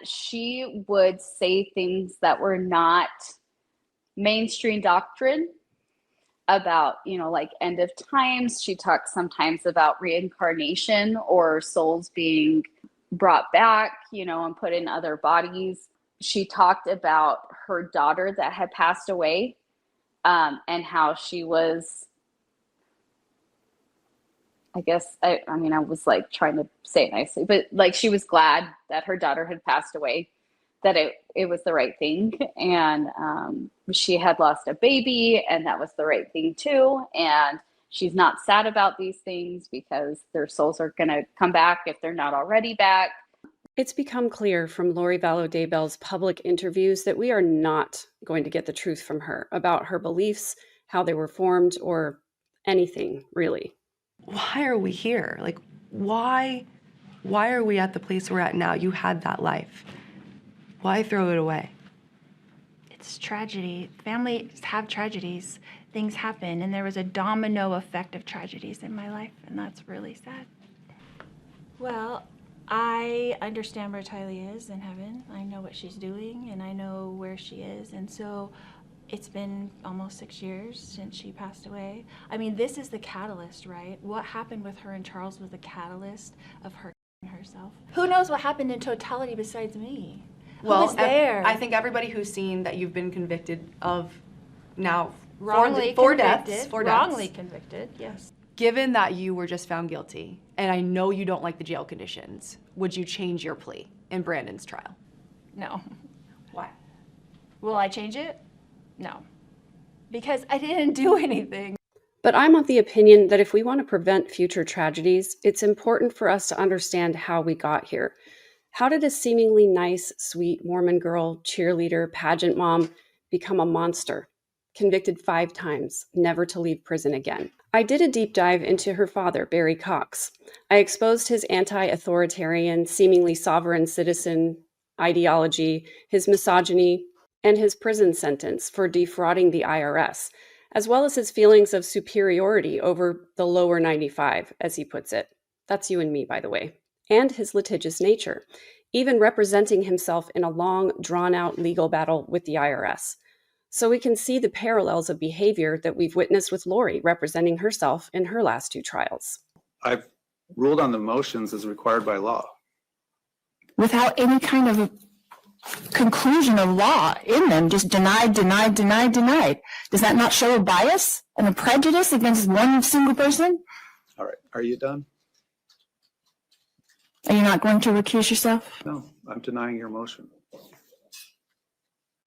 she would say things that were not mainstream doctrine about, like end of times. She talked sometimes about reincarnation or souls being brought back, and put in other bodies. She talked about her daughter that had passed away, and how she was, I guess, I was like trying to say it nicely, but like she was glad that her daughter had passed away, that it was the right thing. And she had lost a baby, and that was the right thing too. And she's not sad about these things because their souls are going to come back if they're not already back. It's become clear from Lori Vallow Daybell's public interviews that we are not going to get the truth from her about her beliefs, how they were formed, or anything, really. Why are we here? Like, why are we at the place we're at now? You had that life. Why throw it away? It's tragedy. Families have tragedies. Things happen, and there was a domino effect of tragedies in my life, and that's really sad. Well, I understand where Tylee is in heaven. I know what she's doing, and I know where she is. And so it's been almost 6 years since she passed away. I mean, this is the catalyst, right? What happened with her and Charles was the catalyst of her herself. Who knows what happened in totality besides me? Well, Who was there? I think everybody who's seen that you've been convicted of now Wrongly four convicted. deaths. Wrongly convicted, yes. Given that you were just found guilty, and I know you don't like the jail conditions, would you change your plea in Brandon's trial? No. Why? Will I change it? No. Because I didn't do anything. But I'm of the opinion that if we want to prevent future tragedies, it's important for us to understand how we got here. How did a seemingly nice, sweet Mormon girl, cheerleader, pageant mom become a monster? Convicted 5 times, never to leave prison again. I did a deep dive into her father, Barry Cox. I exposed his anti-authoritarian, seemingly sovereign citizen ideology, his misogyny, and his prison sentence for defrauding the IRS, as well as his feelings of superiority over the lower 95, as he puts it. That's you and me, by the way. And his litigious nature, even representing himself in a long, drawn-out legal battle with the IRS. So we can see the parallels of behavior that we've witnessed with Lori representing herself in her last 2 trials. I've ruled on the motions as required by law. Without any kind of a conclusion of law in them, just denied. Does that not show a bias and a prejudice against one single person? All right, are you done? Are you not going to recuse yourself? No, I'm denying your motion.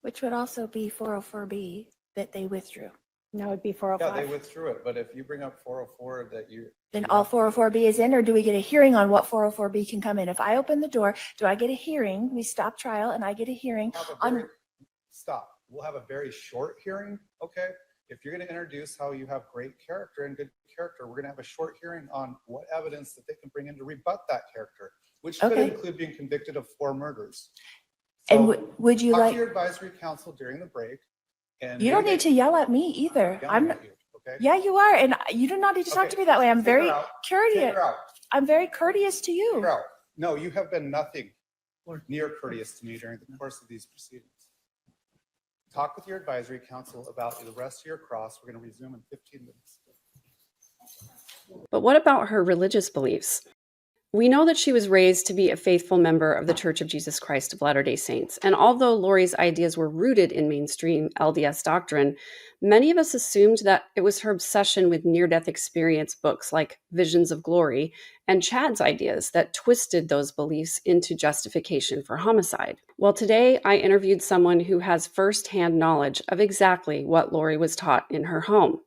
Which would also be 404B that they withdrew. No, it'd be 405. Yeah, they withdrew it, but if you bring up 404 that you... Then all 404B is in, or do we get a hearing on what 404B can come in? If I open the door, do I get a hearing? We stop trial and I get a hearing on... Stop. We'll have a very short hearing, okay? If you're going to introduce how you have great character and good character, we're going to have a short hearing on what evidence that they can bring in to rebut that character, which could include being convicted of 4 murders. So and would you talk like... to your advisory counsel during the break. And you don't need to yell at me either. I'm... Okay. Yeah, you are. And you do not need to talk to me that way. I'm very courteous. I'm very courteous to you. No, you have been nothing near courteous to me during the course of these proceedings. Talk with your advisory council about the rest of your cross. We're going to resume in 15 minutes. But what about her religious beliefs? We know that she was raised to be a faithful member of the Church of Jesus Christ of Latter-day Saints, and although Lori's ideas were rooted in mainstream LDS doctrine, many of us assumed that it was her obsession with near-death experience books like Visions of Glory and Chad's ideas that twisted those beliefs into justification for homicide. Well, today I interviewed someone who has first-hand knowledge of exactly what Lori was taught in her home.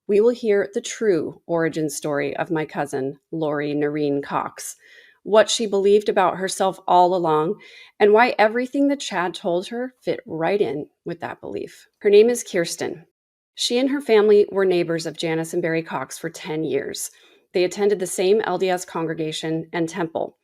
We will hear the true origin story of my cousin, Lori Noreen Cox, what she believed about herself all along, and why everything that Chad told her fit right in with that belief. Her name is Kirsten. She and her family were neighbors of Janice and Barry Cox for 10 years. They attended the same LDS congregation and temple.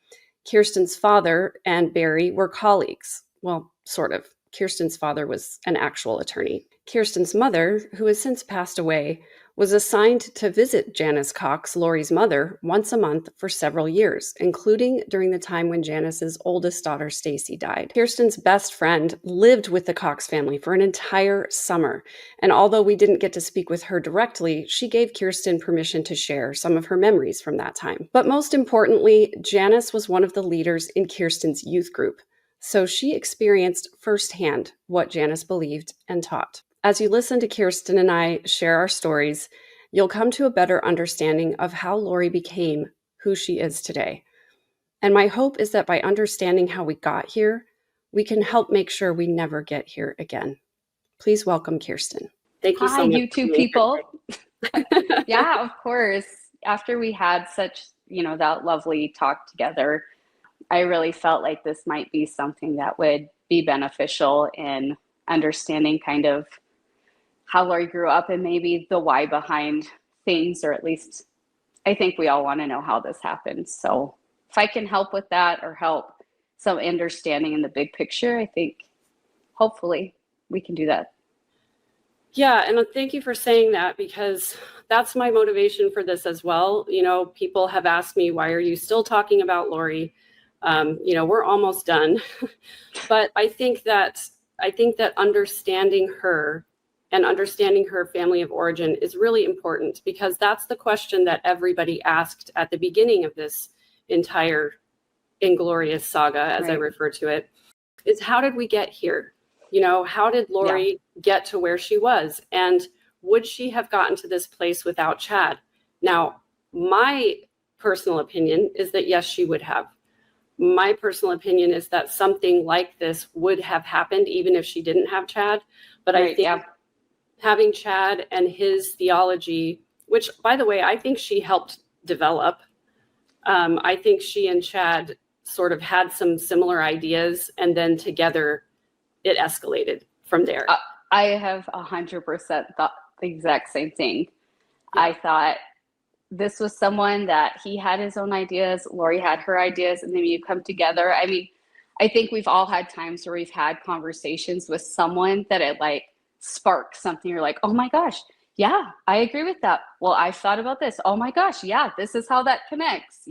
Kirsten's father and Barry were colleagues. Well, sort of. Kirsten's father was an actual attorney. Kirsten's mother, who has since passed away, was assigned to visit Janice Cox, Lori's mother, once a month for several years, including during the time when Janice's oldest daughter, Stacy, died. Kirsten's best friend lived with the Cox family for an entire summer, and although we didn't get to speak with her directly, she gave Kirsten permission to share some of her memories from that time. But most importantly, Janice was one of the leaders in Kirsten's youth group, so she experienced firsthand what Janice believed and taught. As you listen to Kirsten and I share our stories, you'll come to a better understanding of how Lori became who she is today. And my hope is that by understanding how we got here, we can help make sure we never get here again. Please welcome Kirsten. Thank you so much. Hi, you two people. Yeah, of course. After we had such, that lovely talk together, I really felt like this might be something that would be beneficial in understanding kind of how Lori grew up and maybe the why behind things, or at least I think we all want to know how this happened. So if I can help with that or help some understanding in the big picture, I think hopefully we can do that. Yeah, and thank you for saying that, because that's my motivation for this as well. People have asked me, why are you still talking about Lori? We're almost done. But I think that understanding her and understanding her family of origin is really important, because that's the question that everybody asked at the beginning of this entire inglorious saga, as I refer to it, is how did we get here? How did Lori get to where she was? And would she have gotten to this place without Chad? Now, my personal opinion is that yes, she would have. My personal opinion is that something like this would have happened even if she didn't have Chad. But I think having Chad and his theology, which, by the way, I think she helped develop. I think she and Chad sort of had some similar ideas, and then together it escalated from there. I have 100% thought the exact same thing. Yeah. I thought this was someone that he had his own ideas, Lori had her ideas, and then you come together. I mean, I think we've all had times where we've had conversations with someone that it sparks something. You're like, oh my gosh, yeah, I agree with that. Well, I've thought about this. Oh my gosh, yeah, this is how that connects,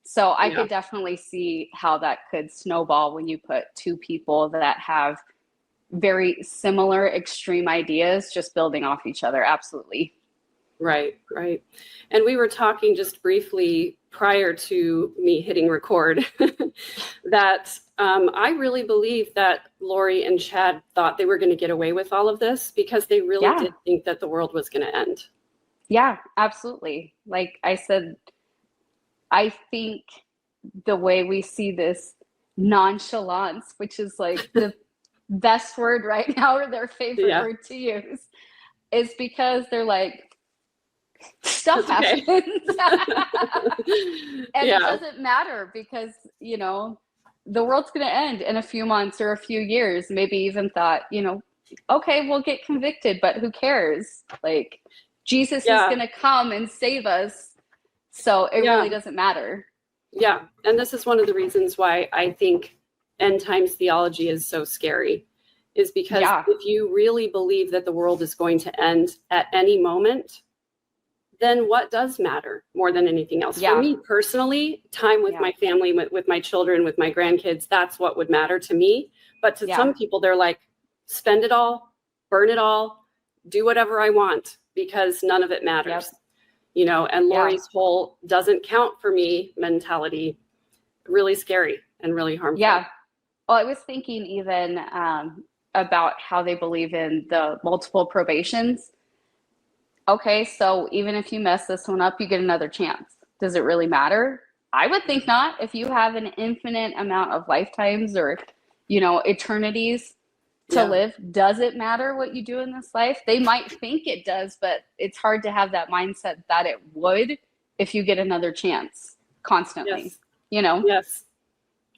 So I could definitely see how that could snowball when you put two people that have very similar extreme ideas just building off each other. Absolutely. Right. And we were talking just briefly prior to me hitting record that I really believe that Lori and Chad thought they were going to get away with all of this, because they really did think that the world was going to end. Yeah, absolutely. Like I said, I think the way we see this nonchalance, which is the best word right now, or their favorite word to use, is because they're stuff happens. And it doesn't matter, because, the world's going to end in a few months or a few years. Maybe even thought, okay, we'll get convicted, but who cares? Jesus is going to come and save us. So it really doesn't matter. Yeah. And this is one of the reasons why I think end times theology is so scary, is because if you really believe that the world is going to end at any moment, then what does matter more than anything else? For me personally, time with my family, with my children, with my grandkids, that's what would matter to me. But to some people, they're like, spend it all, burn it all, do whatever I want, because none of it matters. And Lori's whole doesn't count for me mentality, really scary and really harmful. Yeah. Well, I was thinking even about how they believe in the multiple probations. Okay, so even if you mess this one up, you get another chance. Does it really matter? I would think not. If you have an infinite amount of lifetimes or, eternities to live, does it matter what you do in this life? They might think it does, but it's hard to have that mindset that it would if you get another chance constantly, Yes.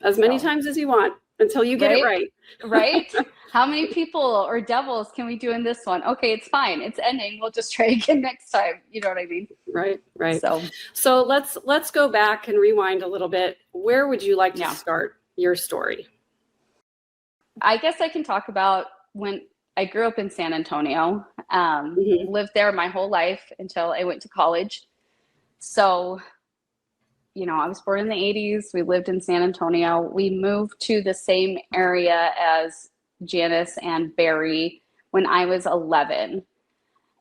As many times as you want until you get it right. Right? How many people or devils can we do in this one? Okay, it's fine. It's ending. We'll just try again next time. You know what I mean? Right. So let's go back and rewind a little bit. Where would you like to start your story? I guess I can talk about when I grew up in San Antonio, lived there my whole life until I went to college. So, I was born in the 80s. We lived in San Antonio. We moved to the same area as Janice and Barry when I was 11.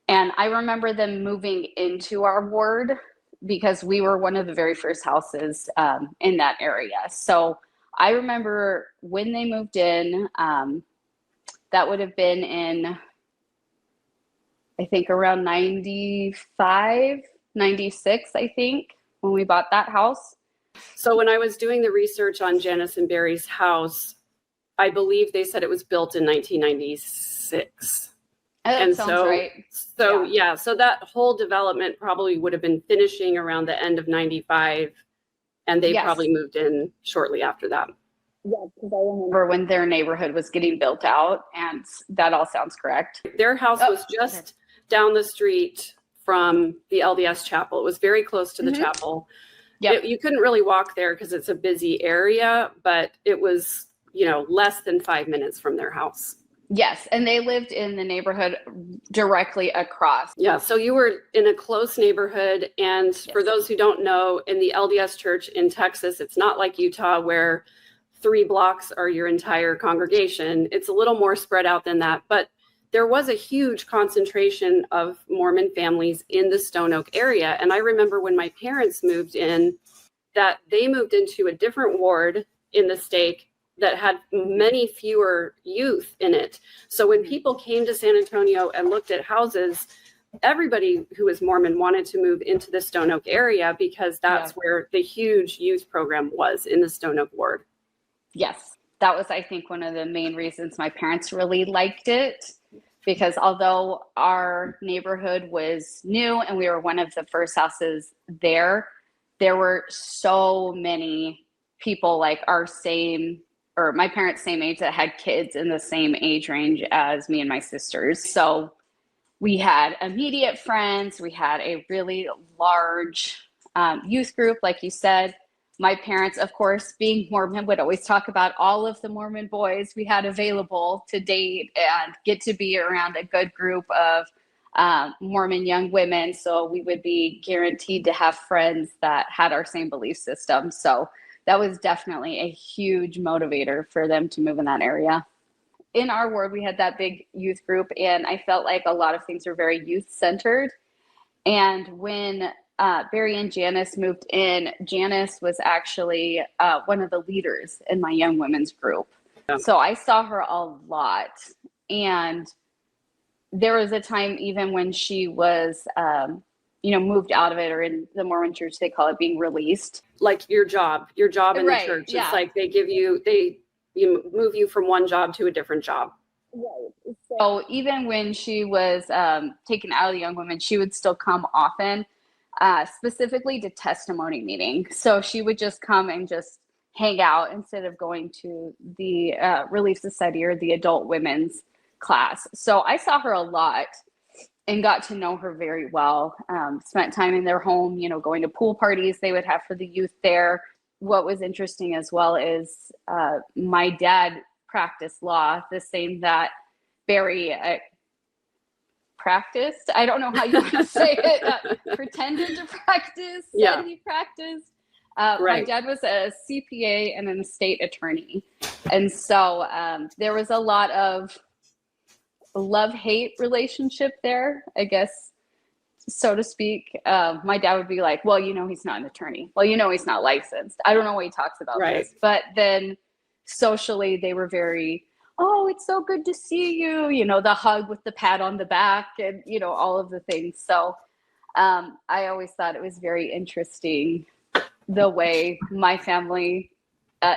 And I remember them moving into our ward because we were one of the very first houses in that area. So I remember when they moved in, that would have been in, I think, around 95, 96, I think, when we bought that house. So when I was doing the research on Janice and Barry's house, I believe they said it was built in 1996. That sounds right. So that whole development probably would have been finishing around the end of 95, and they probably moved in shortly after that. Yeah, because I remember when their neighborhood was getting built out, and that all sounds correct. Their house was just down the street from the LDS chapel. It was very close to the chapel. Yeah, you couldn't really walk there because it's a busy area, but it was, less than 5 minutes from their house. Yes, and they lived in the neighborhood directly across. Yeah, so you were in a close neighborhood. And for those who don't know, in the LDS Church in Texas, it's not like Utah where 3 blocks are your entire congregation. It's a little more spread out than that. But there was a huge concentration of Mormon families in the Stone Oak area. And I remember when my parents moved in, that they moved into a different ward in the stake that had many fewer youth in it. So when people came to San Antonio and looked at houses, everybody who was Mormon wanted to move into the Stone Oak area because that's where the huge youth program was, in the Stone Oak ward. Yes, that was, I think, one of the main reasons my parents really liked it, because although our neighborhood was new and we were one of the first houses there were so many people like our same, or my parents' same age, that had kids in the same age range as me and my sisters. So we had immediate friends. We had a really large youth group, like you said. My parents, of course, being Mormon, would always talk about all of the Mormon boys we had available to date and get to be around a good group of Mormon young women. So we would be guaranteed to have friends that had our same belief system. So that was definitely a huge motivator for them to move in that area. In our ward, we had that big youth group, and I felt like a lot of things were very youth-centered. And when Barry and Janice moved in, Janice was actually one of the leaders in my young women's group. Yeah. So I saw her a lot. And there was a time even when she was moved out of it, or in the Mormon church, they call it being released. Like your job in the church. Yeah. It's like they move you from one job to a different job. Right. So even when she was taken out of the young women, she would still come often, specifically to testimony meeting. So she would just come and just hang out instead of going to the Relief Society or the adult women's class. So I saw her a lot and got to know her very well. Spent time in their home, going to pool parties they would have for the youth there. What was interesting as well is my dad practiced law, the same that Barry practiced. I don't know how you want to say it. Pretended to practice, said he practiced. Right. My dad was a CPA and an estate attorney. And so there was a lot of love-hate relationship there, I guess, so to speak. My dad would be like, well, he's not an attorney. Well, he's not licensed. I don't know what he talks about this. But then socially, they were very, oh, it's so good to see you, the hug with the pat on the back and, all of the things. So I always thought it was very interesting the way my family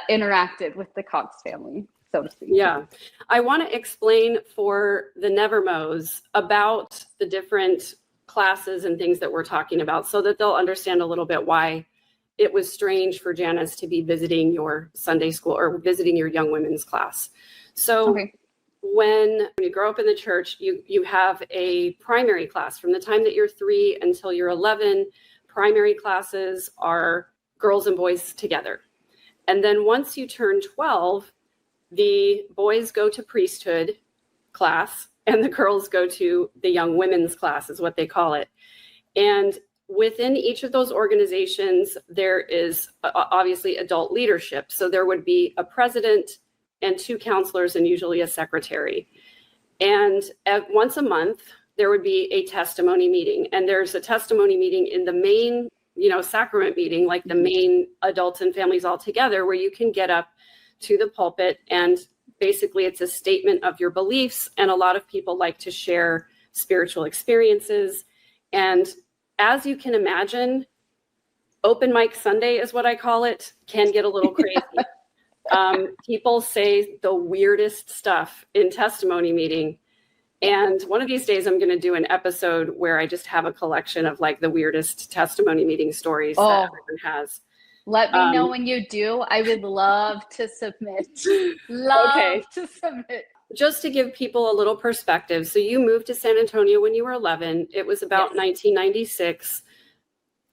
interacted with the Cox family, so to speak. Yeah. I want to explain for the Nevermos about the different classes and things that we're talking about so that they'll understand a little bit why it was strange for Janice to be visiting your Sunday school or visiting your young women's class. So when you grow up in the church, you have a primary class. From the time that you're 3 until you're 11, primary classes are girls and boys together. And then once you turn 12, the boys go to priesthood class and the girls go to the young women's class, is what they call it. And within each of those organizations, there is obviously adult leadership. So there would be a president and 2 counselors and usually a secretary. And once a month, there would be a testimony meeting. And there's a testimony meeting in the main, sacrament meeting, like the main adults and families all together, where you can get up to the pulpit and basically it's a statement of your beliefs. And a lot of people like to share spiritual experiences. And as you can imagine, open mic Sunday is what I call it, can get a little crazy. People say the weirdest stuff in testimony meeting. And one of these days I'm going to do an episode where I just have a collection of like the weirdest testimony meeting stories that everyone has. Let me know when you do. I would love to submit. To submit. Just to give people a little perspective. So you moved to San Antonio when you were 11. It was about 1996.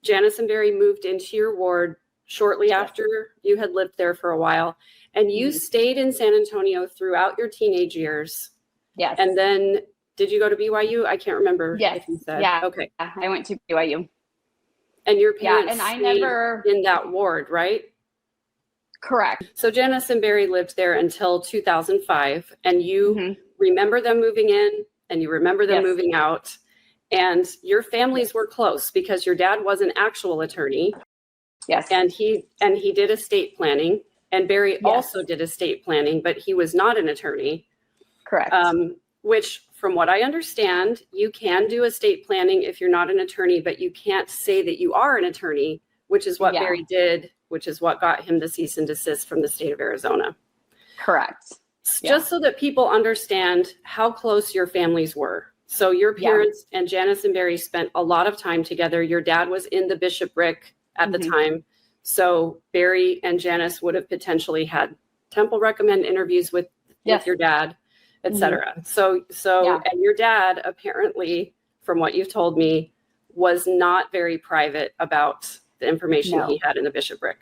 Janice and Barry moved into your ward shortly after you had lived there for a while. And you stayed in San Antonio throughout your teenage years. Yes. And then did you go to BYU? I can't remember if you said. Yeah. Okay. I went to BYU. And your parents and I stayed never in that ward, right? Correct. So Janice and Barry lived there until 2005, and you remember them moving in and you remember them moving out, and your families were close because your dad was an actual attorney. Yes. And he did estate planning, and Barry also did estate planning, but he was not an attorney. Correct. Which, from what I understand, you can do estate planning if you're not an attorney, but you can't say that you are an attorney, which is what Barry did, which is what got him the cease and desist from the state of Arizona. Correct. Just so that people understand how close your families were. So your parents and Janice and Barry spent a lot of time together. Your dad was in the bishopric at the time. So Barry and Janice would have potentially had temple recommend interviews with your dad, etc. So and your dad, apparently, from what you've told me, was not very private about the information he had in the bishopric.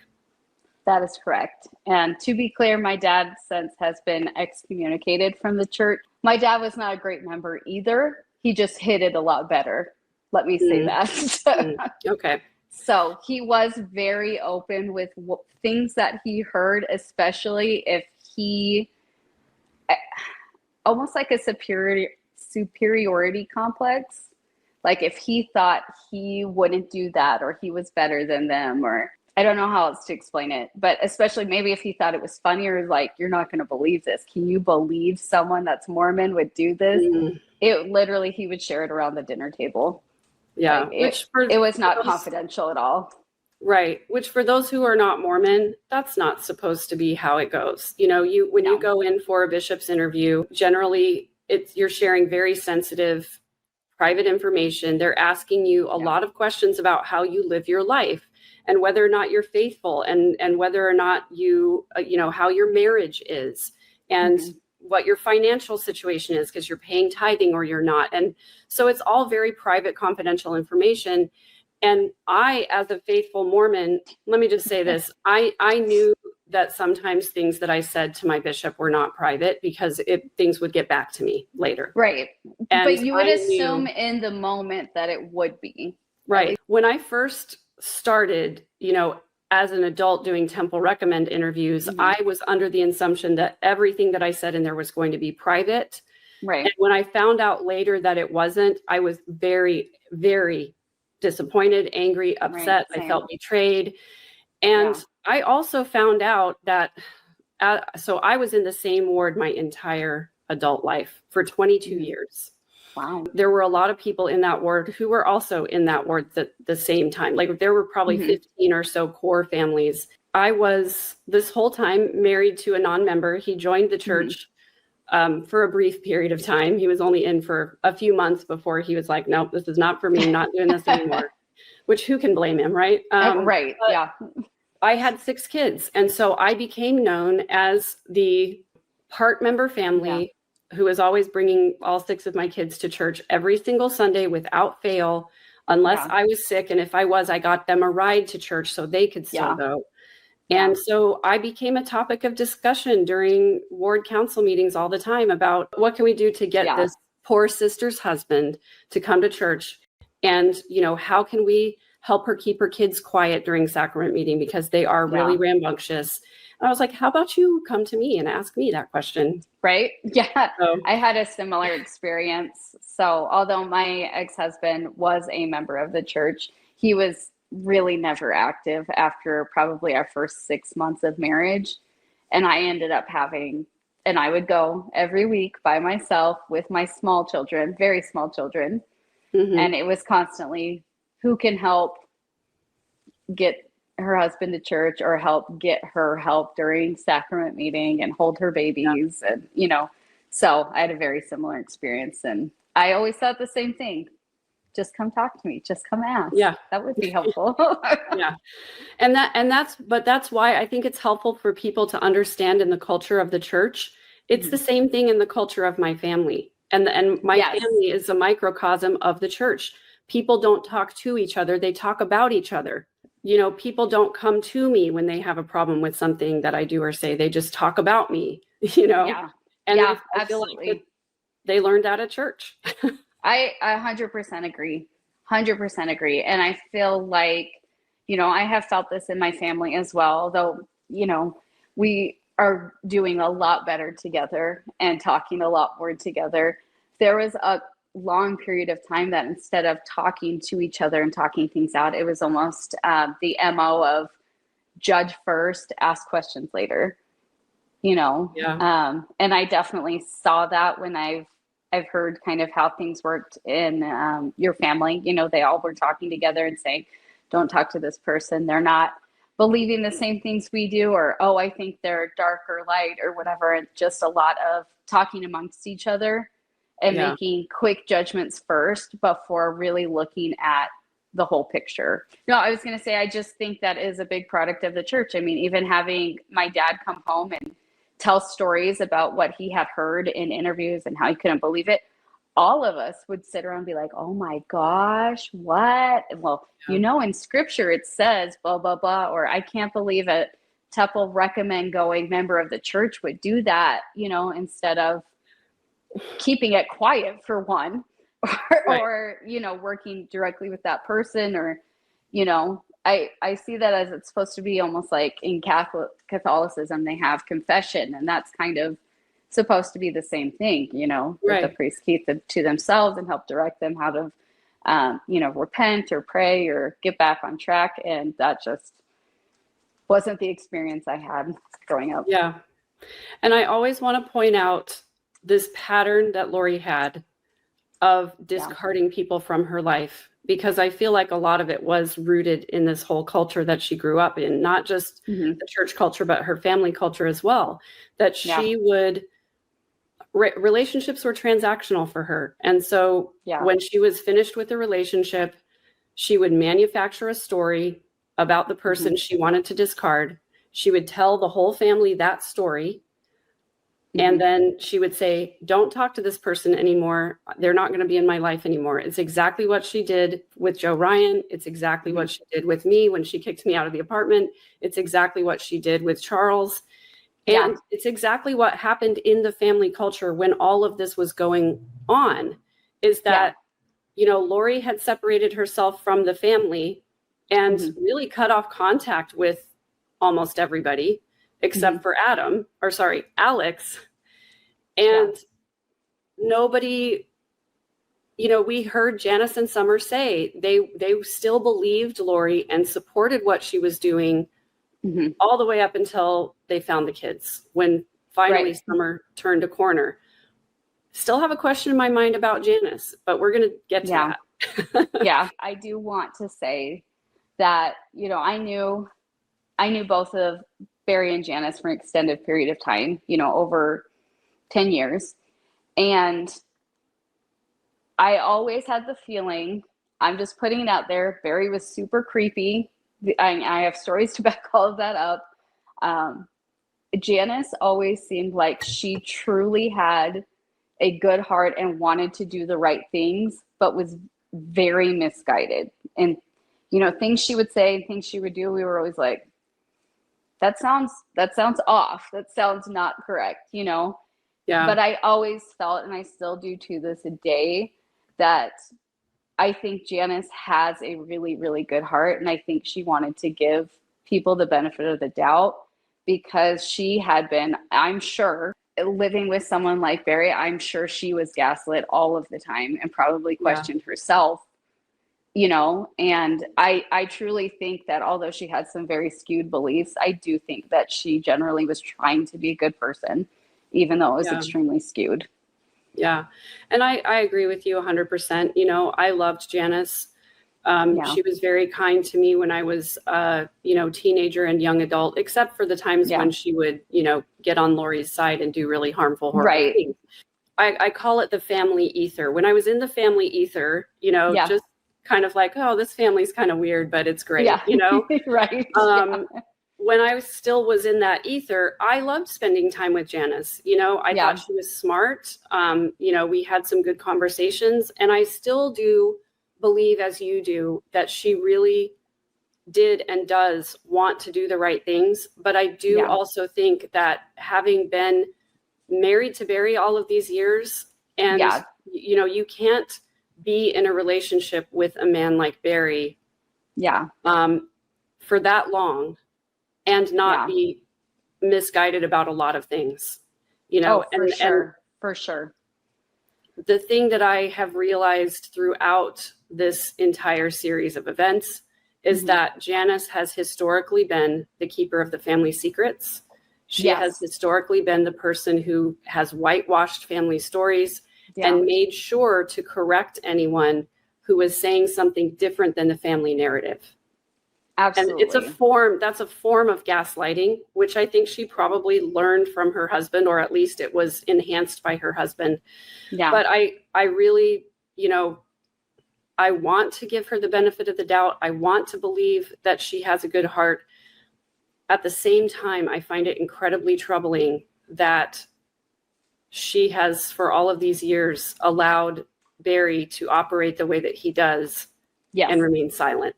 That is correct. And to be clear, my dad since has been excommunicated from the church. My dad was not a great member either. He just hid it a lot better. Let me say that. Okay. So he was very open with things that he heard, especially if he almost like a superiority complex. Like if he thought he wouldn't do that or he was better than them, or I don't know how else to explain it, but especially maybe if he thought it was funny or like, you're not going to believe this. Can you believe someone that's Mormon would do this? It literally, he would share it around the dinner table. Yeah. Like it was not confidential at all. Right. Which for those who are not Mormon, that's not supposed to be how it goes. You know, when you go in for a bishop's interview, generally you're sharing very sensitive private information. They're asking you a lot of questions about how you live your life and whether or not you're faithful and whether or not you know, how your marriage is and what your financial situation is, because you're paying tithing or you're not. And so it's all very private, confidential information. And I, as a faithful Mormon, let me just say this, I knew that sometimes things that I said to my bishop were not private because things would get back to me later. Right. And but you would assume in the moment that it would be. Right. When I first started, you know, as an adult doing temple recommend interviews, I was under the assumption that everything that I said in there was going to be private. Right. And when I found out later that it wasn't, I was very, very disappointed, angry, upset. I felt betrayed. And I also found out that, so I was in the same ward my entire adult life for 22 years. Wow. There were a lot of people in that ward who were also in that ward at the same time. Like there were probably 15 or so core families. I was this whole time married to a non-member. He joined the church for a brief period of time. He was only in for a few months before he was like, nope, this is not for me. I'm not doing this anymore. Which who can blame him, right? Right. Yeah. I had 6 kids. And so I became known as the part member family who was always bringing all 6 of my kids to church every single Sunday without fail, unless I was sick. And if I was, I got them a ride to church so they could still go. And so I became a topic of discussion during ward council meetings all the time about what can we do to get this poor sister's husband to come to church, and how can we help her keep her kids quiet during sacrament meeting because they are really rambunctious. And I was like, how about you come to me and ask me that question? Right? Yeah. So, I had a similar experience. So although my ex-husband was a member of the church, he was really never active after probably our first 6 months of marriage. And I ended up and I would go every week by myself with my small children, very small children. And it was constantly, who can help get her husband to church or help get her help during sacrament meeting and hold her babies. And, so I had a very similar experience. And I always thought the same thing. Just come talk to me. Just come ask. Yeah. That would be helpful. Yeah. And that's why I think it's helpful for people to understand in the culture of the church. It's the same thing in the culture of my family. And my family is a microcosm of the church. People don't talk to each other. They talk about each other. People don't come to me when they have a problem with something that I do or say. They just talk about me, Yeah. And Yeah, I feel absolutely. like they learned that at church. I 100% agree. 100% agree. And I feel like, I have felt this in my family as well, though, we are doing a lot better together and talking a lot more together. There was a long period of time that instead of talking to each other and talking things out, it was almost the MO of judge first, ask questions later, and I definitely saw that when I've heard kind of how things worked in your family. They all were talking together and saying, don't talk to this person. They're not believing the same things we do, or, oh, I think they're dark or light or whatever. And just a lot of talking amongst each other and making quick judgments first before really looking at the whole picture. No, I was going to say, I just think that is a big product of the church. I mean, even having my dad come home and tell stories about what he had heard in interviews and how he couldn't believe it, all of us would sit around and be like, oh my gosh, what? Well, in scripture it says blah, blah, blah, or I can't believe a temple recommend going member of the church would do that, instead of keeping it quiet for one, or working directly with that person, or, I see that as it's supposed to be almost like in Catholicism, they have confession, and that's kind of supposed to be the same thing, that the priests keep to themselves and help direct them how to, repent or pray or get back on track. And that just wasn't the experience I had growing up. Yeah. And I always want to point out this pattern that Lori had of discarding people from her life, because I feel like a lot of it was rooted in this whole culture that she grew up in, not just the church culture, but her family culture as well, that she would, relationships were transactional for her. And so when she was finished with the relationship, she would manufacture a story about the person she wanted to discard. She would tell the whole family that story. And then she would say, don't talk to this person anymore. They're not going to be in my life anymore. It's exactly what she did with Joe Ryan. It's exactly what she did with me when she kicked me out of the apartment. It's exactly what she did with Charles. And it's exactly what happened in the family culture when all of this was going on, is that, Lori had separated herself from the family and really cut off contact with almost everybody except for Alex. And nobody, we heard Janice and Summer say they still believed Lori and supported what she was doing all the way up until they found the kids, when finally Summer turned a corner. Still have a question in my mind about Janice, but we're going to get to that. I do want to say that, I knew both of Barry and Janice for an extended period of time, over 10 years. And I always had the feeling, I'm just putting it out there, Barry was super creepy. I have stories to back all of that up. Janice always seemed like she truly had a good heart and wanted to do the right things, but was very misguided. And, things she would say, things she would do, we were always like, that sounds off. That sounds not correct, you know? Yeah. But I always felt, and I still do to this day, that I think Janice has a really, really good heart. And I think she wanted to give people the benefit of the doubt because she had been, I'm sure, living with someone like Barry, I'm sure she was gaslit all of the time and probably questioned herself, you know? And I truly think that although she had some very skewed beliefs, I do think that she generally was trying to be a good person, even though it was extremely skewed. Yeah. And I agree with you 100%. You know, I loved Janice. She was very kind to me when I was, you know, teenager and young adult, except for the times when she would, you know, get on Lori's side and do really harmful, horrible things. I call it the family ether. When I was in the family ether, you know, just kind of like, oh, this family's kind of weird, but it's great, you know? When I still was in that ether, I loved spending time with Janice. You know, I thought she was smart. You know, we had some good conversations, and I still do believe, as you do, that she really did and does want to do the right things. But I do also think that having been married to Barry all of these years, and, you know, you can't be in a relationship with a man like Barry for that long and not be misguided about a lot of things, you know. For sure. The thing that I have realized throughout this entire series of events is that Janice has historically been the keeper of the family secrets. She has historically been the person who has whitewashed family stories and made sure to correct anyone who was saying something different than the family narrative. Absolutely. And it's a form of gaslighting, which I think she probably learned from her husband, or at least it was enhanced by her husband. But I really, you know, I want to give her the benefit of the doubt. I want to believe that she has a good heart. At the same time, I find it incredibly troubling that she has, for all of these years, allowed Barry to operate the way that he does and remain silent.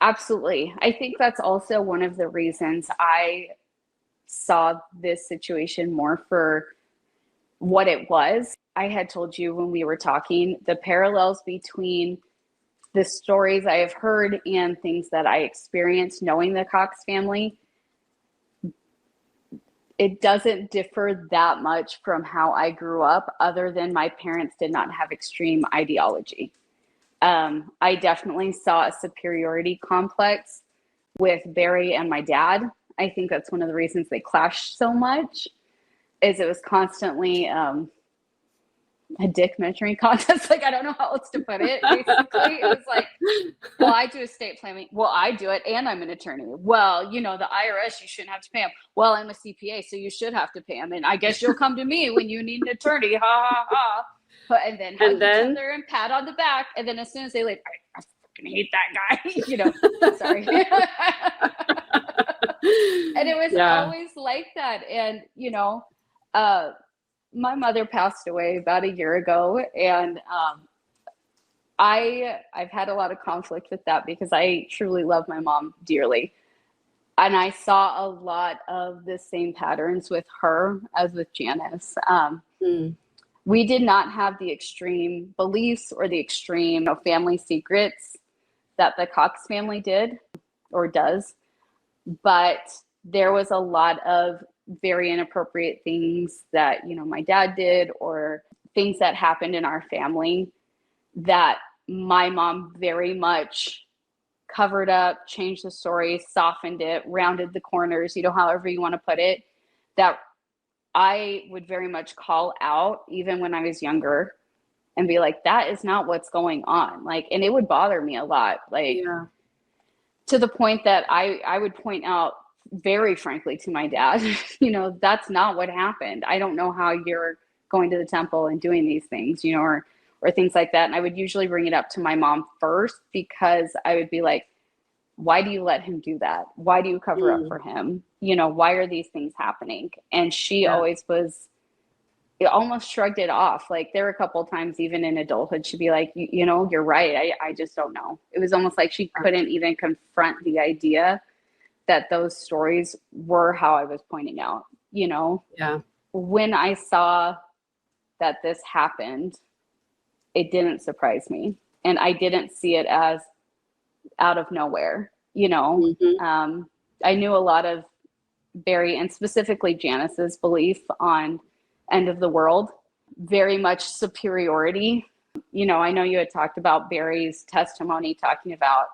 Absolutely. I think that's also one of the reasons I saw this situation more for what it was. I had told you when we were talking, the parallels between the stories I have heard and things that I experienced knowing the Cox family, it doesn't differ that much from how I grew up, other than my parents did not have extreme ideology. I definitely saw a superiority complex with Barry and my dad. I think that's one of the reasons they clashed so much, is it was constantly a dick measuring contest. Like, I don't know how else to put it. Basically, it was like, well, I do estate planning. Well, I do it, and I'm an attorney. Well, you know, the IRS, you shouldn't have to pay them. Well, I'm a CPA, so you should have to pay them. And I guess you'll come to me when you need an attorney. Ha ha ha. And then hug each other and pat on the back. And then as soon as they leave, I fucking hate that guy. You know, sorry. And it was always like that. And, you know, my mother passed away about a year ago. And I've had a lot of conflict with that because I truly love my mom dearly. And I saw a lot of the same patterns with her as with Janice. We did not have the extreme beliefs or the extreme family secrets that the Cox family did or does, but there was a lot of very inappropriate things that, you know, my dad did, or things that happened in our family that my mom very much covered up, changed the story, softened it, rounded the corners, you know, however you want to put it, that I would very much call out even when I was younger and be like, that is not what's going on. Like, and it would bother me a lot, like to the point that I would point out very frankly to my dad, you know, that's not what happened. I don't know how you're going to the temple and doing these things, you know, or things like that. And I would usually bring it up to my mom first, because I would be like, why do you let him do that? Why do you cover up for him? You know, why are these things happening? And she always was, almost shrugged it off. Like, there were a couple of times, even in adulthood, she'd be like, you know, you're right. I just don't know. It was almost like she couldn't even confront the idea that those stories were how I was pointing out, you know? Yeah. When I saw that this happened, it didn't surprise me. And I didn't see it as out of nowhere, you know? Mm-hmm. I knew a lot of Barry and specifically Janice's belief on end of the world, very much superiority. You know, I know you had talked about Barry's testimony, talking about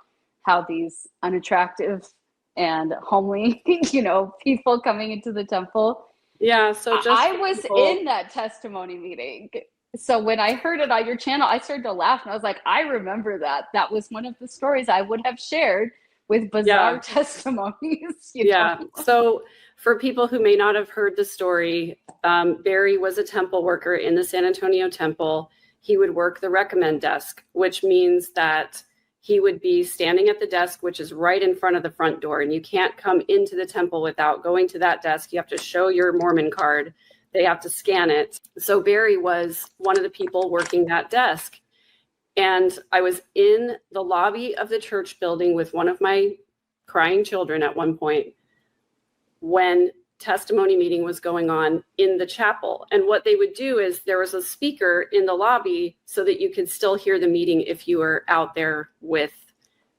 how these unattractive and homely, you know, people coming into the temple. Yeah. So I was in that testimony meeting. So when I heard it on your channel, I started to laugh and I was like, I remember that. That was one of the stories I would have shared with bizarre testimonies. You know? So for people who may not have heard the story, Barry was a temple worker in the San Antonio temple. He would work the recommend desk, which means that he would be standing at the desk, which is right in front of the front door. And you can't come into the temple without going to that desk. You have to show your Mormon card. They have to scan it. So Barry was one of the people working that desk. And I was in the lobby of the church building with one of my crying children at one point when testimony meeting was going on in the chapel. And what they would do is there was a speaker in the lobby so that you could still hear the meeting if you were out there with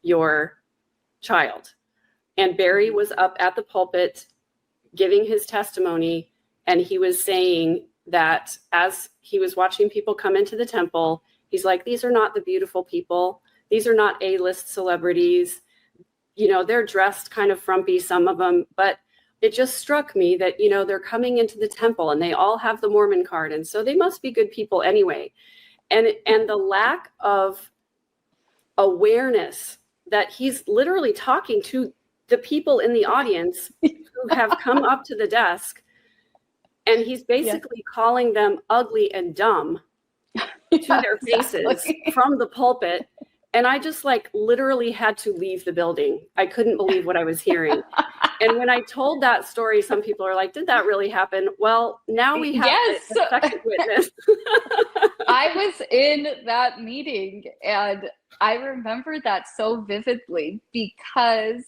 your child. And Barry was up at the pulpit giving his testimony, and he was saying that as he was watching people come into the temple, he's like, these are not the beautiful people. These are not A-list celebrities. You know, they're dressed kind of frumpy, some of them, but it just struck me that, you know, they're coming into the temple and they all have the Mormon card. And so they must be good people anyway. And the lack of awareness that he's literally talking to the people in the audience who have come up to the desk, and he's basically calling them ugly and dumb to their faces from the pulpit. And I just like literally had to leave the building. I couldn't believe what I was hearing. And when I told that story, some people are like, did that really happen? Well, now we have a second witness. I was in that meeting and I remember that so vividly because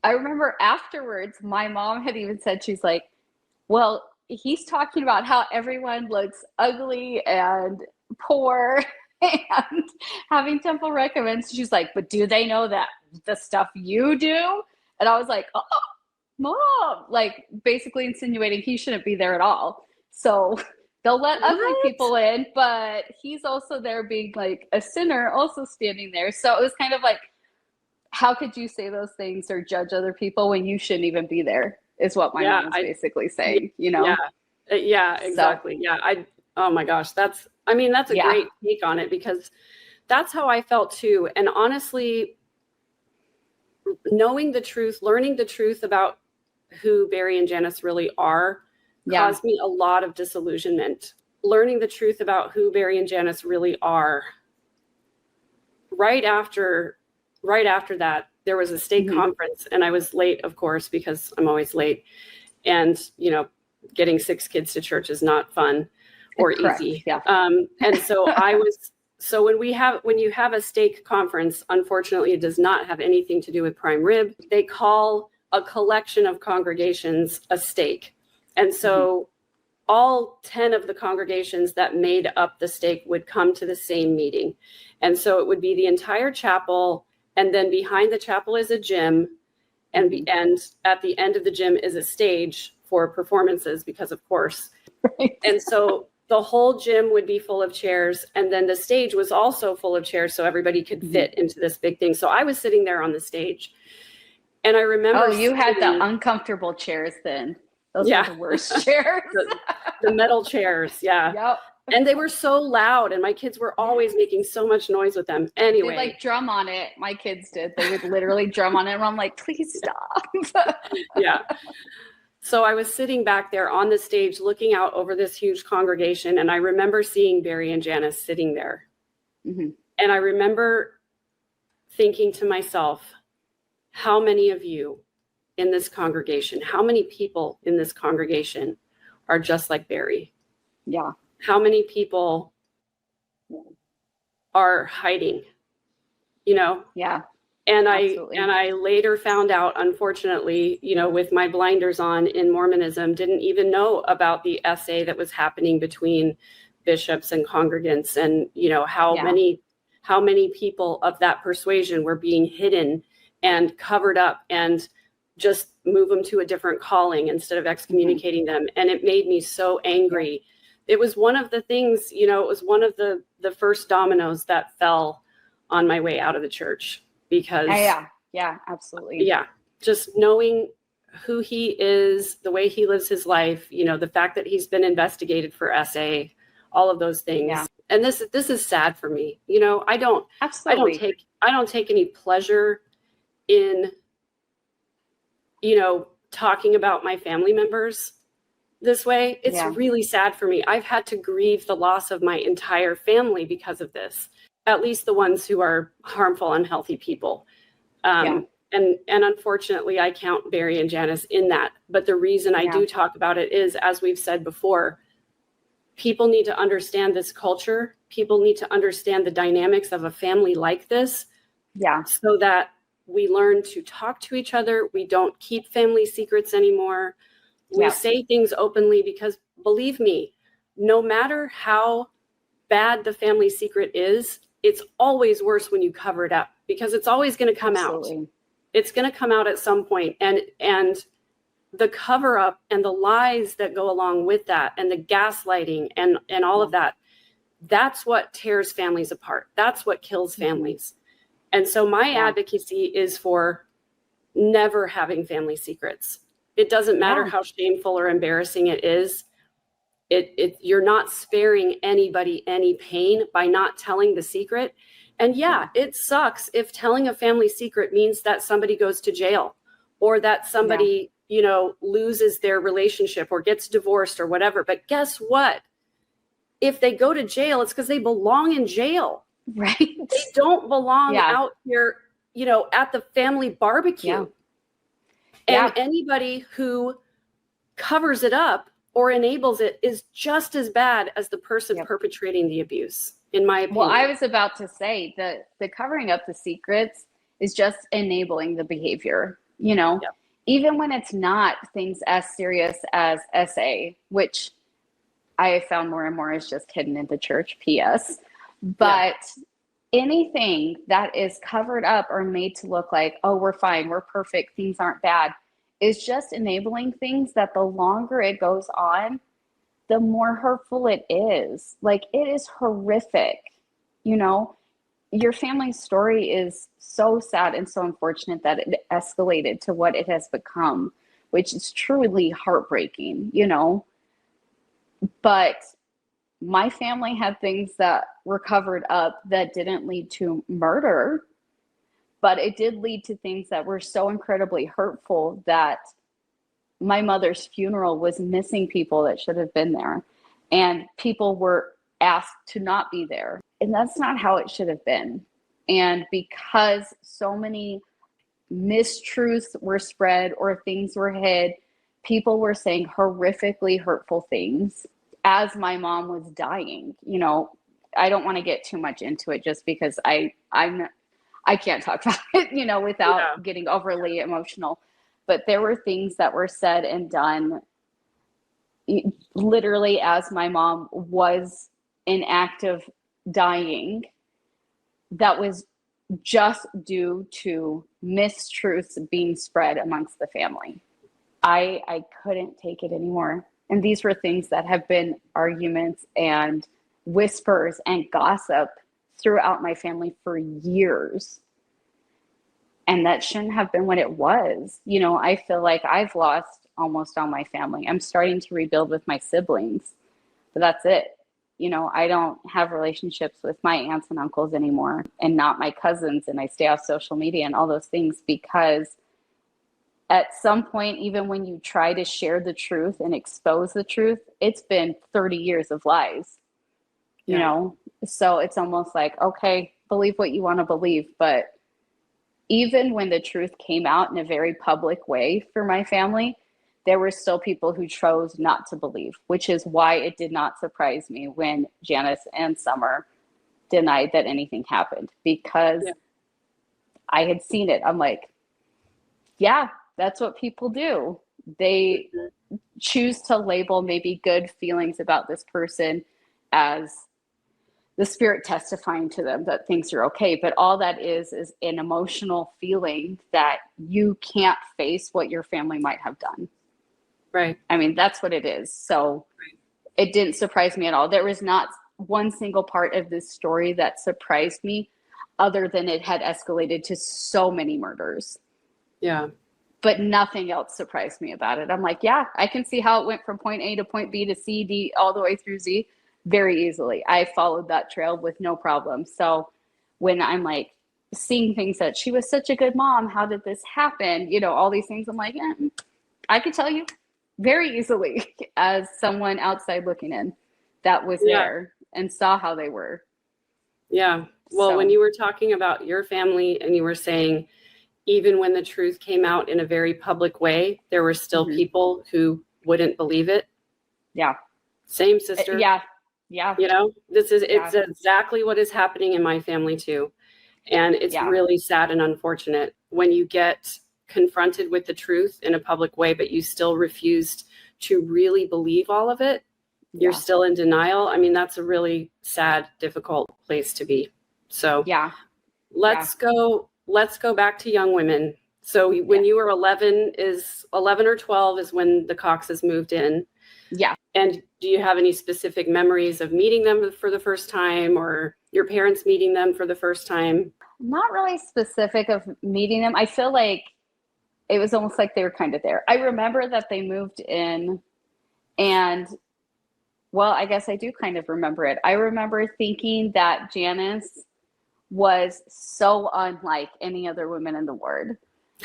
I remember afterwards, my mom had even said, she's like, well, he's talking about how everyone looks ugly and poor and having temple recommends. She's like, but do they know that the stuff you do? And I was like, oh, Mom, like basically insinuating he shouldn't be there at all. So they'll let ugly people in, but he's also there being like a sinner, also standing there. So it was kind of like, how could you say those things or judge other people when you shouldn't even be there, is what my mom was basically saying, you know? Yeah, exactly. So, oh my gosh, that's a great take on it, because that's how I felt too. And honestly, knowing the truth, learning the truth about who Barry and Janice really are caused me a lot of disillusionment. Learning the truth about who Barry and Janice really are. Right after that, there was a stake conference, and I was late, of course, because I'm always late. And, you know, getting 6 kids to church is not fun or easy. Yeah. And so when you have a stake conference, unfortunately, it does not have anything to do with prime rib. They call a collection of congregations a stake. And so all 10 of the congregations that made up the stake would come to the same meeting. And so it would be the entire chapel. And then behind the chapel is a gym. And at the end of the gym is a stage for performances, because of course. Right. And so the whole gym would be full of chairs. And then the stage was also full of chairs, so everybody could fit into this big thing. So I was sitting there on the stage. And I remember. Oh, you had the uncomfortable chairs then. Those were the worst chairs. The metal chairs. Yeah. Yep. And they were so loud, and my kids were always making so much noise with them. Anyway. They like drum on it. My kids did. They would literally drum on it. And I'm like, please stop. Yeah. So I was sitting back there on the stage looking out over this huge congregation. And I remember seeing Barry and Janice sitting there. Mm-hmm. And I remember thinking to myself, how many of you in this congregation, how many people in this congregation are just like Barry? Yeah. How many people are hiding, you know? Yeah. Absolutely. I later found out, unfortunately, with my blinders on in Mormonism, didn't even know about the essay that was happening between bishops and congregants, and how many people of that persuasion were being hidden and covered up, and just move them to a different calling instead of excommunicating them. And it made me so angry. It was one of the things, it was one of the first dominoes that fell on my way out of the church, because yeah, absolutely. Yeah. Just knowing who he is, the way he lives his life, the fact that he's been investigated for SA, all of those things. Yeah. And this is sad for me. I don't take any pleasure in, talking about my family members this way. It's really sad for me. I've had to grieve the loss of my entire family because of this, at least the ones who are harmful, unhealthy people. And unfortunately, I count Barry and Janice in that. But the reason I do talk about it is, as we've said before, people need to understand this culture. People need to understand the dynamics of a family like this. Yeah. So that we learn to talk to each other. We don't keep family secrets anymore. We say things openly, because believe me, no matter how bad the family secret is, it's always worse when you cover it up, because it's always going to come out. It's going to come out at some point. And the cover up and the lies that go along with that, and the gaslighting and all of that, that's what tears families apart. That's what kills families. And so my advocacy is for never having family secrets. It doesn't matter how shameful or embarrassing it is. You're not sparing anybody any pain by not telling the secret. And it sucks if telling a family secret means that somebody goes to jail, or that somebody, loses their relationship or gets divorced or whatever. But guess what? If they go to jail, it's because they belong in jail. Right. They don't belong out here, at the family barbecue. And anybody who covers it up or enables it is just as bad as the person perpetrating the abuse, in my opinion. Well, I was about to say that the covering up the secrets is just enabling the behavior, even when it's not things as serious as SA, which I have found more and more is just hidden in the church, PS. But anything that is covered up or made to look like, oh, we're fine, we're perfect, things aren't bad, is just enabling things that the longer it goes on, the more hurtful it is. Like, it is horrific. Your family's story is so sad and so unfortunate that it escalated to what it has become, which is truly heartbreaking, But my family had things that were covered up that didn't lead to murder, but it did lead to things that were so incredibly hurtful that my mother's funeral was missing people that should have been there, and people were asked to not be there. And that's not how it should have been. And because so many mistruths were spread or things were hid, people were saying horrifically hurtful things as my mom was dying. I don't want to get too much into it, just because I can't talk about it, without getting overly emotional. But there were things that were said and done literally as my mom was in active dying, that was just due to mistruths being spread amongst the family. I couldn't take it anymore. And these were things that have been arguments and whispers and gossip throughout my family for years. And that shouldn't have been what it was. I feel like I've lost almost all my family. I'm starting to rebuild with my siblings, but that's it. I don't have relationships with my aunts and uncles anymore, and not my cousins. And I stay off social media and all those things, because at some point, even when you try to share the truth and expose the truth, it's been 30 years of lies, So it's almost like, okay, believe what you want to believe. But even when the truth came out in a very public way for my family, there were still people who chose not to believe, which is why it did not surprise me when Janice and Summer denied that anything happened, because I had seen it. I'm like, yeah, that's what people do. They choose to label maybe good feelings about this person as the spirit testifying to them that things are okay. But all that is an emotional feeling that you can't face what your family might have done. Right. I mean, that's what it is. So it didn't surprise me at all. There was not one single part of this story that surprised me other than it had escalated to so many murders. Yeah. But nothing else surprised me about it. I'm like, yeah, I can see how it went from point A to point B to C, D, all the way through Z very easily. I followed that trail with no problem. So when I'm like seeing things that she was such a good mom, how did this happen? You know, all these things, I'm like, I could tell you very easily as someone outside looking in that was there and saw how they were. Yeah. Well, when you were talking about your family and you were saying, even when the truth came out in a very public way, there were still people who wouldn't believe it. Yeah. Same, sister. Yeah. Yeah. You know, it's exactly what is happening in my family too. And it's really sad and unfortunate when you get confronted with the truth in a public way, but you still refused to really believe all of it. You're still in denial. I mean, that's a really sad, difficult place to be. So let's go back to young women. So when you were 11 or 12 is when the Coxes moved in. Yeah. And do you have any specific memories of meeting them for the first time or your parents meeting them for the first time? Not really specific of meeting them. I feel like it was almost like they were kind of there. I remember that they moved in and, well, I guess I do kind of remember it. I remember thinking that Janice was so unlike any other women in the Word.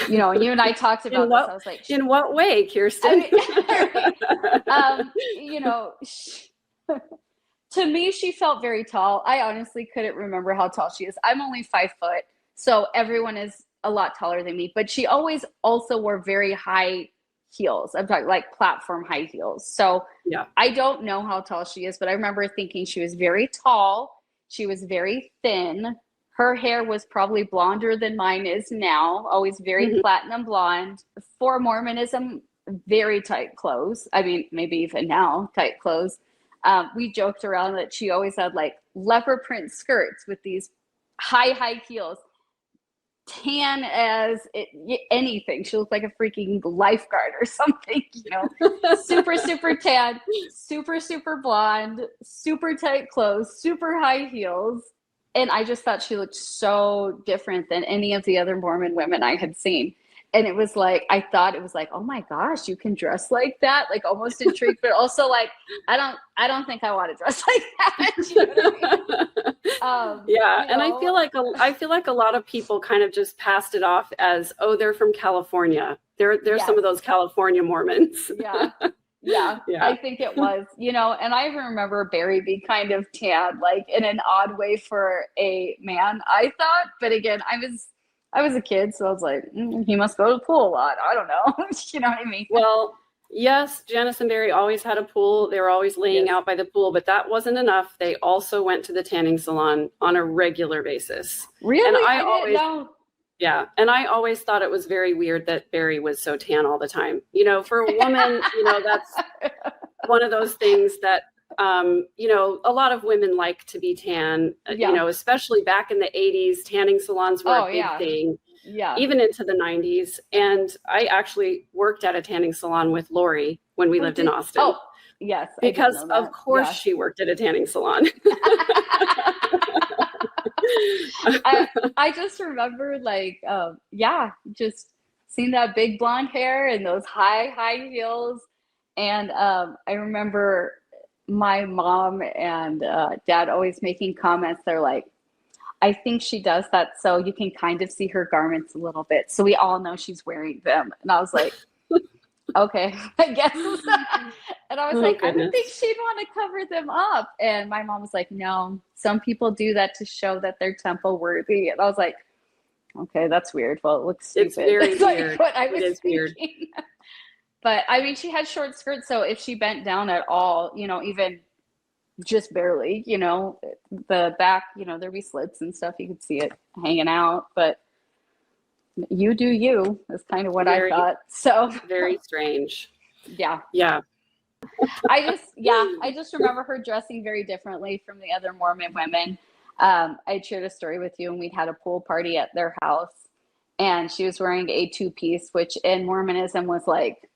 You know, you and I talked about this. I was like, in what way, Kirsten? You know, to me, she felt very tall. I honestly couldn't remember how tall she is. I'm only 5 foot, so everyone is a lot taller than me. But she always also wore very high heels. I'm talking like platform high heels. So I don't know how tall she is, but I remember thinking she was very tall. She was very thin. Her hair was probably blonder than mine is now, always very platinum blonde. For Mormonism, very tight clothes. I mean, maybe even now, tight clothes. We joked around that she always had like leopard print skirts with these high heels. Tan as anything. She looked like a freaking lifeguard or something, you know. Super tan, super blonde, super tight clothes, super high heels. And I just thought she looked so different than any of the other Mormon women I had seen. And it was like, I thought it was like, oh my gosh, you can dress like that? Like almost intrigued, but also like, I don't think I want to dress like that. You know what I mean? And I feel like a lot of people kind of just passed it off as, oh, they're from California. They're some of those California Mormons. Yeah, I think it was, you know, and I remember Barry being kind of tan, like in an odd way for a man, I thought. But again, I was a kid, so I was like, he must go to the pool a lot. I don't know. You know what I mean? Well, yes, Janice and Barry always had a pool. They were always laying out by the pool, but that wasn't enough. They also went to the tanning salon on a regular basis. Really? And I didn't know. Yeah. And I always thought it was very weird that Barry was so tan all the time. You know, for a woman, you know, that's one of those things that, you know, a lot of women like to be tan, you know, especially back in the 80s, tanning salons were a big thing. Yeah. Even into the 90s. And I actually worked at a tanning salon with Lori when we lived in Austin. Oh, yes. Because of course she worked at a tanning salon. I just remember like, just seeing that big blonde hair and those high heels. And I remember my mom and dad always making comments. They're like, I think she does that so you can kind of see her garments a little bit. So we all know she's wearing them. And I was like, okay, I guess. And I was like, I don't think she'd want to cover them up. And my mom was like, no, some people do that to show that they're temple worthy. And I was like, okay, that's weird. Well, it looks stupid. It's very weird. What I was thinking. But I mean, she had short skirts. So if she bent down at all, you know, even just barely, you know, the back, you know, there'd be slits and stuff. You could see it hanging out. But you do you is kind of what Very- I thought. So Very strange. yeah. Yeah. I just remember her dressing very differently from the other Mormon women. I shared a story with you, and we'd had a pool party at their house, and she was wearing a two-piece, which in Mormonism was like,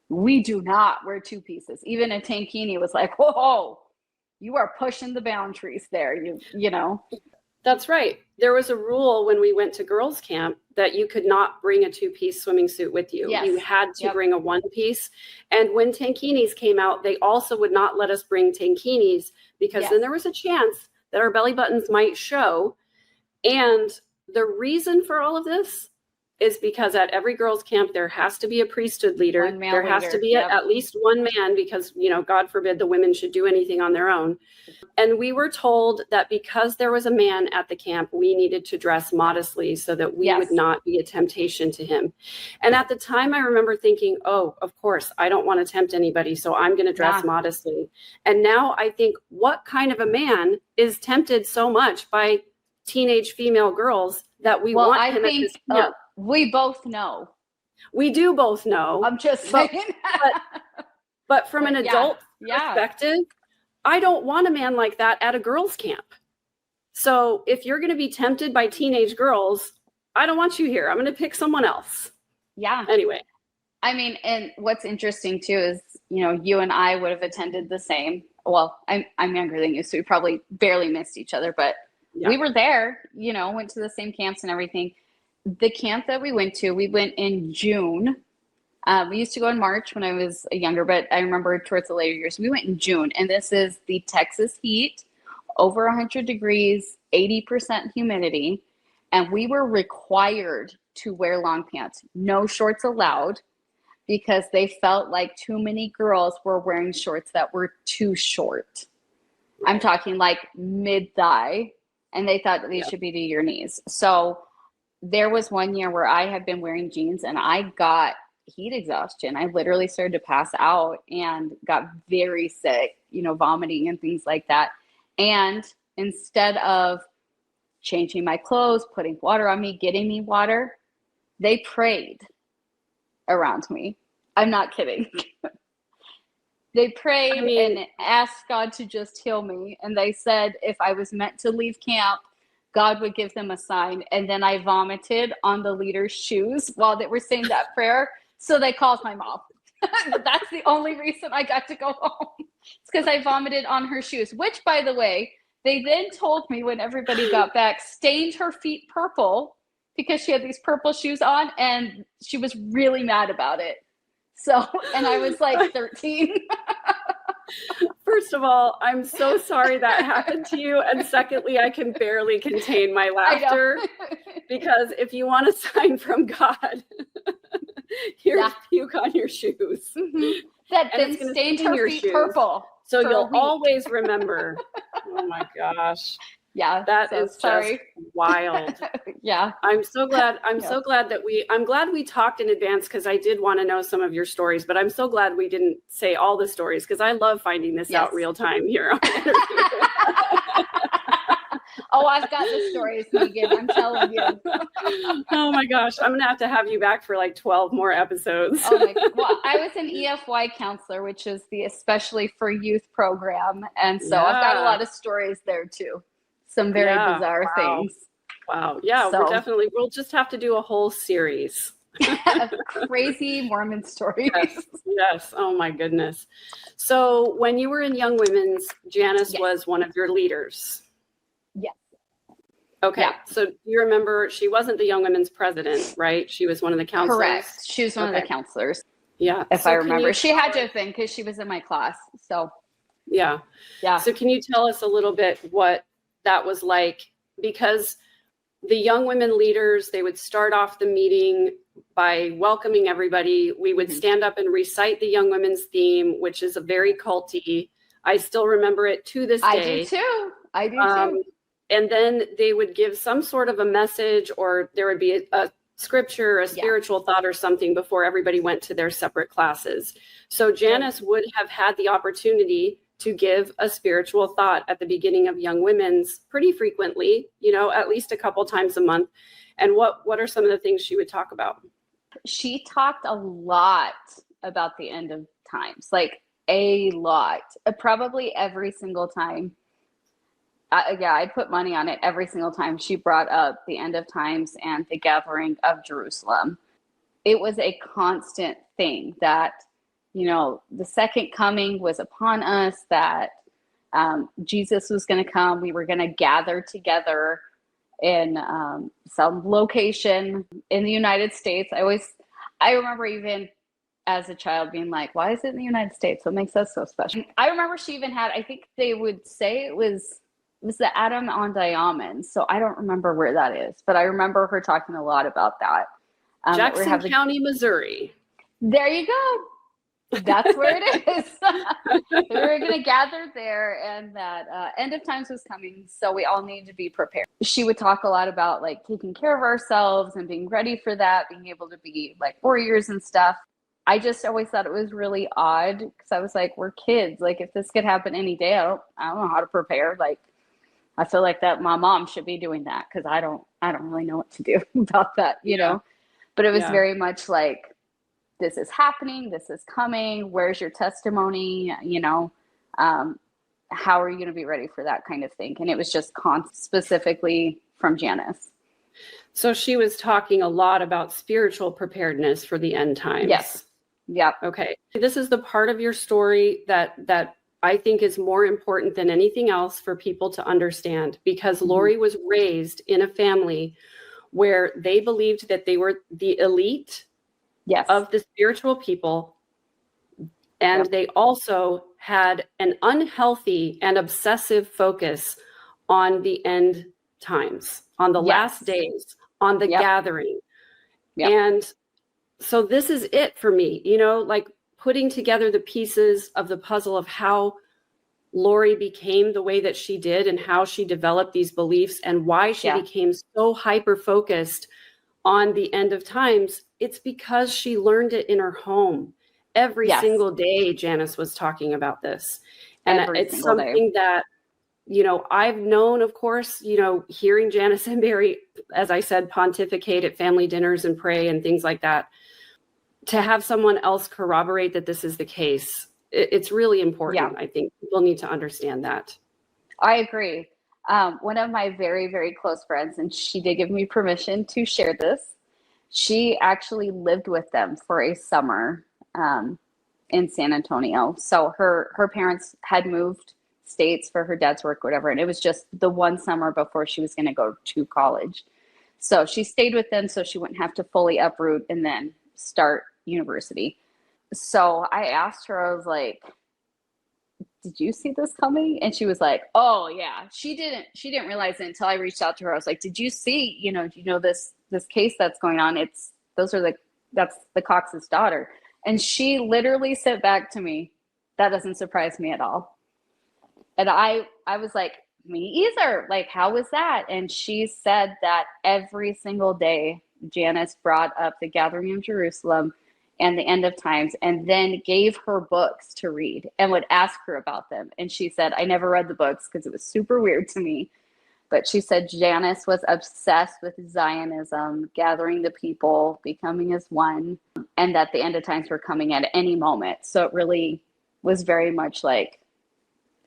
we do not wear two pieces. Even a tankini was like, whoa, you are pushing the boundaries there. You know. That's right. There was a rule when we went to girls' camp that you could not bring a two-piece swimming suit with you. Yes. You had to Yep. bring a one-piece. And when tankinis came out, they also would not let us bring tankinis because Yes. then there was a chance that our belly buttons might show. And the reason for all of this is because at every girls' camp, there has to be a priesthood leader. One male There has to leader. be Yep. at least one man because, God forbid the women should do anything on their own. And we were told that because there was a man at the camp, we needed to dress modestly so that we Yes. would not be a temptation to him. And at the time, I remember thinking, oh, of course, I don't want to tempt anybody, so I'm going to dress Yeah. modestly. And now I think, what kind of a man is tempted so much by teenage female girls that we want I him think at this camp? we both know. We do both know. I'm just But- saying. But from an Yeah. adult Yeah. perspective, I don't want a man like that at a girls' camp. So if you're going to be tempted by teenage girls, I don't want you here. I'm going to pick someone else. Yeah. Anyway. I mean, and what's interesting too is, you and I would have attended the same. Well, I'm younger than you, so we probably barely missed each other, but we were there, went to the same camps and everything. The camp that we went to, we went in June. We used to go in March when I was younger, but I remember towards the later years, we went in June, and this is the Texas heat, over 100 degrees, 80% humidity, and we were required to wear long pants, no shorts allowed, because they felt like too many girls were wearing shorts that were too short. I'm talking like mid-thigh, and they thought that they should be to your knees. So there was one year where I had been wearing jeans, and I got heat exhaustion. I literally started to pass out and got very sick, vomiting and things like that. And instead of changing my clothes, putting water on me, getting me water, they prayed around me. I'm not kidding. They prayed and asked God to just heal me. And they said if I was meant to leave camp, God would give them a sign. And then I vomited on the leader's shoes while they were saying that prayer. So they called my mom. That's the only reason I got to go home. It's because I vomited on her shoes, which, by the way, they then told me when everybody got back, stained her feet purple because she had these purple shoes on, and she was really mad about it. So, and I was like 13. First of all, I'm so sorry that happened to you. And secondly, I can barely contain my laughter because if you want a sign from God, here's puke on your shoes. Mm-hmm. That then stained her feet purple. So you'll always remember. Oh my gosh. Yeah. That is just wild. Yeah. I'm so glad. So glad that I'm glad we talked in advance because I did want to know some of your stories, but I'm so glad we didn't say all the stories because I love finding this out real time here on Oh, I've got the stories, Megan. I'm telling you. Oh my gosh. I'm going to have you back for like 12 more episodes. Oh my God. Well, I was an EFY counselor, which is the especially for youth program. And so I've got a lot of stories there too. Some very bizarre things. Wow. Yeah, we'll just have to do a whole series. Crazy Mormon stories. Yes. Oh my goodness. So when you were in Young Women's, Janice was one of your leaders. Yes. Okay. Yeah. So you remember she wasn't the Young Women's president, right? She was one of the counselors. Correct. She was one of the counselors. Yeah. If I remember. She had to have been because she was in my class. So yeah. So can you tell us a little bit what that was like? Because the young women leaders, they would start off the meeting by welcoming everybody. We would stand up and recite the young women's theme, which is a very culty. I still remember it to this day. I do too. And then they would give some sort of a message, or there would be a scripture, a spiritual thought or something before everybody went to their separate classes. So Janice would have had the opportunity to give a spiritual thought at the beginning of young women's pretty frequently, you know, at least a couple times a month. And what are some of the things she would talk about? She talked a lot about the end of times, like a lot, probably every single time. Yeah, I'd put money on it every single time she brought up the end of times and the gathering of Jerusalem. It was a constant thing that, you know, the second coming was upon us, that Jesus was going to come. We were going to gather together in some location in the United States. I remember even as a child being like, why is it in the United States? What makes us so special? I remember she even had, I think they would say it was the Atom on Diamond. So I don't remember where that is, but I remember her talking a lot about that. Jackson County, Missouri. There you go. That's where it is. We were going to gather there, and that end of times was coming, so we all need to be prepared. She would talk a lot about like taking care of ourselves and being ready for that, being able to be like warriors and stuff. I just always thought it was really odd because I was like, we're kids. Like, if this could happen any day, I don't know how to prepare. Like, I feel like that my mom should be doing that because I don't really know what to do about that, you know. But it was very much like, this is happening, this is coming, where's your testimony, you know, how are you going to be ready for that kind of thing? And it was just specifically from Janice. So she was talking a lot about spiritual preparedness for the end times. Yes. Yeah. Okay. This is the part of your story that I think is more important than anything else for people to understand, because Lori was raised in a family where they believed that they were the elite of the spiritual people. And they also had an unhealthy and obsessive focus on the end times, on the last days, on the gathering. And so this is it for me, you know, like putting together the pieces of the puzzle of how Lori became the way that she did and how she developed these beliefs and why she became so hyper-focused on the end of times. It's because she learned it in her home. Every single day, Janice was talking about this. And it's something that, you know, I've known, of course, you know, hearing Janice and Barry, as I said, pontificate at family dinners and pray and things like that. To have someone else corroborate that this is the case, it's really important. I think people need to understand that. I agree. One of my very, very close friends, and she did give me permission to share this, she actually lived with them for a summer in San Antonio. So her parents had moved states for her dad's work, whatever, and it was just the one summer before she was going to go to college. So she stayed with them so she wouldn't have to fully uproot and then start university. So I asked her, I was like, did you see this coming? And she was like, oh yeah. She didn't realize it until I reached out to her. I was like, did you see, you know, this case that's going on? That's the Cox's daughter. And she literally said back to me, that doesn't surprise me at all. And I was like, me either. Like, how was that? And she said that every single day, Janice brought up the gathering of Jerusalem and the end of times, and then gave her books to read and would ask her about them. And she said, I never read the books because it was super weird to me. But she said Janice was obsessed with Zionism, gathering the people, becoming as one, and that the end of times were coming at any moment. So it really was very much like,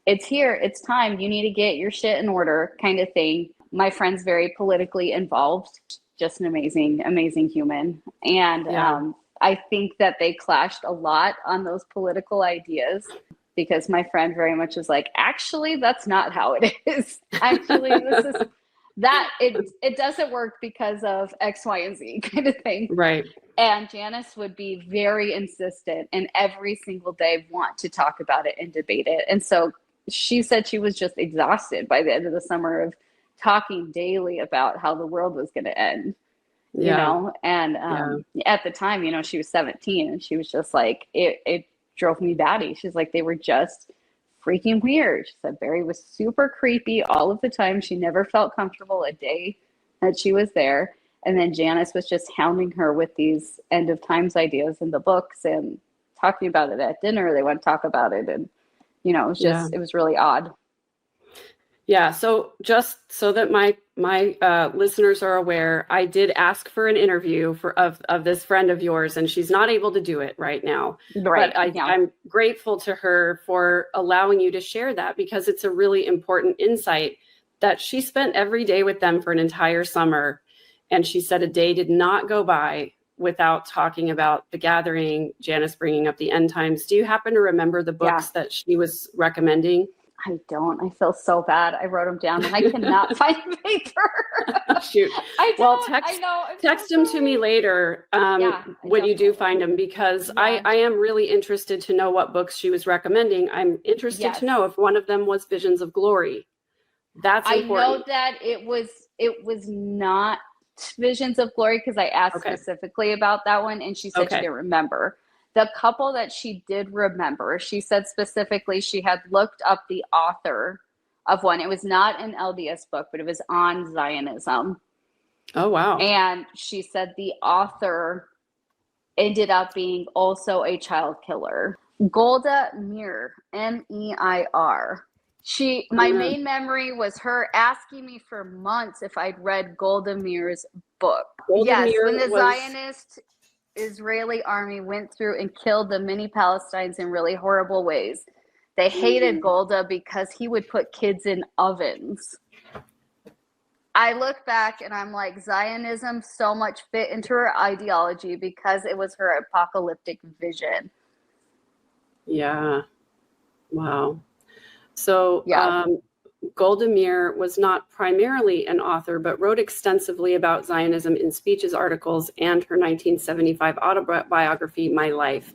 it's here, it's time, you need to get your shit in order kind of thing. My friend's very politically involved, just an amazing, amazing human. And I think that they clashed a lot on those political ideas, because my friend very much was like, actually, that's not how it is. Actually, this is that it doesn't work because of X, Y, and Z kind of thing. Right. And Janice would be very insistent and every single day want to talk about it and debate it. And so she said she was just exhausted by the end of the summer of talking daily about how the world was going to end. You know, and at the time, you know, she was 17 and she was just like, it drove me batty. She's like, they were just freaking weird. She said Barry was super creepy all of the time. She never felt comfortable a day that she was there. And then Janice was just hounding her with these end of times ideas in the books and talking about it at dinner. They want to talk about it. And You know, it was just, it was really odd. Yeah. So just so that my listeners are aware, I did ask for an interview of this friend of yours, and she's not able to do it right now. Right. But I'm grateful to her for allowing you to share that, because it's a really important insight that she spent every day with them for an entire summer. And she said a day did not go by without talking about the gathering, Janice bringing up the end times. Do you happen to remember the books that she was recommending? I don't. I feel so bad. I wrote them down and I cannot find the paper. Shoot. I don't. Well, I know. Text them to me later when you do find them, because I am really interested to know what books she was recommending. I'm interested to know if one of them was Visions of Glory. That's important. I know that it was not Visions of Glory, because I asked specifically about that one, and she said she didn't remember. The couple that she did remember, she said specifically she had looked up the author of one. It was not an LDS book, but it was on Zionism. Oh, wow. And she said the author ended up being also a child killer. Golda Meir, M-E-I-R. My main memory was her asking me for months if I'd read Golda Meir's book. When the Zionist Israeli army went through and killed the many Palestinians in really horrible ways. They hated Golda because he would put kids in ovens. I look back and I'm like, Zionism so much fit into her ideology because it was her apocalyptic vision. Yeah. Wow. So Golda Meir was not primarily an author, but wrote extensively about Zionism in speeches, articles, and her 1975 autobiography, My Life.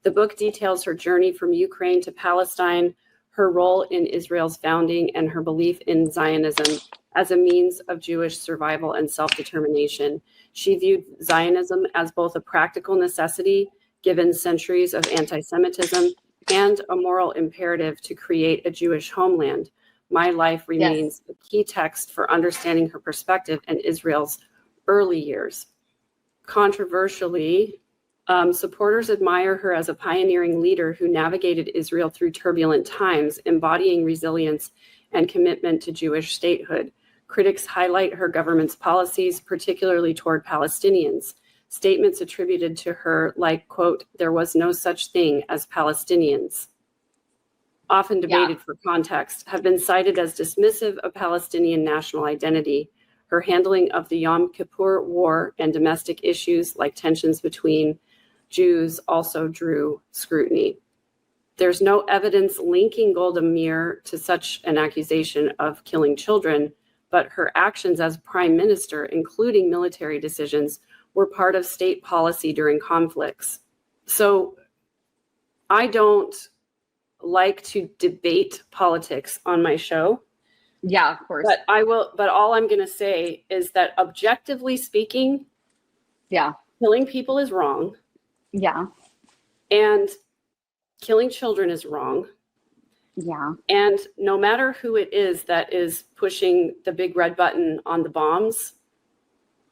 The book details her journey from Ukraine to Palestine, her role in Israel's founding, and her belief in Zionism as a means of Jewish survival and self-determination. She viewed Zionism as both a practical necessity, given centuries of anti-Semitism, and a moral imperative to create a Jewish homeland. My Life remains a key text for understanding her perspective and Israel's early years. Controversially, supporters admire her as a pioneering leader who navigated Israel through turbulent times, embodying resilience and commitment to Jewish statehood. Critics highlight her government's policies, particularly toward Palestinians. Statements attributed to her like, quote, "there was no such thing as Palestinians," often debated for context, have been cited as dismissive of Palestinian national identity. Her handling of the Yom Kippur War and domestic issues like tensions between Jews also drew scrutiny. There's no evidence linking Golda Meir to such an accusation of killing children, but her actions as prime minister, including military decisions, were part of state policy during conflicts. So I don't like to debate politics on my show. Yeah, of course. But all I'm going to say is that objectively speaking, killing people is wrong. Yeah. And killing children is wrong. Yeah. And no matter who it is that is pushing the big red button on the bombs,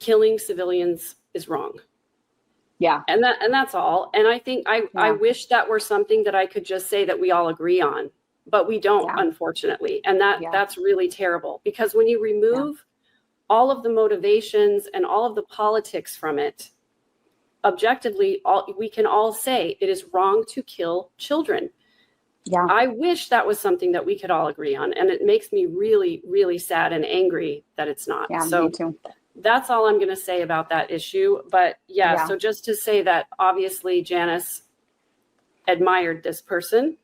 killing civilians is wrong. Yeah. And that's all. And I think I wish that were something that I could just say that we all agree on, but we don't, unfortunately. And that's really terrible, because when you remove all of the motivations and all of the politics from it, objectively, we can all say it is wrong to kill children. Yeah. I wish that was something that we could all agree on. And it makes me really, really sad and angry that it's not. Yeah, so me too. That's all I'm going to say about that issue. But so just to say that obviously Janice admired this person.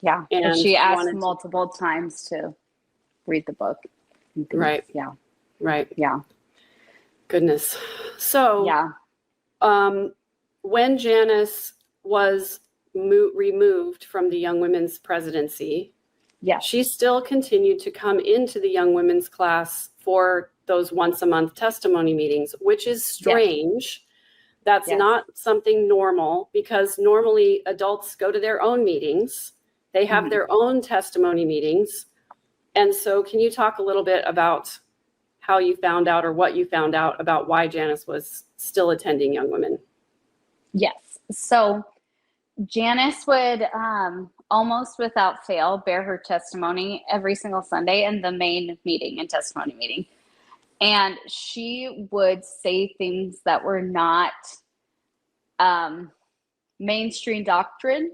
Yeah. And she asked multiple times to read the book. Right. Yeah. Right. Yeah. Goodness. So when Janice was removed from the Young Women's Presidency, she still continued to come into the Young Women's class for those once a month testimony meetings, which is strange. That's not something normal, because normally adults go to their own meetings. They have their own testimony meetings. And so can you talk a little bit about how you found out, or what you found out about why Janice was still attending Young Women? Yes. So Janice would almost without fail bear her testimony every single Sunday in the main meeting and testimony meeting. And she would say things that were not mainstream doctrine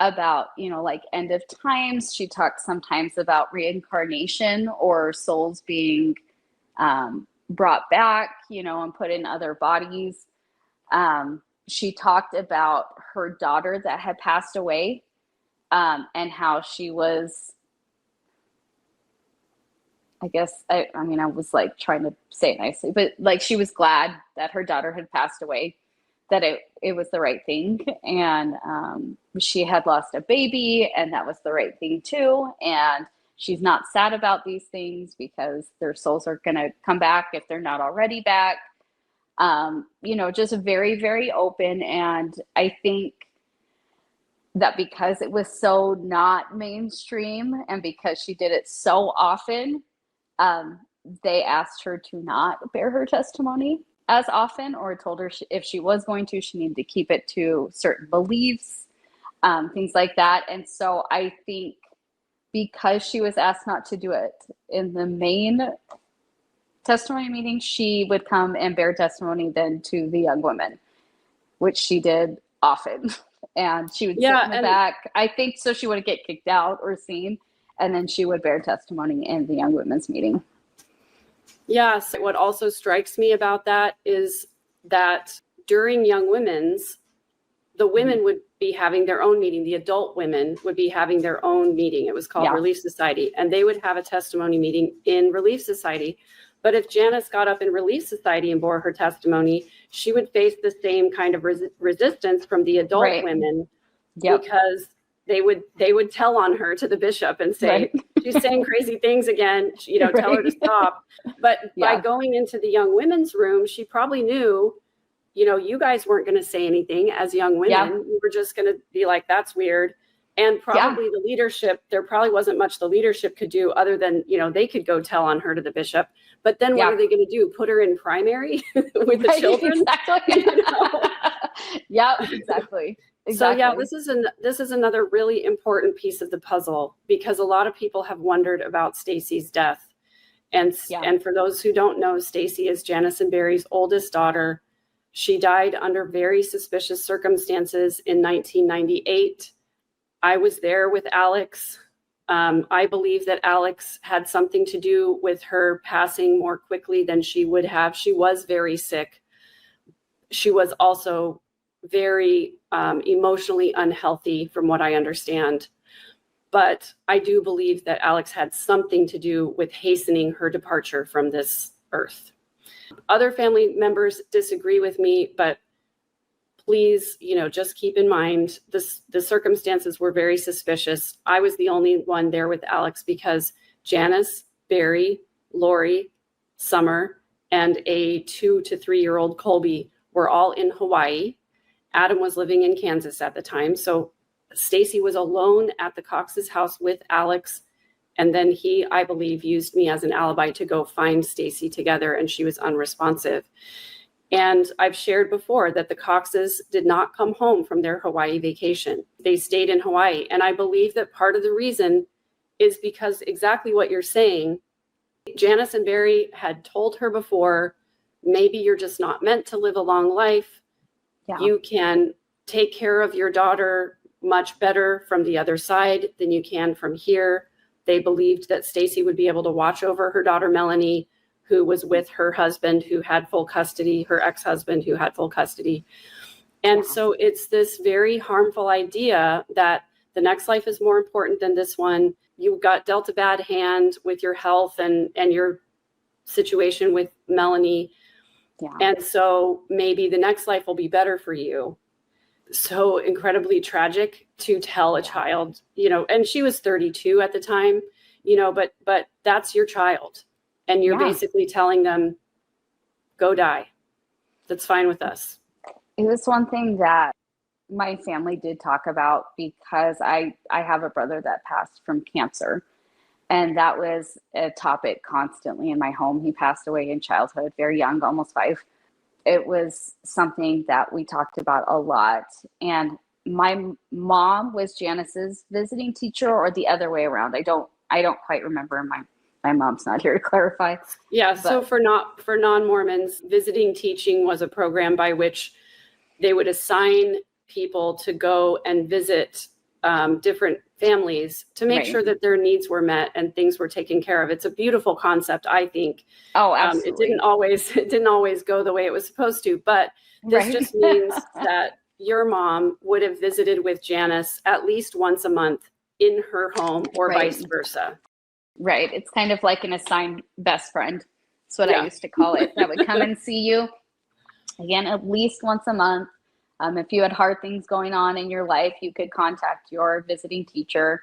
about, like end of times. She talked sometimes about reincarnation or souls being brought back, and put in other bodies. She talked about her daughter that had passed away, and how she was, I guess, I was like trying to say it nicely, but like she was glad that her daughter had passed away, that it was the right thing. And she had lost a baby, and that was the right thing too. And she's not sad about these things because their souls are going to come back if they're not already back. Just very, very open. And I think that because it was so not mainstream and because she did it so often, they asked her to not bear her testimony as often, or told her if she was going to, she needed to keep it to certain beliefs, things like that. And so I think because she was asked not to do it in the main testimony meeting, she would come and bear testimony then to the young women, which she did often. And she would sit in the back, I think, so she wouldn't get kicked out or seen. And then she would bear testimony in the young women's meeting. Yes. What also strikes me about that is that during young women's, the women would be having their own meeting. The adult women would be having their own meeting. It was called Relief Society. And they would have a testimony meeting in Relief Society. But if Janice got up in Relief Society and bore her testimony, she would face the same kind of resistance from the adult women, because they would tell on her to the bishop and say, she's saying crazy things again, tell her to stop. But by going into the young women's room, she probably knew, you guys weren't going to say anything as young women. You were just going to be like, that's weird. And probably the leadership, there probably wasn't much the leadership could do other than, they could go tell on her to the bishop. But then what are they going to do? Put her in primary with the children? Exactly. Exactly. So this is another really important piece of the puzzle, because a lot of people have wondered about Stacy's death. And for those who don't know, Stacy is Janice and Barry's oldest daughter. She died under very suspicious circumstances in 1998. I was there with Alex. I believe that Alex had something to do with her passing more quickly than she would have. She was very sick. She was also very emotionally unhealthy, from what I understand. But I do believe that Alex had something to do with hastening her departure from this earth. Other family members disagree with me, but please, just keep in mind the circumstances were very suspicious. I was the only one there with Alex because Janice, Barry, Lori, Summer, and a 2 to 3 year old Colby were all in Hawaii. Adam was living in Kansas at the time. So Stacy was alone at the Cox's house with Alex. And then he, I believe, used me as an alibi to go find Stacy together, and she was unresponsive. And I've shared before that the Coxes did not come home from their Hawaii vacation. They stayed in Hawaii. And I believe that part of the reason is because exactly what you're saying. Janice and Barry had told her before, maybe you're just not meant to live a long life. You can take care of your daughter much better from the other side than you can from here. They believed that Stacy would be able to watch over her daughter, Melanie, who was with her husband who had full custody, her ex-husband who had full custody. And so it's this very harmful idea that the next life is more important than this one. You got dealt a bad hand with your health and your situation with Melanie. And so maybe the next life will be better for you. So incredibly tragic to tell a child, and she was 32 at the time, but that's your child. And you're basically telling them, go die. That's fine with us. It was one thing that my family did talk about, because I have a brother that passed from cancer. And that was a topic constantly in my home. He passed away in childhood, very young, almost 5. It was something that we talked about a lot. And my mom was Janice's visiting teacher, or the other way around. I don't quite remember. My mom's not here to clarify. Yeah, so for non-Mormons, visiting teaching was a program by which they would assign people to go and visit different families to make sure that their needs were met and things were taken care of. It's a beautiful concept, I think. Oh, absolutely. It didn't always go the way it was supposed to, but this just means that your mom would have visited with Janice at least once a month in her home, or vice versa. Right. It's kind of like an assigned best friend. That's what I used to call it. That would come and see you, again, at least once a month. If you had hard things going on in your life, you could contact your visiting teacher,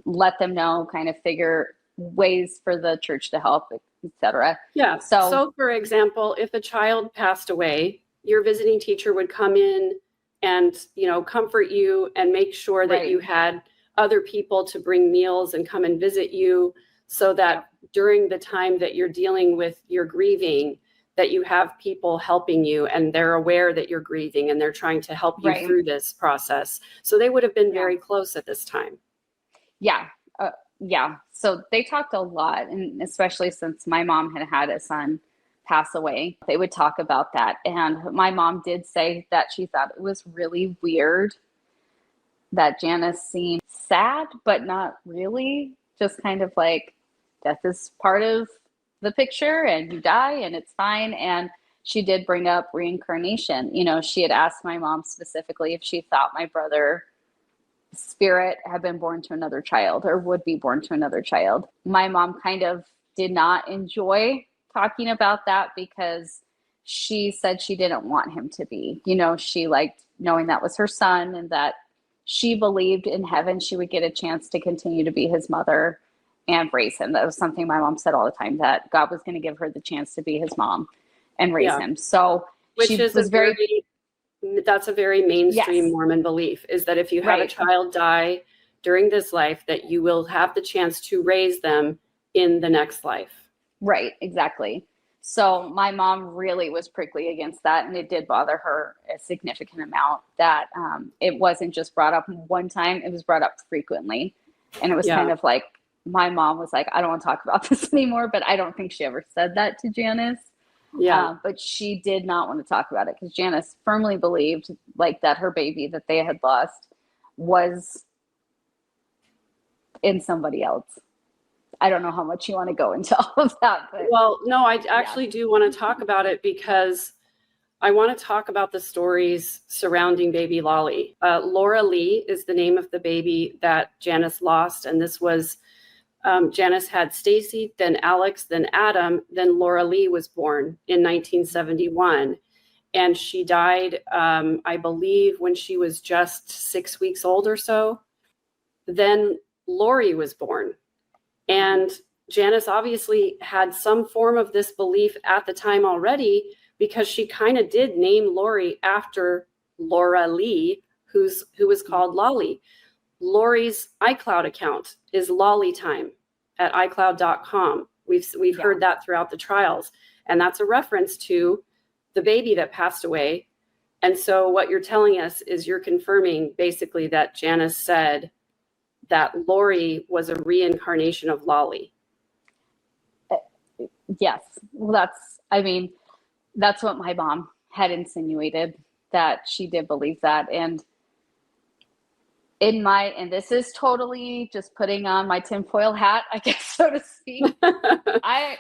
let them know, kind of figure ways for the church to help, etc. Yeah. So for example, if a child passed away, your visiting teacher would come in and, comfort you and make sure that you had other people to bring meals and come and visit you, so that during the time that you're dealing with your grieving, that you have people helping you and they're aware that you're grieving and they're trying to help you through this process. So they would have been very close at this time. Yeah. So they talked a lot, and especially since my mom had a son pass away, they would talk about that. And my mom did say that she thought it was really weird that Janice seemed sad, but not really, just kind of like, death is part of the picture and you die and it's fine. And she did bring up reincarnation. She had asked my mom specifically if she thought my brother spirit had been born to another child or would be born to another child. My mom kind of did not enjoy talking about that because she said she didn't want him to be. She liked knowing that was her son and that she believed in heaven she would get a chance to continue to be his mother and raise him. That was something my mom said all the time, that God was going to give her the chance to be his mom and raise him. So that's a very mainstream Mormon belief, is that if you have a child die during this life, that you will have the chance to raise them in the next life. Right, exactly. So my mom really was prickly against that, and it did bother her a significant amount that it wasn't just brought up one time, it was brought up frequently. And it was kind of like, my mom was like, I don't want to talk about this anymore, but I don't think she ever said that to Janice. But she did not want to talk about it because Janice firmly believed that her baby that they had lost was in somebody else. I don't know how much you want to go into all of that. But well, no, I actually do want to talk about it because I want to talk about the stories surrounding baby Lolly. Laura Lee is the name of the baby that Janice lost. And this was, Janice had Stacy, then Alex, then Adam, then Laura Lee was born in 1971. And she died, I believe, when she was just 6 weeks old or so. Then Lori was born. And Janice obviously had some form of this belief at the time already, because she kind of did name Lori after Laura Lee, who was called Lolly. Lori's iCloud account is lollytime at iCloud.com. We've heard that throughout the trials. And that's a reference to the baby that passed away. And so what you're telling us is you're confirming basically that Janice said that Lori was a reincarnation of Lolly. Yes. Well, that's what my mom had insinuated, that she did believe that. And and this is totally just putting on my tinfoil hat, I guess, so to speak. I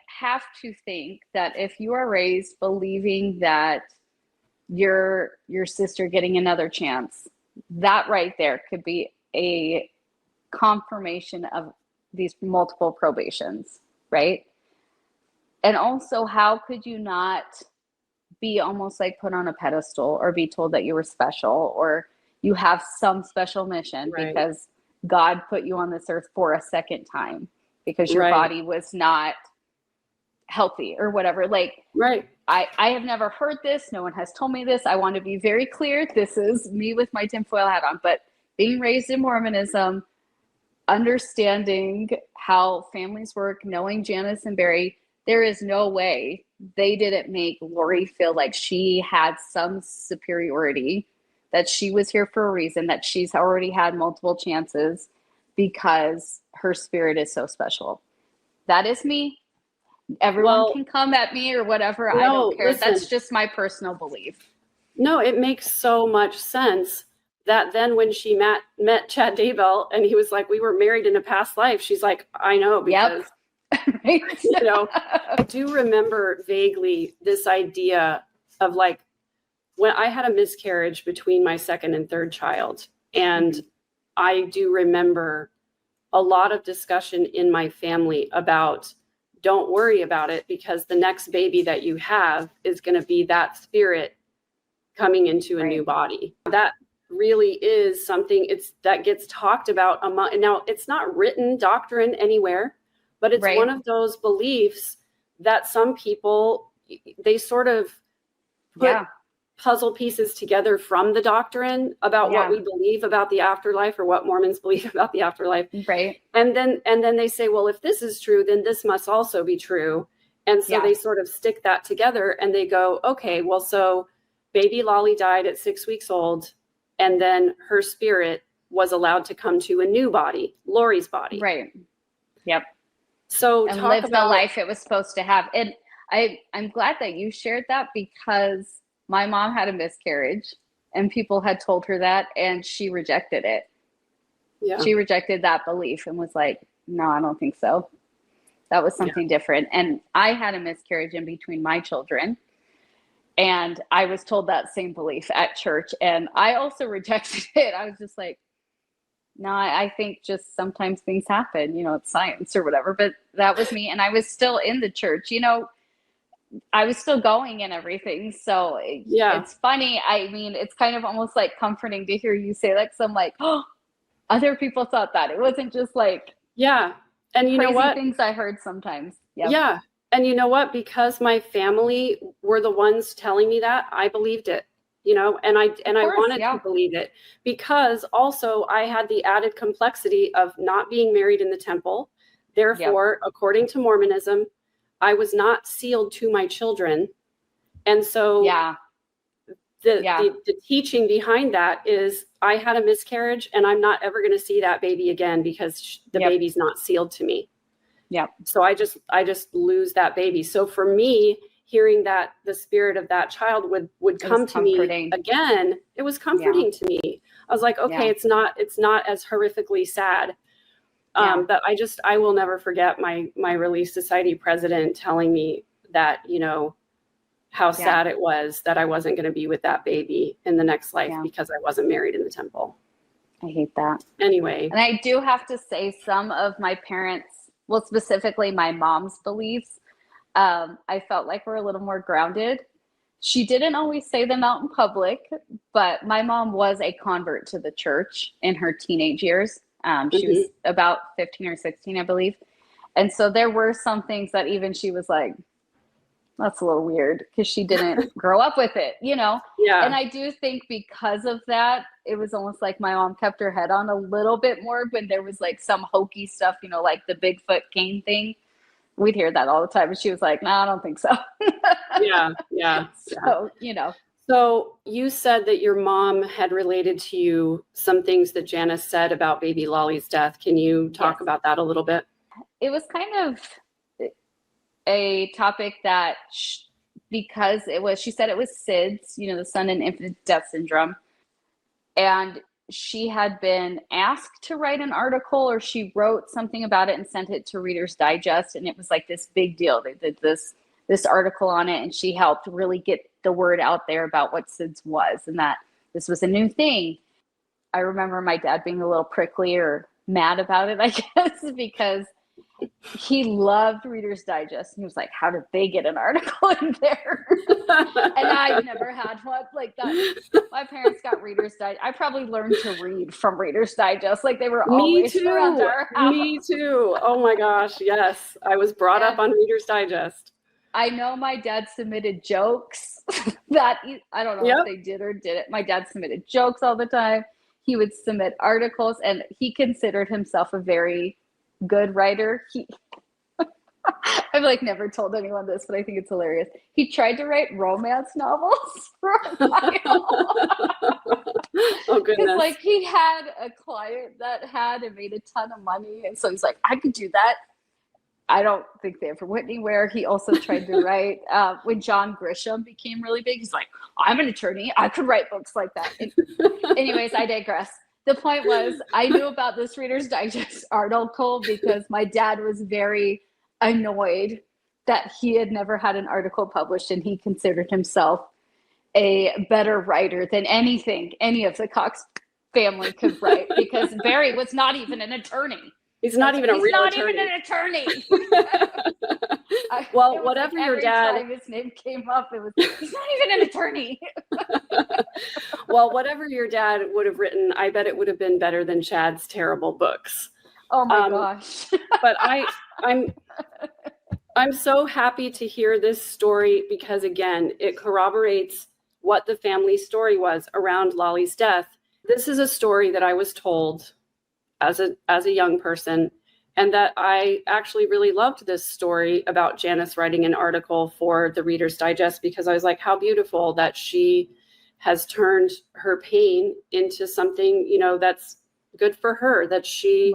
have to think that if you are raised believing that your sister getting another chance, that right there could be a confirmation of these multiple probations, right? And also, how could you not be almost like put on a pedestal or be told that you were special or you have some special mission because God put you on this earth for a second time because your body was not healthy or whatever. I have never heard this. No one has told me this. I want to be very clear. This is me with my tinfoil hat on, but being raised in Mormonism, understanding how families work, knowing Janice and Barry, there is no way they didn't make Lori feel like she had some superiority that she was here for a reason, that she's already had multiple chances because her spirit is so special. That is me. Everyone can come at me or whatever. I don't care. Listen, that's just my personal belief. No, it makes so much sense that then when she met Chad Daybell and he was like, we were married in a past life, she's like, I know, because, you know, I do remember vaguely this idea of like, when I had a miscarriage between my second and third child, and I do remember a lot of discussion in my family about, don't worry about it, because the next baby that you have is going to be that spirit coming into a new body. That really is something that gets talked about among, now it's not written doctrine anywhere, but it's one of those beliefs that some people, they sort of put puzzle pieces together from the doctrine about what we believe about the afterlife, or what Mormons believe about the afterlife. Right. And then they say, well, if this is true, then this must also be true. And so they sort of stick that together and they go, okay, well, so baby Lolly died at 6 weeks old, and then her spirit was allowed to come to a new body, Lori's body. Right. Yep. So and live the life it was supposed to have. And I'm glad that you shared that, because my mom had a miscarriage and people had told her that, and she rejected it. Yeah. She rejected that belief and was like, no, I don't think so. That was something different. And I had a miscarriage in between my children, and I was told that same belief at church, and I also rejected it. I was just like, no, I think just sometimes things happen, you know, it's science or whatever. But that was me. And I was still in the church, you know, I was still going and everything. So it's funny. I mean, it's kind of almost like comforting to hear you say that, because I'm like, oh, other people thought that. It wasn't just like, and you know what? Things I heard sometimes. Yeah. And you know what? Because my family were the ones telling me that, I believed it, you know, and I wanted to believe it, because also I had the added complexity of not being married in the temple. Therefore, according to Mormonism, I was not sealed to my children. And so the teaching behind that is, I had a miscarriage and I'm not ever going to see that baby again, because the baby's not sealed to me. So I just lose that baby. So for me, hearing that the spirit of that child would come to me again, it was comforting to me. I was like, okay, it's not as horrifically sad. But I will never forget my Relief Society president telling me that, you know, how sad it was that I wasn't going to be with that baby in the next life because I wasn't married in the temple. I hate that. Anyway. And I do have to say, some of my parents, well, specifically my mom's beliefs, I felt like were a little more grounded. She didn't always say them out in public, but my mom was a convert to the church in her teenage years. She was about 15 or 16, I believe. And so there were some things that even she was like, that's a little weird, because she didn't grow up with it, you know? And I do think because of that, it was almost like my mom kept her head on a little bit more when there was like some hokey stuff, you know, like the Bigfoot cane thing. We'd hear that all the time. And she was like, no, I don't think so. So, you know. So you said that your mom had related to you some things that Janice said about baby Lolly's death. Can you talk about that a little bit? It was kind of a topic that, because she said it was SIDS, you know, the Son and Infant Death Syndrome. And she had been asked to write an article, or she wrote something about it and sent it to Reader's Digest. And it was like this big deal. They did this article on it, and she helped really get the word out there about what SIDS was and that this was a new thing. I remember my dad being a little prickly or mad about it, I guess, because he loved Reader's Digest. And he was like, how did they get an article in there? And I never had one like that. My parents got Reader's Digest. I probably learned to read from Reader's Digest. Like, they were always around our house. Me too. Oh my gosh. Yes. I was brought up on Reader's Digest. I know my dad submitted jokes that I don't know if they did or didn't. My dad submitted jokes all the time. He would submit articles, and he considered himself a very good writer. I've like never told anyone this, but I think it's hilarious. He tried to write romance novels for a while. Oh, goodness. Like he had a client that had and made a ton of money. And so he's like, I could do that. I don't think they ever went anywhere. He also tried to write, when John Grisham became really big, he's like, I'm an attorney. I could write books like that. And anyways, I digress. The point was, I knew about this Reader's Digest article because my dad was very annoyed that he had never had an article published, and he considered himself a better writer than anything any of the Cox family could write, because Barry was not even an attorney. He's not even a real attorney. He's not even an attorney. Well, whatever your dad. Every time his name came up, it was, he's not even an attorney. Well, whatever your dad would have written, I bet it would have been better than Chad's terrible books. Oh my gosh. But I'm so happy to hear this story, because again, it corroborates what the family story was around Lolly's death. This is a story that I was told as a young person, and that I actually really loved this story about Janice writing an article for the Reader's Digest, because I was like, how beautiful that she has turned her pain into something, that's good for her, that she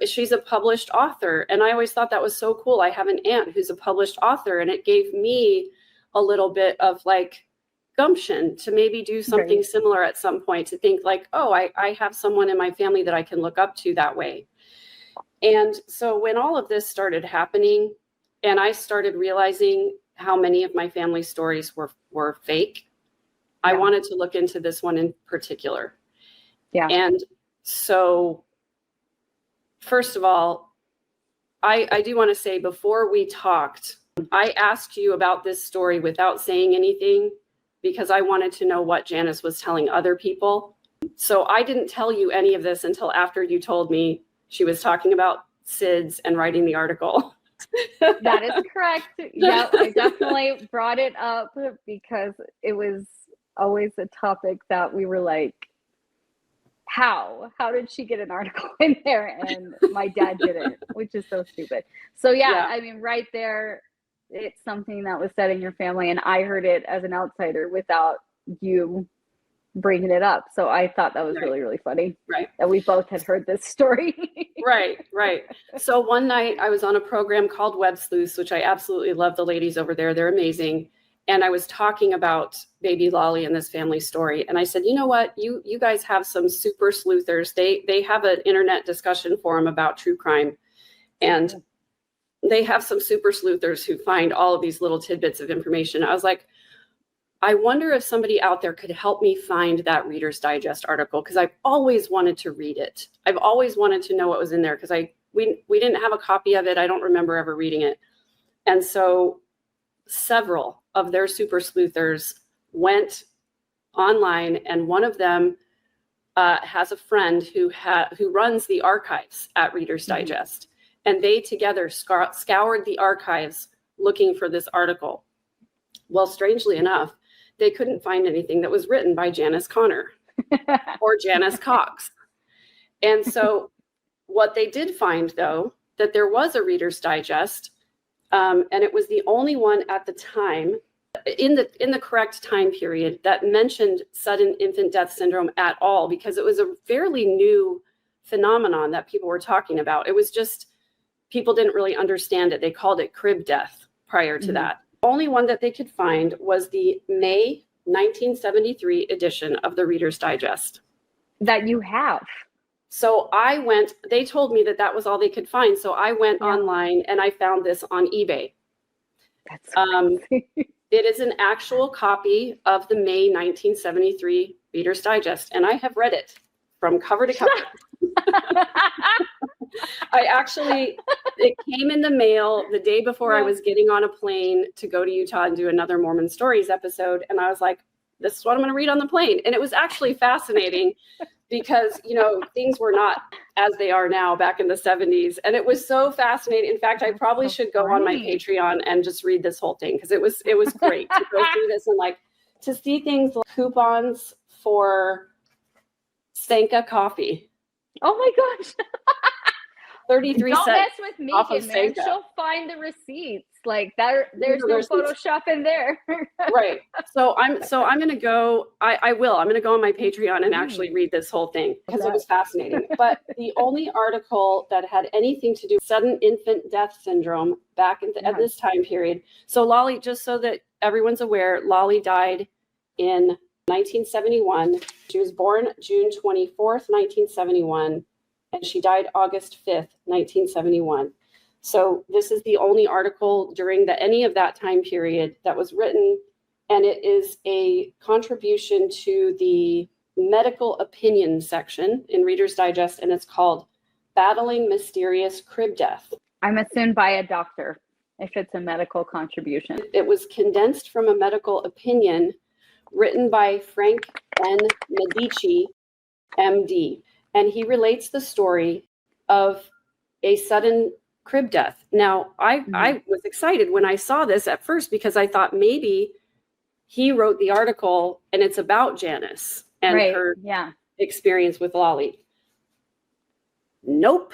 she's a published author. And I always thought that was so cool. I have an aunt who's a published author, and it gave me a little bit of like gumption to maybe do something similar at some point, to think like, oh, I have someone in my family that I can look up to that way. And so when all of this started happening, and I started realizing how many of my family stories were fake, I wanted to look into this one in particular. Yeah. And so first of all, I do want to say, before we talked, I asked you about this story without saying anything, because I wanted to know what Janice was telling other people. So I didn't tell you any of this until after you told me she was talking about SIDS and writing the article. That is correct. Yeah, I definitely brought it up because it was always a topic that we were like, how did she get an article in there? And my dad didn't, which is so stupid. So yeah, I mean, right there, it's something that was said in your family, and I heard it as an outsider without you bringing it up. So I thought that was really, really funny. Right. That we both had heard this story. Right. So one night I was on a program called Web Sleuths, which I absolutely love the ladies over there. They're amazing. And I was talking about baby Lolly and this family story. And I said, you know what, you guys have some super sleuthers. They have an internet discussion forum about true crime. And they have some super sleuthers who find all of these little tidbits of information. I was like, I wonder if somebody out there could help me find that Reader's Digest article, because I've always wanted to read it. I've always wanted to know what was in there, because we didn't have a copy of it. I don't remember ever reading it. And so several of their super sleuthers went online, and one of them has a friend who runs the archives at Reader's Digest. And they together scoured the archives looking for this article. Well, strangely enough, they couldn't find anything that was written by Janice Connor or Janice Cox. And so what they did find, though, that there was a Reader's Digest, and it was the only one at the time, in the correct time period, that mentioned sudden infant death syndrome at all, because it was a fairly new phenomenon that people were talking about. It was just, people didn't really understand it. They called it crib death prior to that. The only one that they could find was the May 1973 edition of the Reader's Digest. That you have. So I went, they told me that was all they could find. So I went online and I found this on eBay. That's crazy. It is an actual copy of the May 1973 Reader's Digest, and I have read it from cover to cover. It came in the mail the day before I was getting on a plane to go to Utah and do another Mormon Stories episode. And I was like, this is what I'm going to read on the plane. And it was actually fascinating because, things were not as they are now back in the 70s. And it was so fascinating. In fact, I probably should go on my Patreon and just read this whole thing, because it was great to go through this and like to see things like coupons for Sanka coffee. Oh my gosh. 33 Don't cents mess with off of Megan, man. Seika. She'll find the receipts. Like there's no There's these- Photoshop in there. Right. So I'm going to go, I'm going to go on my Patreon and actually read this whole thing because it was fascinating. But the only article that had anything to do with sudden infant death syndrome back at this time period. So Lolly, just so that everyone's aware, Lolly died in 1971. She was born June 24th, 1971, and she died August 5th, 1971. So this is the only article during any of that time period that was written, and it is a contribution to the medical opinion section in Reader's Digest, and it's called Battling Mysterious Crib Death. I'm assumed by a doctor if it's a medical contribution. It was condensed from a medical opinion written by Frank N. Medici, MD, and he relates the story of a sudden crib death. Now, I was excited when I saw this at first because I thought maybe he wrote the article and it's about Janice and her experience with Lolly. Nope.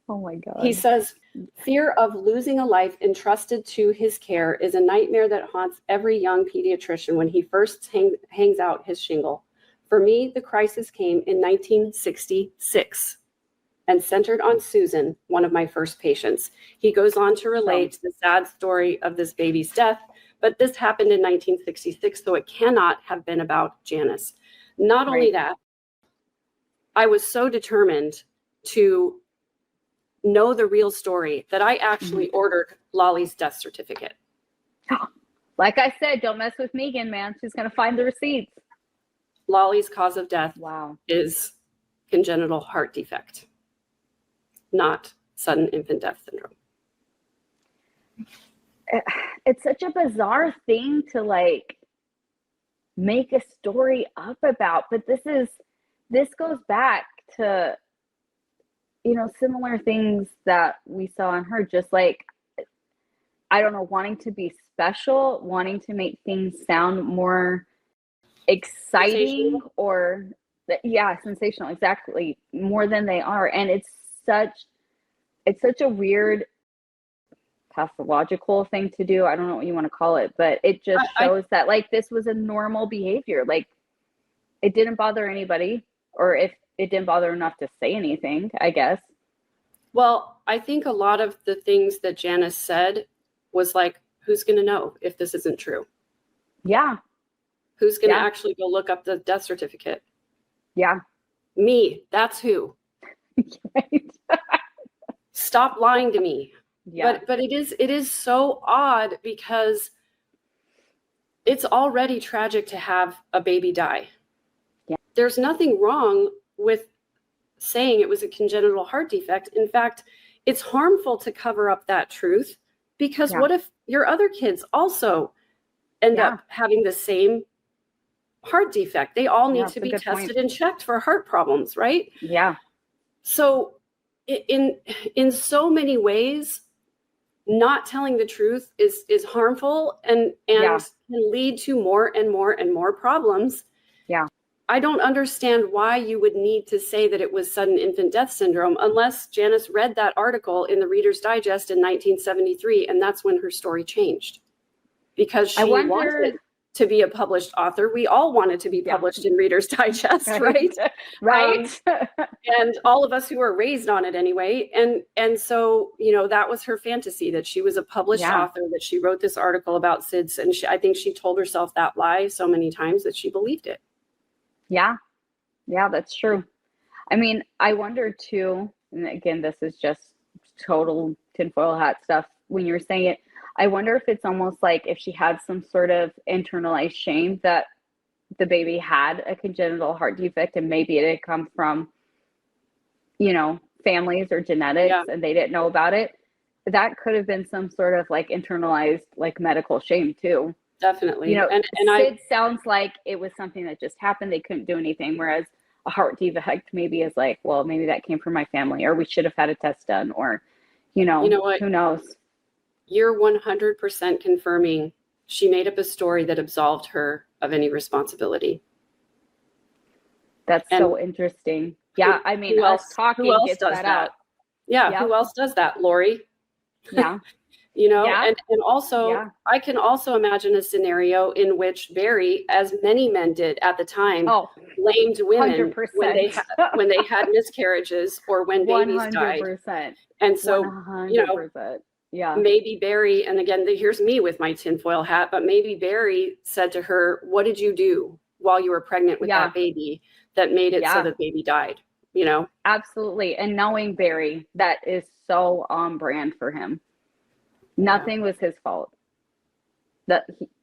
Oh my God. He says, fear of losing a life entrusted to his care is a nightmare that haunts every young pediatrician when he first hangs out his shingle. For me, the crisis came in 1966 and centered on Susan, one of my first patients. He goes on to relate the sad story of this baby's death, but this happened in 1966, so it cannot have been about Janice. Not only that, I was so determined to know the real story that I actually ordered Lolly's death certificate. Like I said, don't mess with Megan, man. She's going to find the receipts. Lolly's cause of death Wow. is congenital heart defect, not sudden infant death syndrome. It's such a bizarre thing to like make a story up about, but this goes back to, you know, similar things that we saw in her, just like, I don't know, wanting to be special, wanting to make things sound more exciting or sensational, exactly, more than they are. And it's such a weird pathological thing to do. I don't know what you want to call it, but it just shows that like this was a normal behavior. Like it didn't bother anybody, or if it didn't bother enough to say anything, I guess. Well, I think a lot of the things that Janice said was like, who's going to know if this isn't true? Yeah. Who's going to actually go look up the death certificate? Yeah. Me. That's who. Right. Stop lying to me. Yeah. But it is so odd because it's already tragic to have a baby die. Yeah. There's nothing wrong with saying it was a congenital heart defect. In fact, it's harmful to cover up that truth because what if your other kids also end up having the same heart defect? They all need to be tested and checked for heart problems, right? Yeah. So in so many ways, not telling the truth is harmful and can lead to more and more and more problems. Yeah. I don't understand why you would need to say that it was sudden infant death syndrome unless Janice read that article in the Reader's Digest in 1973, and that's when her story changed. Because she wanted to be a published author. We all wanted to be published in Reader's Digest, right? Right. And all of us who were raised on it anyway. And so, you know, that was her fantasy, that she was a published author, that she wrote this article about SIDS. And I think she told herself that lie so many times that she believed it. Yeah. Yeah, that's true. I mean, I wonder too, and again, this is just total tinfoil hat stuff when you're saying it, I wonder if it's almost like if she had some sort of internalized shame that the baby had a congenital heart defect and maybe it had come from, you know, families or genetics and they didn't know about it. That could have been some sort of like internalized like medical shame too. Definitely. You know, and SID sounds like it was something that just happened. They couldn't do anything. Whereas a heart defect maybe is like, well, maybe that came from my family, or we should have had a test done, or, you know what? Who knows? You're 100% confirming she made up a story that absolved her of any responsibility. That's And so interesting. Yeah, I mean, who us else, talking who else gets does that that? out. Yeah, Yep. who else does that? Lori. Yeah. You know, Yeah. and also Yeah. I can also imagine a scenario in which Barry, as many men did at the time, Oh, blamed women 100%. when they had miscarriages or when babies died. 100%. And so, 100%. Yeah. maybe Barry, and again, here's me with my tinfoil hat, but maybe Barry said to her, what did you do while you were pregnant with that baby that made it so that baby died? You know? Absolutely. And knowing Barry, that is so on brand for him. Nothing was his fault.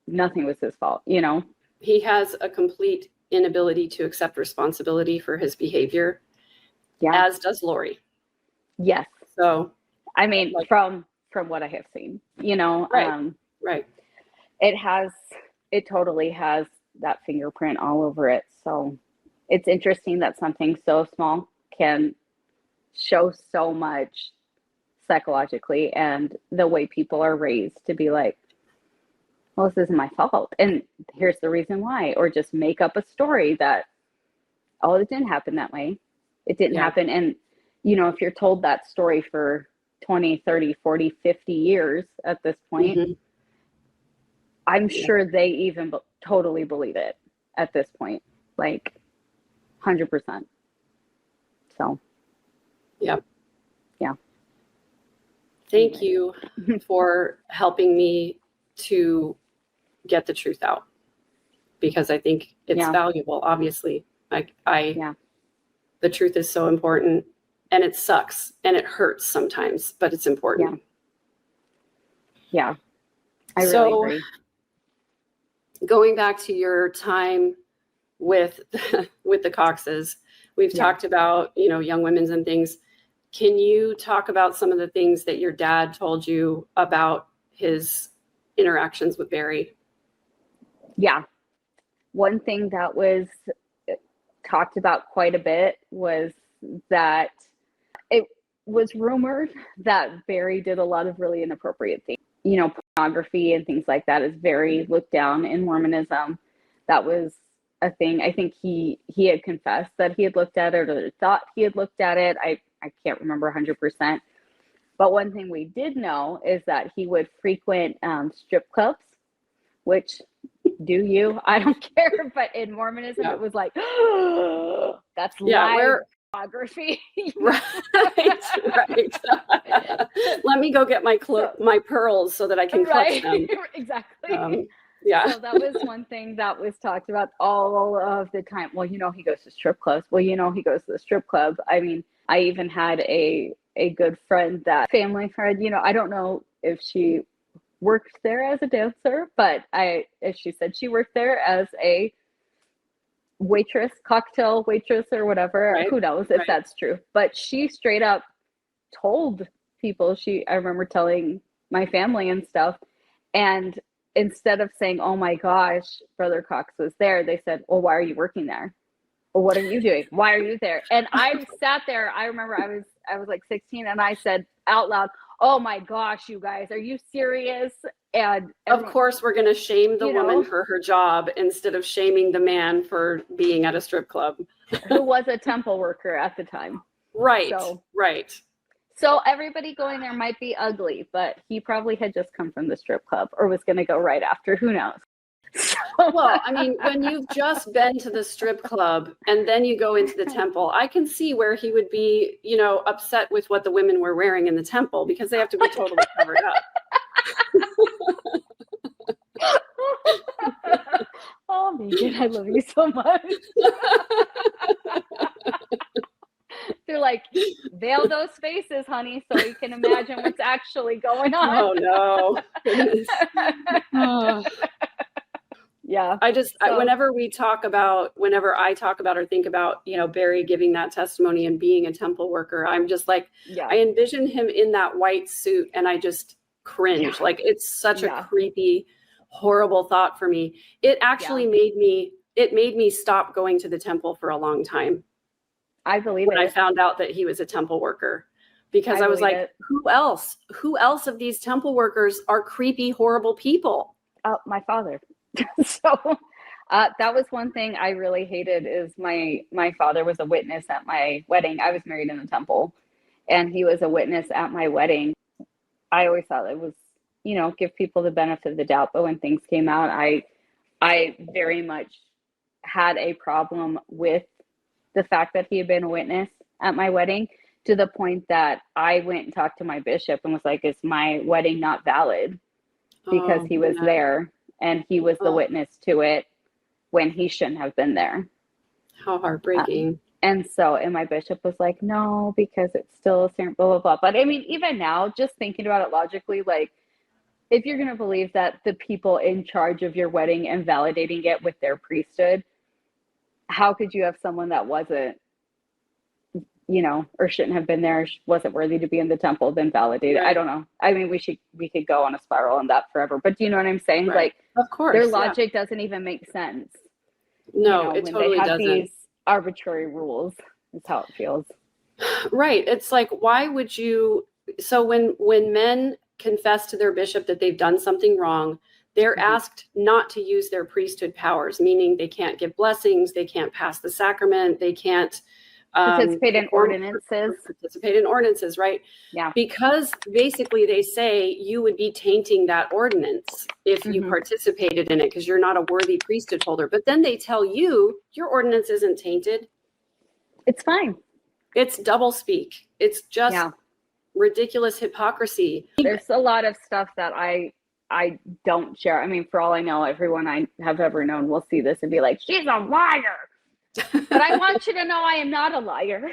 Nothing was his fault, you know? He has a complete inability to accept responsibility for his behavior, as does Lori. Yes. So, I mean, from what I have seen, you know, right. It totally has that fingerprint all over it. So it's interesting that something so small can show so much psychologically, and the way people are raised to be like, well, this isn't my fault, and here's the reason why, or just make up a story that, oh, it didn't happen that way. It didn't happen. And, you know, if you're told that story for 20, 30, 40, 50 years at this point, I'm sure they even totally believe it at this point, like 100%. So, yeah. Thank you for helping me to get the truth out, because I think it's valuable. Obviously, the truth is so important, and it sucks and it hurts sometimes, but it's important. I really agree. Going back to your time with the Coxes, we've talked about, you know, young women's and things. Can you talk about some of the things that your dad told you about his interactions with Barry? Yeah. One thing that was talked about quite a bit was that it was rumored that Barry did a lot of really inappropriate things. You know, pornography and things like that is very looked down in Mormonism. That was a thing. I think he had confessed that he had looked at it, or thought he had looked at it. I can't remember 100%. But one thing we did know is that he would frequent strip clubs, which, do you? I don't care. But in Mormonism, it was like, oh, that's live pornography. Right. Let me go get my pearls so that I can clutch them. Exactly. So that was one thing that was talked about all of the time. Well, you know, he goes to strip clubs. Well, you know, he goes to the strip club. I mean, I even had a good friend, that family friend, you know, I don't know if she worked there as a dancer, but if she said she worked there as a waitress, cocktail waitress or whatever, who knows if that's true. But she straight up told people, I remember telling my family and stuff, and instead of saying, oh my gosh, Brother Cox was there, they said, well, why are you working there? Well, what are you doing? Why are you there? And I sat there. I remember I was like 16, and I said out loud, oh my gosh, you guys, are you serious? And of course, we're going to shame the woman for her job instead of shaming the man for being at a strip club. Who was a temple worker at the time. Right. So everybody going there might be ugly, but he probably had just come from the strip club, or was going to go right after. Who knows? Well, I mean, when you've just been to the strip club and then you go into the temple, I can see where he would be, you know, upset with what the women were wearing in the temple, because they have to be totally covered up. Oh, Megan, I love you so much. They're like, veil those faces, honey, so we can imagine what's actually going on. Oh, no. Goodness. Oh. Yeah. Whenever I talk about or think about, you know, Barry giving that testimony and being a temple worker, I'm just like, I envision him in that white suit and I just cringe. Yeah. Like, it's such a creepy, horrible thought for me. It actually made me stop going to the temple for a long time. I believe when I found out that he was a temple worker, because I was like, who else of these temple workers are creepy, horrible people? My father. So That was one thing I really hated is my father was a witness at my wedding. I was married in the temple, and he was a witness at my wedding. I always thought it was, give people the benefit of the doubt. But when things came out, I very much had a problem with the fact that he had been a witness at my wedding, to the point that I went and talked to my bishop and was like, is my wedding not valid? Because he was there and he was the witness to it when he shouldn't have been there. How heartbreaking. And my bishop was like, no, because it's still a certain blah, blah, blah. But I mean, even now, just thinking about it logically, like, if you're going to believe that the people in charge of your wedding and validating it with their priesthood, how could you have someone that wasn't, or shouldn't have been there, wasn't worthy to be in the temple, then validate it? Right. I don't know. I mean, we could go on a spiral on that forever, but do you know what I'm saying? Right. Like, of course, their logic doesn't even make sense. No, it when totally they have doesn't. these arbitrary rules, is how it feels. Right. It's like, why would you? So when men confess to their bishop that they've done something wrong, they're asked not to use their priesthood powers, meaning they can't give blessings, they can't pass the sacrament, they can't participate in ordinances. Right? Yeah. Because basically they say you would be tainting that ordinance if you participated in it, because you're not a worthy priesthood holder. But then they tell you your ordinance isn't tainted. It's fine. It's double speak. It's just ridiculous hypocrisy. There's a lot of stuff that I don't share. I mean, for all I know, everyone I have ever known will see this and be like, she's a liar. But I want you to know I am not a liar.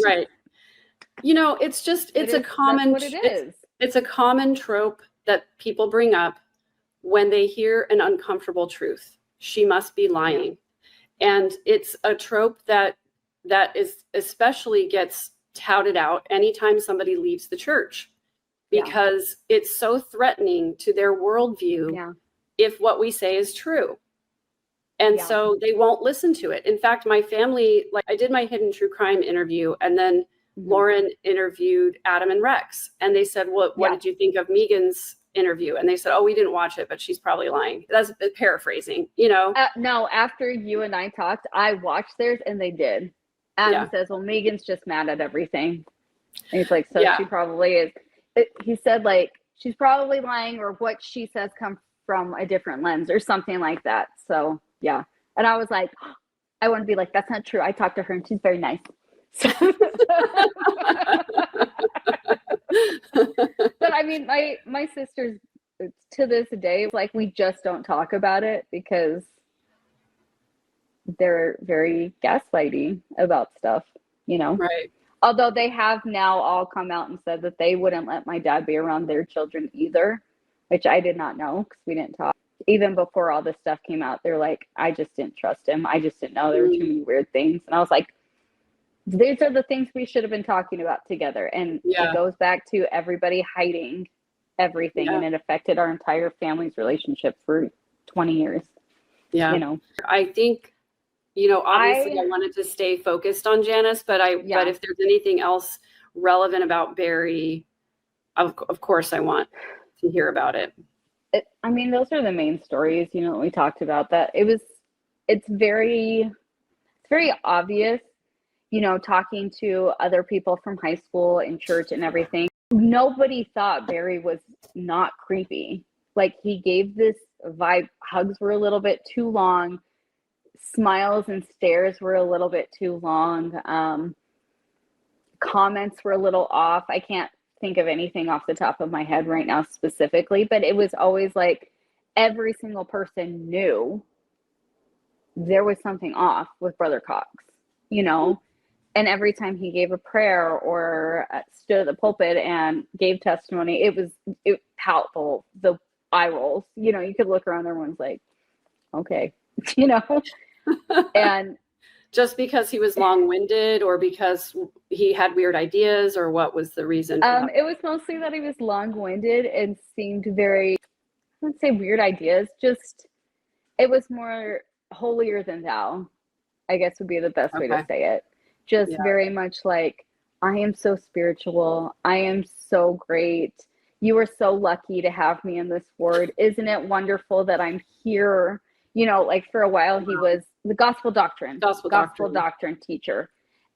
Right. It's a common, that's what it is. It's a common trope that people bring up when they hear an uncomfortable truth. She must be lying. And it's a trope that is especially gets touted out anytime somebody leaves the church, because it's so threatening to their worldview if what we say is true. And so they won't listen to it. In fact, my family, like, I did my hidden true crime interview, and then Lauren interviewed Adam and Rex, and they said, what did you think of Megan's interview? And they said, oh, we didn't watch it, but she's probably lying. That's paraphrasing, No, after you and I talked, I watched theirs and they did. Adam says, well, Megan's just mad at everything. And he's like, so she probably is. He said, like, she's probably lying, or what she says comes from a different lens or something like that. So, yeah. And I was like, I want to be like, that's not true. I talked to her and she's very nice. But I mean, my sisters, to this day, like, we just don't talk about it because they're very gaslighty about stuff, Right. Although they have now all come out and said that they wouldn't let my dad be around their children either, which I did not know because we didn't talk. Even before all this stuff came out, they're like, I just didn't trust him. I just didn't know there were too many weird things. And I was like, these are the things we should have been talking about together. And it goes back to everybody hiding everything. And it affected our entire family's relationship for 20 years. Yeah. I think, obviously I wanted to stay focused on Janice, but but if there's anything else relevant about Barry, of course I want to hear about it. I mean, those are the main stories, we talked about. That it's very obvious, talking to other people from high school and church and everything. Nobody thought Barry was not creepy. Like, he gave this vibe. Hugs were a little bit too long. Smiles and stares were a little bit too long. Comments were a little off. I can't think of anything off the top of my head right now specifically, but it was always like every single person knew there was something off with Brother Cox, and every time he gave a prayer or stood at the pulpit and gave testimony, it was palpable, the eye rolls, you could look around, everyone's like, okay, and just because he was long-winded, or because he had weird ideas, or what was the reason? It was mostly that he was long-winded and seemed very, I wouldn't say weird ideas, just, it was more holier than thou, I guess would be the best way to say it. Just very much like, I am so spiritual. I am so great. You are so lucky to have me in this ward. Isn't it wonderful that I'm here you know, like for a while he was the gospel doctrine teacher.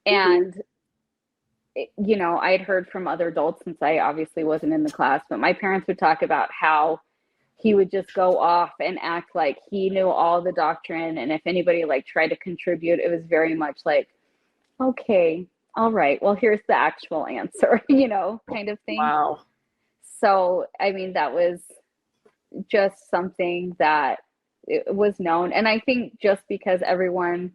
And, you know, I'd heard from other adults, since I obviously wasn't in the class, but my parents would talk about how he would just go off and act like he knew all the doctrine. And if anybody like tried to contribute, it was very much like, okay, all right, well, here's the actual answer, you know, kind of thing. Wow. So, I mean, that was just something that it was known. And I think just because everyone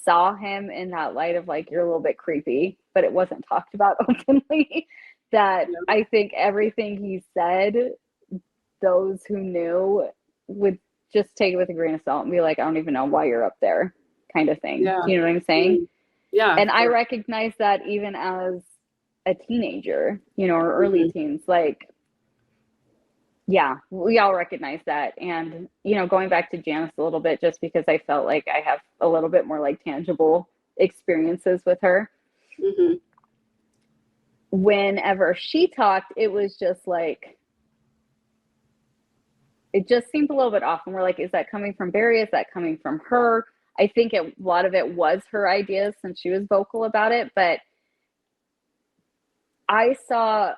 saw him in that light of like, you're a little bit creepy, but it wasn't talked about openly, that I think everything he said, those who knew would just take it with a grain of salt and be like, I don't even know why you're up there, kind of thing. Yeah. You know what I'm saying? Yeah. And I recognize that even as a teenager, you know, or early teens, like, yeah, we all recognize that. And, you know, going back to Janice a little bit, just because I felt like I have a little bit more like tangible experiences with her. Whenever she talked, it was just like, it just seemed a little bit off. And we're like, is that coming from Barry? Is that coming from her? I think a lot of it was her ideas since she was vocal about it. But I saw,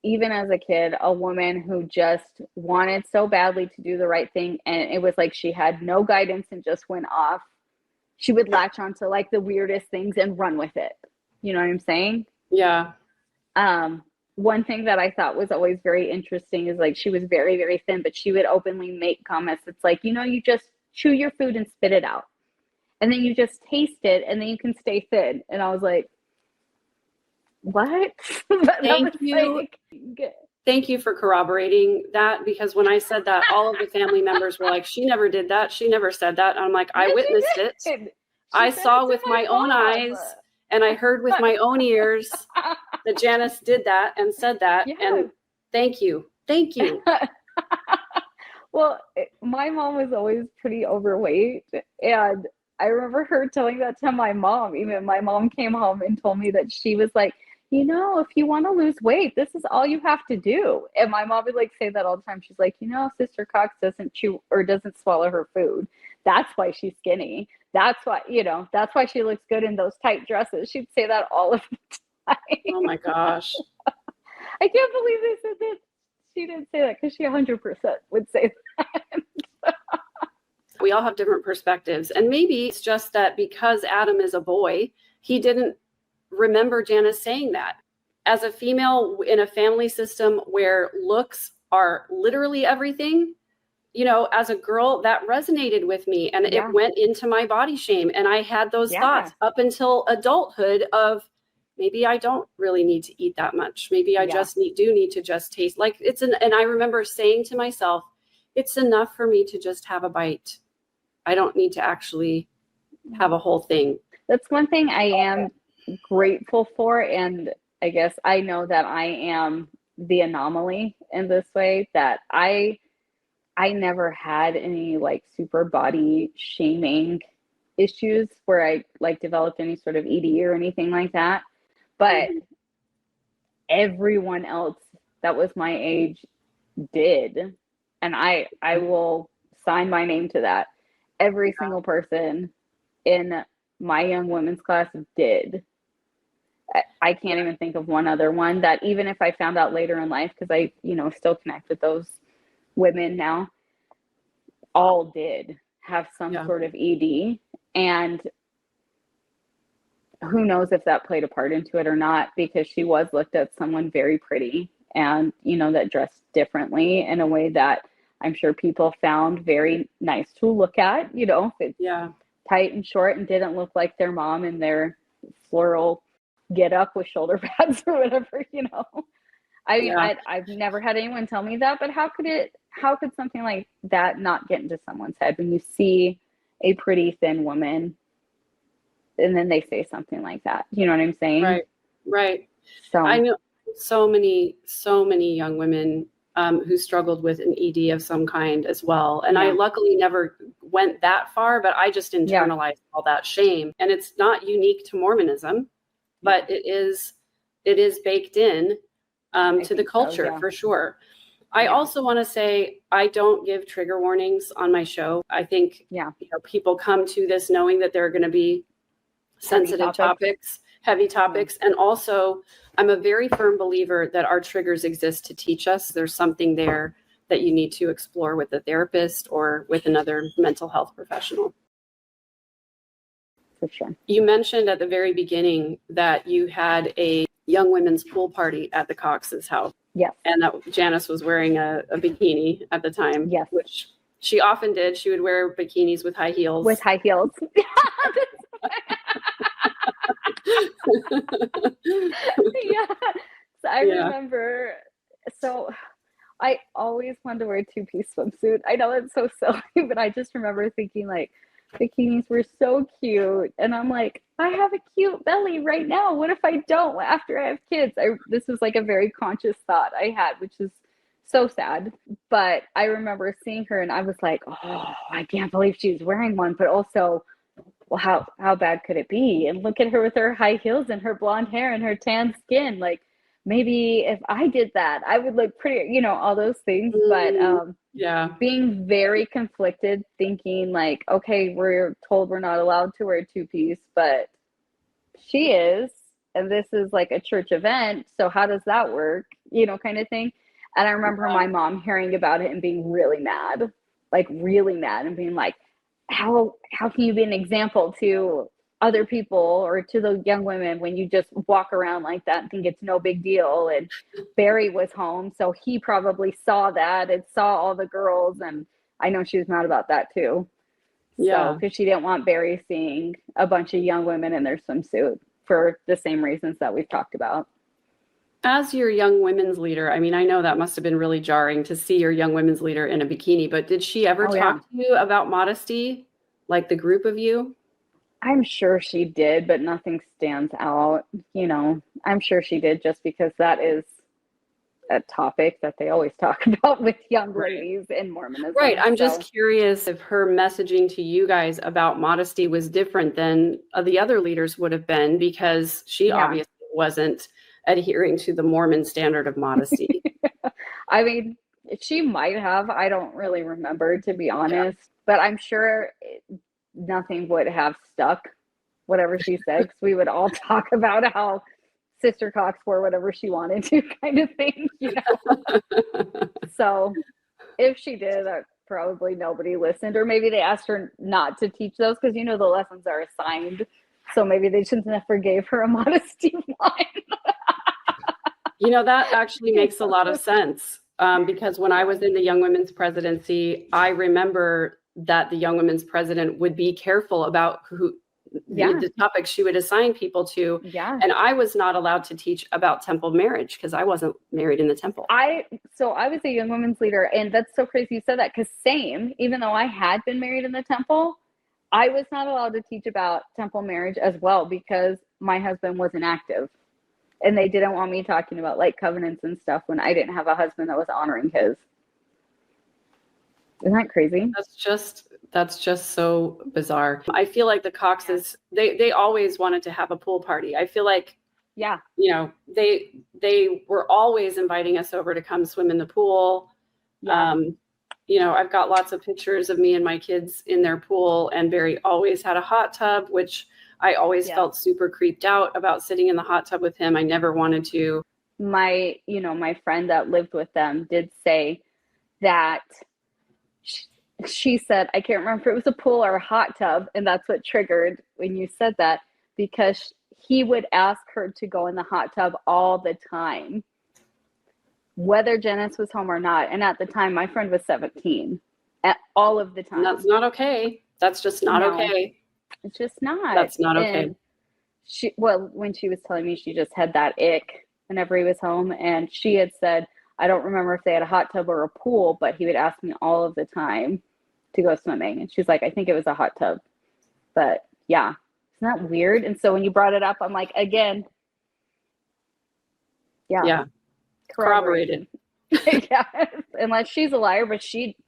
even as a kid, a woman who just wanted so badly to do the right thing. And it was like she had no guidance and just went off. She would latch onto like the weirdest things and run with it. You know what I'm saying? Yeah. One thing that I thought was always very interesting is like she was very, very thin, but she would openly make comments. It's like, you know, you just chew your food and spit it out. And then you just taste it and then you can stay thin. And I was like, what? Thank you. Like, Thank you for corroborating that, because when I said that, all of the family members were like, she never did that. She never said that. And I'm like, I witnessed it. I saw with my own eyes and I heard with my own ears that Janice did that and said that. Yeah. And thank you. Thank you. Well, my mom was always pretty overweight. And I remember her telling that to my mom. Even my mom came home and told me that she was like, you know, if you want to lose weight, this is all you have to do. And my mom would like say that all the time. She's like, you know, Sister Cox doesn't chew or doesn't swallow her food. That's why she's skinny. That's why, you know, that's why she looks good in those tight dresses. She'd say that all of the time. Oh my gosh. I can't believe they said that. She didn't say that, because she 100% would say that. We all have different perspectives. And maybe it's just that because Adam is a boy, he didn't remember Janice saying that. As a female in a family system where looks are literally everything, you know, as a girl, that resonated with me, and it went into my body shame. And I had those thoughts up until adulthood of, maybe I don't really need to eat that much. Maybe I just do need to just taste like and I remember saying to myself, it's enough for me to just have a bite. I don't need to actually have a whole thing. That's one thing I am grateful for. And I guess I know that I am the anomaly in this way, that I never had any like super body shaming issues where I like developed any sort of ED or anything like that. But everyone else that was my age did. And I will sign my name to that. Every single person in my young women's class did. I can't even think of one other one that, even if I found out later in life, because I, you know, still connect with those women now, all did have some sort of ED. And who knows if that played a part into it or not, because she was looked at someone very pretty and, you know, that dressed differently in a way that I'm sure people found very nice to look at, you know, if it's tight and short and didn't look like their mom in their floral get up with shoulder pads or whatever, you know. I mean, I've never had anyone tell me that, but how could something like that not get into someone's head when you see a pretty thin woman and then they say something like that? You know what I'm saying? Right. So I know so many young women who struggled with an ED of some kind as well. And I luckily never went that far, but I just internalized all that shame. And it's not unique to Mormonism, but it is baked in to the culture for sure. I also want to say I don't give trigger warnings on my show. I think people come to this knowing that there are going to be sensitive topics, heavy topics. And also, I'm a very firm believer that our triggers exist to teach us. There's something there that you need to explore with a therapist or with another mental health professional. For sure. You mentioned at the very beginning that you had a young women's pool party at the Cox's house. Yes. And that Janice was wearing a bikini at the time. Yes. Which she often did. She would wear bikinis with high heels. With high heels. Yeah. So I remember, so I always wanted to wear a two-piece swimsuit. I know it's so silly, but I just remember thinking like bikinis were so cute. And I'm like, I have a cute belly right now. What if I don't after I have kids? This was like a very conscious thought I had, which is so sad. But I remember seeing her and I was like, oh, I can't believe she's wearing one. But also, well, how bad could it be? And look at her with her high heels and her blonde hair and her tan skin. Like, maybe if I did that, I would look pretty, all those things. But being very conflicted, thinking like, okay, we're told we're not allowed to wear two-piece, but she is, and this is like a church event, so how does that work? Kind of thing. And I remember my mom hearing about it and being really mad, and being like, how can you be an example to other people or to the young women when you just walk around like that and think it's no big deal? And Barry was home, so he probably saw that and saw all the girls, and I know she was mad about that too. Yeah, because she didn't want Barry seeing a bunch of young women in their swimsuit for the same reasons that we've talked about. As your young women's leader, I mean, I know that must have been really jarring to see your young women's leader in a bikini, but did she ever talk to you about modesty, like the group of you? I'm sure she did, but nothing stands out. I'm sure she did, just because that is a topic that they always talk about with young ladies in Mormonism. Right. I'm just curious if her messaging to you guys about modesty was different than the other leaders would have been, because she obviously wasn't adhering to the Mormon standard of modesty. I mean, she might have. I don't really remember, to be honest, but I'm sure nothing would have stuck, whatever she said, because we would all talk about how Sister Cox wore whatever she wanted to, kind of thing, So if she did, probably nobody listened, or maybe they asked her not to teach those, because the lessons are assigned, so maybe they just never gave her a modesty one. That actually makes a lot of sense, because when I was in the Young Women's Presidency, I remember that the Young Women's President would be careful about the topics she would assign people to. Yeah. And I was not allowed to teach about temple marriage because I wasn't married in the temple. So I was a Young Women's leader, and that's so crazy you said that, because even though I had been married in the temple, I was not allowed to teach about temple marriage as well, because my husband wasn't active. And they didn't want me talking about like covenants and stuff when I didn't have a husband that was honoring his. Isn't that crazy? That's just so bizarre. I feel like the Coxes, they always wanted to have a pool party. I feel like, they were always inviting us over to come swim in the pool. Yeah. I've got lots of pictures of me and my kids in their pool, and Barry always had a hot tub, which I always felt super creeped out about sitting in the hot tub with him. I never wanted to. My friend that lived with them did say that she said, I can't remember if it was a pool or a hot tub, and that's what triggered when you said that, because he would ask her to go in the hot tub all the time, whether Janice was home or not. And at the time, my friend was 17, all of the time. And that's not okay. That's just not okay. It's just not. That's not okay. And when she was telling me, she just had that ick whenever he was home. And she had said, I don't remember if they had a hot tub or a pool, but he would ask me all of the time to go swimming. And she's like, I think it was a hot tub. But yeah, isn't that weird? And so when you brought it up, I'm like, again. Yeah. Corroborated. Yeah. Unless she's a liar, but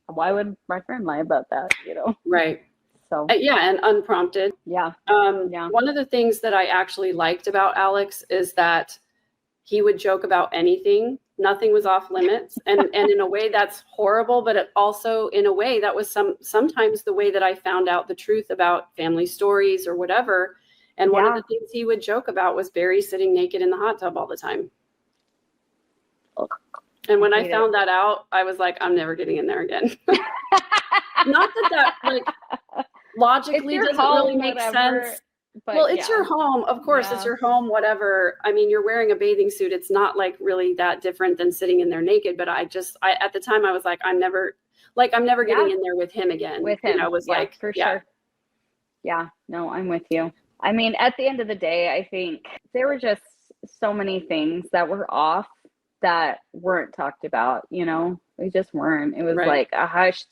why would my friend lie about that? Right. So and unprompted. Yeah. One of the things that I actually liked about Alex is that he would joke about anything, Nothing was off limits. And in a way that's horrible, but it also in a way that was sometimes the way that I found out the truth about family stories or whatever. And one of the things he would joke about was Barry sitting naked in the hot tub all the time. And when I found that out, I was like, I'm never getting in there again. Not that like logically doesn't really make sense. But well, it's your home. Of course, it's your home, whatever. I mean, you're wearing a bathing suit. It's not like really that different than sitting in there naked. But I at the time I was like, I'm never getting in there with him again. With him. I was like, for sure. Yeah, no, I'm with you. I mean, at the end of the day, I think there were just so many things that were off that weren't talked about, you know, they just weren't. It was like a hushed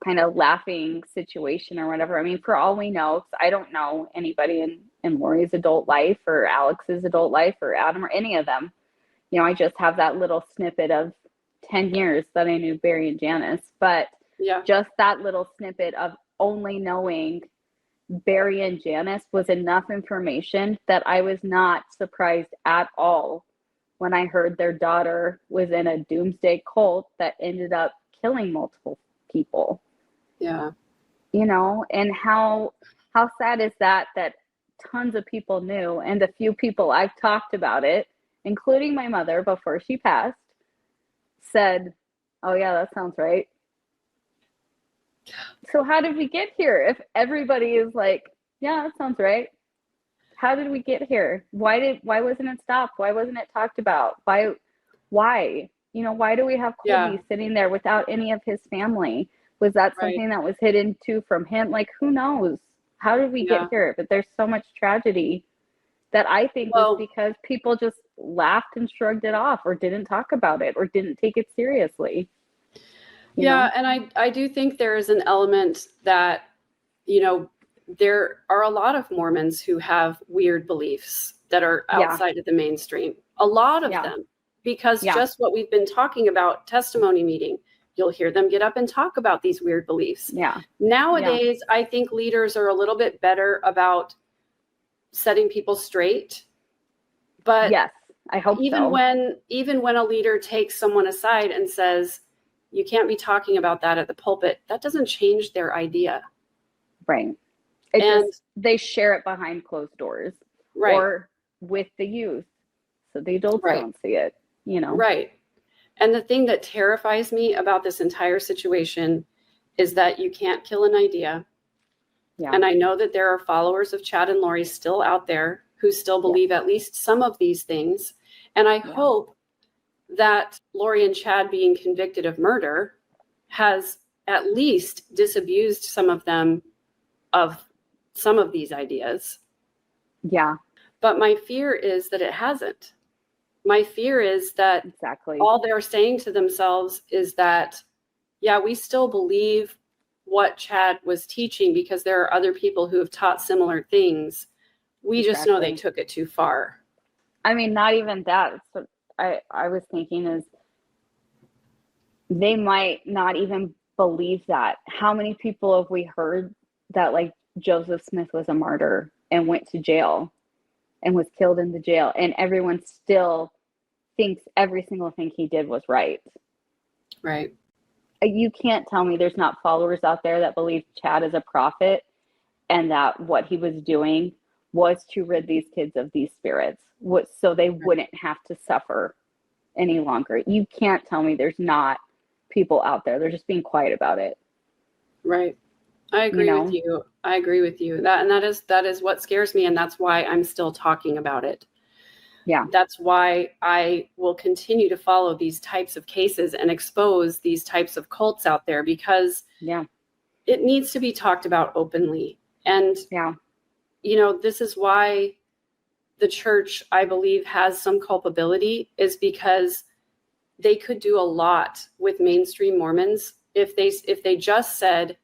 kind of laughing situation or whatever. I mean, for all we know, 'cause I don't know anybody in Lori's adult life or Alex's adult life or Adam or any of them. You know, I just have that little snippet of 10 years that I knew Barry and Janice, but just that little snippet of only knowing Barry and Janice was enough information that I was not surprised at all when I heard their daughter was in a doomsday cult that ended up killing multiple people. Yeah. You know, and how sad is that tons of people knew, and the few people I've talked about it, including my mother before she passed, said, oh yeah, that sounds right. So how did we get here if everybody is like, yeah, that sounds right? How did we get here? Why wasn't it stopped? Why wasn't it talked about? Why? You know, why do we have Colby sitting there without any of his family? Was that something that was hidden too from him? Like, who knows? How did we get here? But there's so much tragedy that I think was because people just laughed and shrugged it off or didn't talk about it or didn't take it seriously. You know? And I do think there is an element that, you know, there are a lot of Mormons who have weird beliefs that are outside of the mainstream. A lot of them, because just what we've been talking about, testimony meeting, you'll hear them get up and talk about these weird beliefs. Nowadays, I think leaders are a little bit better about setting people straight. But yes, I hope even when a leader takes someone aside and says, you can't be talking about that at the pulpit, that doesn't change their idea. Right. They share it behind closed doors or with the youth. So the adults don't see it, you know? Right. And the thing that terrifies me about this entire situation is that you can't kill an idea. Yeah. And I know that there are followers of Chad and Lori still out there who still believe at least some of these things. And I hope that Lori and Chad being convicted of murder has at least disabused some of them of some of these ideas. Yeah. But my fear is that it hasn't. My fear is that all they're saying to themselves is that, yeah, we still believe what Chad was teaching because there are other people who have taught similar things. We just know they took it too far. I mean, not even that. It's what I was thinking is they might not even believe that. How many people have we heard that like Joseph Smith was a martyr and went to jail and was killed in the jail, and everyone still thinks every single thing he did was right. Right. You can't tell me there's not followers out there that believe Chad is a prophet and that what he was doing was to rid these kids of these spirits, so they wouldn't have to suffer any longer. You can't tell me there's not people out there. They're just being quiet about it. Right. I agree with you. I agree with you. That is what scares me, and that's why I'm still talking about it. Yeah. That's why I will continue to follow these types of cases and expose these types of cults out there, because it needs to be talked about openly. And you know, this is why the church, I believe, has some culpability, is because they could do a lot with mainstream Mormons if they just said,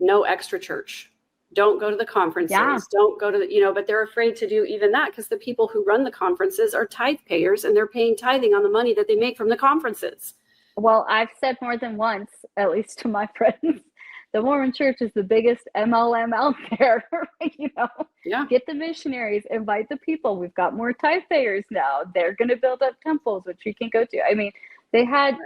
no extra church. Don't go to the conferences. Don't go to the, but they're afraid to do even that because the people who run the conferences are tithe payers and they're paying tithing on the money that they make from the conferences. Well, I've said more than once, at least to my friends, the Mormon Church is the biggest MLM out there. Yeah. Get the missionaries, invite the people. We've got more tithe payers now. They're going to build up temples, which we can go to. I mean, they had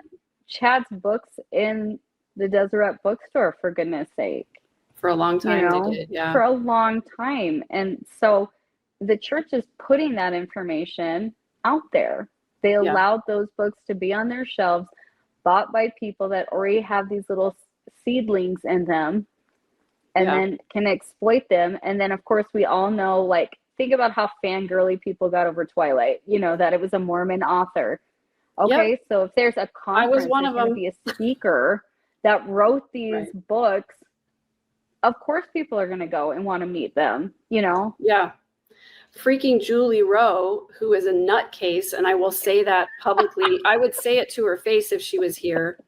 Chad's books in the Deseret bookstore, for goodness sake. For a long time, they did. Yeah. For a long time. And so the church is putting that information out there. They allowed those books to be on their shelves, bought by people that already have these little seedlings in them, and then can exploit them. And then, of course, we all know, like, think about how fangirly people got over Twilight, that it was a Mormon author. Okay, so if there's a conference, there's going to be a speaker that wrote these books, of course people are going to go and want to meet them, Yeah. Freaking Julie Rowe, who is a nutcase, and I will say that publicly. I would say it to her face if she was here.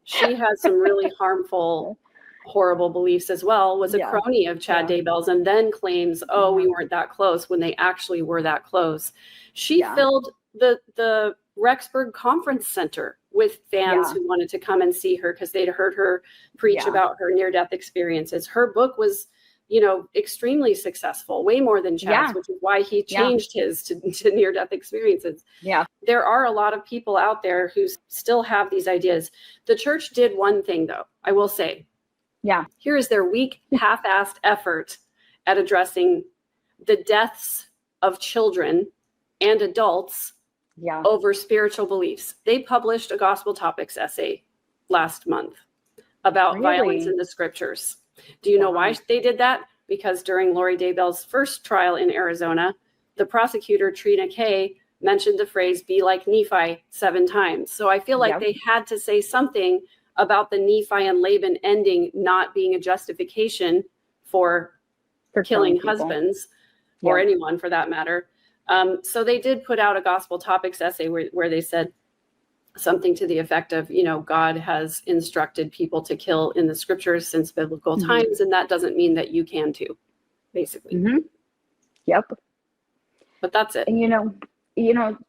She has some really harmful, horrible beliefs as well, was a crony of Chad Daybell's, and then claims, we weren't that close, when they actually were that close. She filled the Rexburg Conference Center with fans who wanted to come and see her because they'd heard her preach about her near-death experiences. Her book was, extremely successful, way more than Chad's, which is why he changed his to near-death experiences. Yeah. There are a lot of people out there who still have these ideas. The church did one thing, though, I will say. Yeah. Here is their weak, half-assed effort at addressing the deaths of children and adults over spiritual beliefs. They published a Gospel Topics essay last month about violence in the scriptures. Do you know why they did that? Because during Lori Daybell's first trial in Arizona, the prosecutor, Trina Kay, mentioned the phrase, be like Nephi 7 times. So I feel like they had to say something about the Nephi and Laban ending not being a justification for killing husbands or anyone for that matter. So they did put out a Gospel Topics essay where they said something to the effect of, God has instructed people to kill in the scriptures since biblical times, and that doesn't mean that you can too, basically. Yep. But that's it. And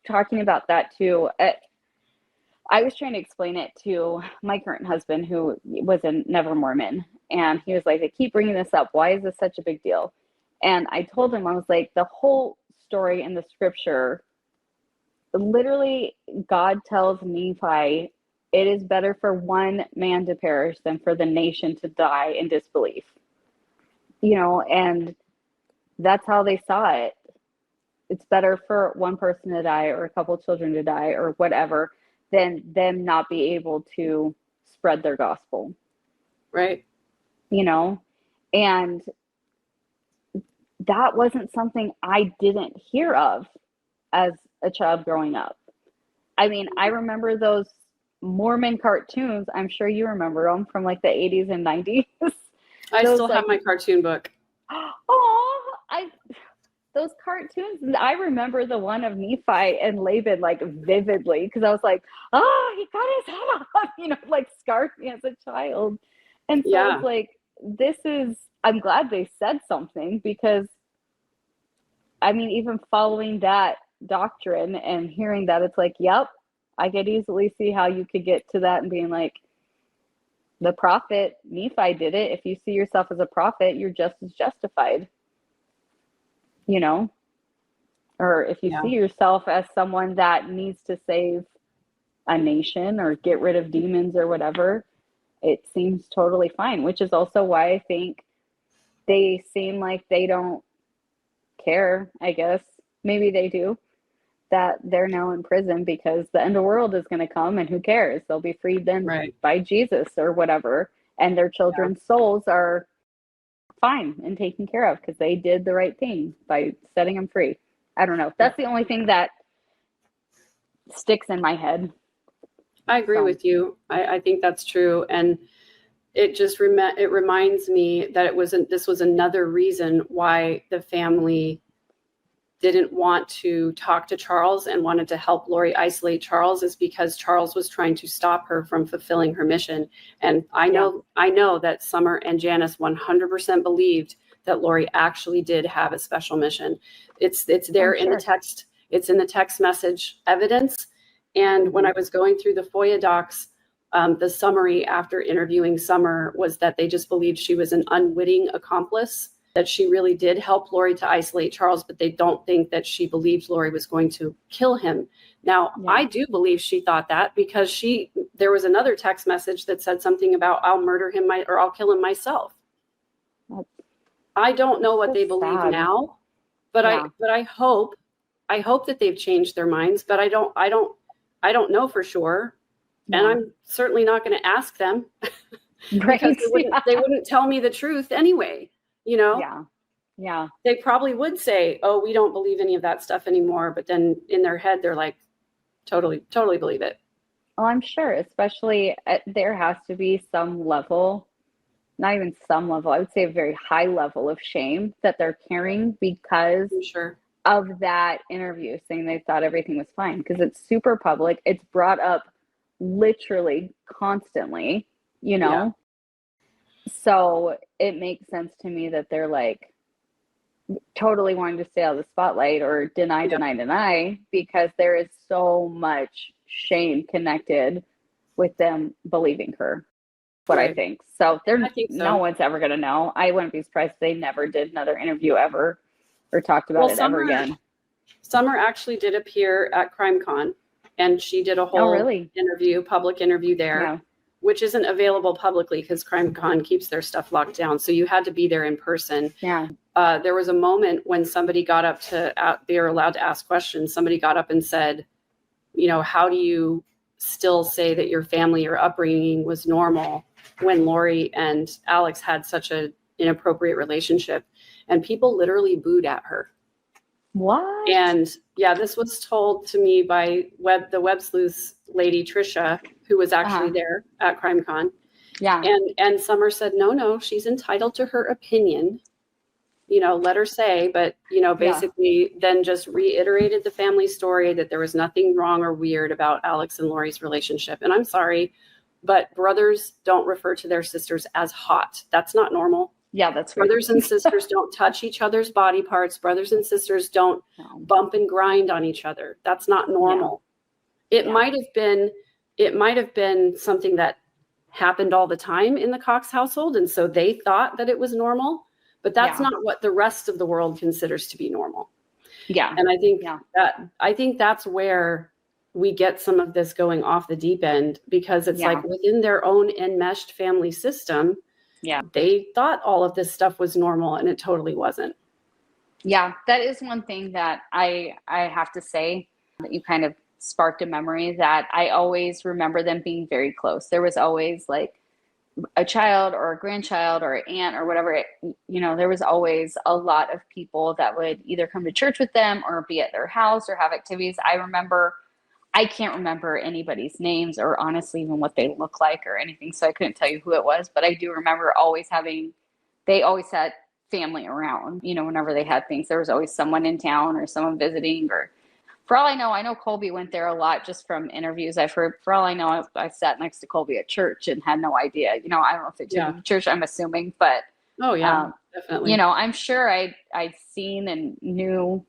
talking about that too, I was trying to explain it to my current husband, who was a Never Mormon, and he was like, they keep bringing this up. Why is this such a big deal? And I told him, I was like, the whole story in the scripture, literally God tells Nephi, it is better for one man to perish than for the nation to die in disbelief. And that's how they saw it. It's better for one person to die or a couple of children to die or whatever than them not be able to spread their gospel. Right. And that wasn't something I didn't hear of as a child growing up. I mean, I remember those Mormon cartoons. I'm sure you remember them from like the 80s and 90s. I still have my cartoon book. Those cartoons. I remember the one of Nephi and Laban like vividly because I was like, he cut his head off, like scarred me as a child. And so I was like, I'm glad they said something because, I mean, even following that doctrine and hearing that, it's like, yep, I could easily see how you could get to that and being like, the prophet Nephi did it. If you see yourself as a prophet, you're just as justified, or if you see yourself as someone that needs to save a nation or get rid of demons or whatever, it seems totally fine, which is also why I think they seem like they don't care, I guess. Maybe they do, that they're now in prison because the end of the world is going to come and who cares? They'll be freed then by Jesus or whatever. And their children's souls are fine and taken care of because they did the right thing by setting them free. I don't know. That's the only thing that sticks in my head. I agree with you. I think that's true. And it just it reminds me that this was another reason why the family didn't want to talk to Charles and wanted to help Lori isolate Charles, is because Charles was trying to stop her from fulfilling her mission. And I know that Summer and Janice 100% believed that Lori actually did have a special mission. It's there in the text. It's in the text message evidence. And when I was going through the FOIA docs, The summary after interviewing Summer was that they just believed she was an unwitting accomplice, that she really did help Lori to isolate Charles, but they don't think that she believed Lori was going to kill him. Now, I do believe she thought that, because there was another text message that said something about, I'll murder him or I'll kill him myself. I don't know what they believe now, but I hope that they've changed their minds, but I don't know for sure. And I'm certainly not going to ask them because they wouldn't tell me the truth anyway, you know? Yeah. They probably would say, oh, we don't believe any of that stuff anymore. But then in their head, they're like, totally believe it. Well, I'm sure, especially there has to be some level, not even some level, I would say a very high level of shame that they're carrying because of that interview, saying they thought everything was fine, because it's super public. It's brought up literally constantly, you know? So it makes sense to me that they're like totally wanting to stay out of the spotlight or deny, because there is so much shame connected with them believing her. What I think. So no one's ever going to know. I wouldn't be surprised if they never did another interview ever or talked about it ever again. Summer actually did appear at CrimeCon, and she did a whole public interview there, which isn't available publicly because CrimeCon keeps their stuff locked down. So you had to be there in person. Yeah. There was a moment when somebody got up they were allowed to ask questions. Somebody got up and said, you know, how do you still say that your family or upbringing was normal when Lori and Alex had such an inappropriate relationship? And people literally booed at her. What? And this was told to me by the web sleuth lady, Trisha, who was actually there at CrimeCon. Yeah. And Summer said, no, she's entitled to her opinion. You know, let her say, but, you know, basically then just reiterated the family story that there was nothing wrong or weird about Alex and Lori's relationship. And I'm sorry, but brothers don't refer to their sisters as hot. That's not normal. Yeah, that's weird. Brothers and sisters don't touch each other's body parts. Brothers and sisters don't bump and grind on each other. That's not normal. It might have been something that happened all the time in the Cox household. And so they thought that it was normal, but that's not what the rest of the world considers to be normal. Yeah. And I think that's where we get some of this going off the deep end, because it's like within their own enmeshed family system, they thought all of this stuff was normal, and it totally wasn't. Yeah, that is one thing that I have to say that you kind of sparked a memory that I always remember them being very close. There was always like a child or a grandchild or an aunt or whatever, you know, there was always a lot of people that would either come to church with them or be at their house or have activities. I can't remember anybody's names or honestly even what they look like or anything, so I couldn't tell you who it was, but I do remember they always had family around, you know, whenever they had things. There was always someone in town or someone visiting, or for all I know Colby went there a lot just from interviews I've heard. For all I know, I sat next to Colby at church and had no idea. You know, I don't know if they did in church, I'm assuming, but definitely. You know, I'm sure I'd seen and knew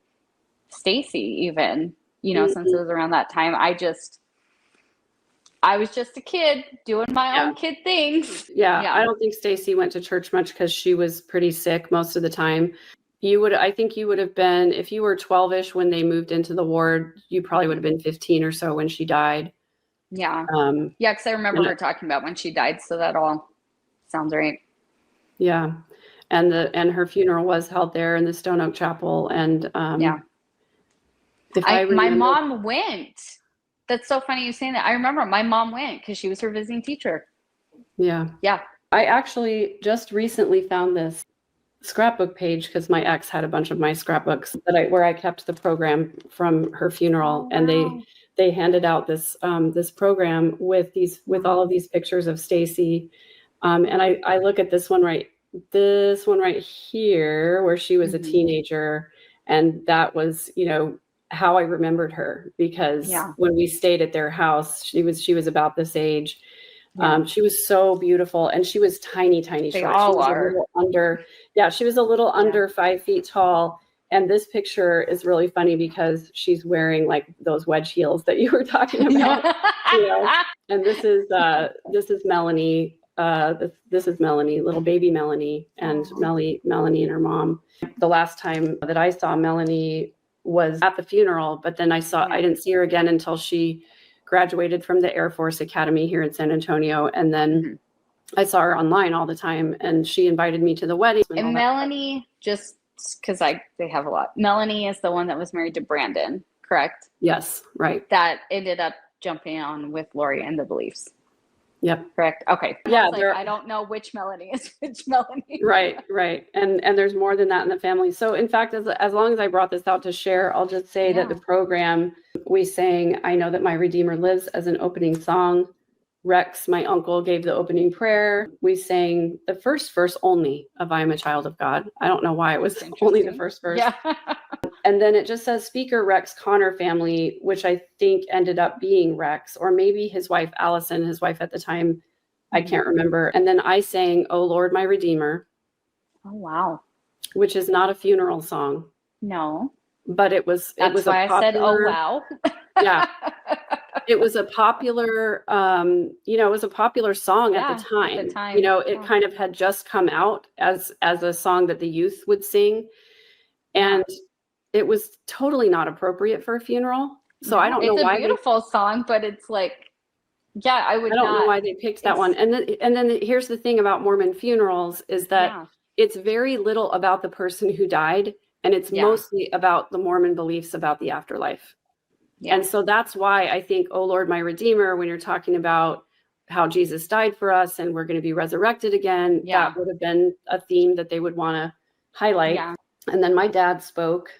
Stacy even, you know, since it was around that time. I was just a kid doing my own kid things. Yeah. I don't think Stacy went to church much because she was pretty sick most of the time. I think you would have been, if you were 12-ish when they moved into the ward, you probably would have been 15 or so when she died. Yeah. Because I remember her talking about when she died. So that all sounds right. Yeah. And her funeral was held there in the Stone Oak Chapel. And my mom went. That's so funny you saying that. I remember my mom went because she was her visiting teacher. Yeah. Yeah. I actually just recently found this scrapbook page because my ex had a bunch of my scrapbooks where I kept the program from her funeral. And they handed out this program with all of these pictures of Stacy. And I look at this one right here where she was a teenager, and that was, you know, how I remembered her, because when we stayed at their house, she was about this age. She was so beautiful, and she was tiny They short. all She was are. she was a little under 5 feet tall, And this picture is really funny because she's wearing like those wedge heels that you were talking about. You know? And this is Melanie. This is Melanie, little baby Melanie, and Melanie and her mom. The last time that I saw Melanie was at the funeral, but then I didn't see her again until she graduated from the Air Force Academy here in San Antonio. And then I saw her online all the time, and she invited me to the wedding. And Melanie, just because they have a lot. Melanie is the one that was married to Brandon, correct? Yes, right. That ended up jumping on with Lori and the beliefs. Yep. Correct. Okay. Yeah. I don't know which Melanie is which Melanie. Right. And there's more than that in the family. So in fact, as long as I brought this out to share, I'll just say that the program we sang, "I Know That My Redeemer Lives" as an opening song. Rex, my uncle, gave the opening prayer. We sang the first verse only of "I Am a Child of God." I don't know why it was only the first verse. Yeah. And then it just says speaker Rex Connor family, which I think ended up being Rex, or maybe his wife, Allison, his wife at the time. I can't remember. And then I sang "Oh Lord, My Redeemer." Oh, wow. Which is not a funeral song. No. But it was why I said, "Oh, wow." Yeah. It was a popular, it was a popular song at the time. You know, it kind of had just come out as a song that the youth would sing. And it was totally not appropriate for a funeral. So I don't know why. It's a beautiful song, but it's like, I don't know why they picked that one. And then here's the thing about Mormon funerals is that it's very little about the person who died, and it's mostly about the Mormon beliefs about the afterlife. Yeah. And so that's why I think, "Oh Lord, my Redeemer," when you're talking about how Jesus died for us and we're going to be resurrected again, that would have been a theme that they would want to highlight. Yeah. And then my dad spoke.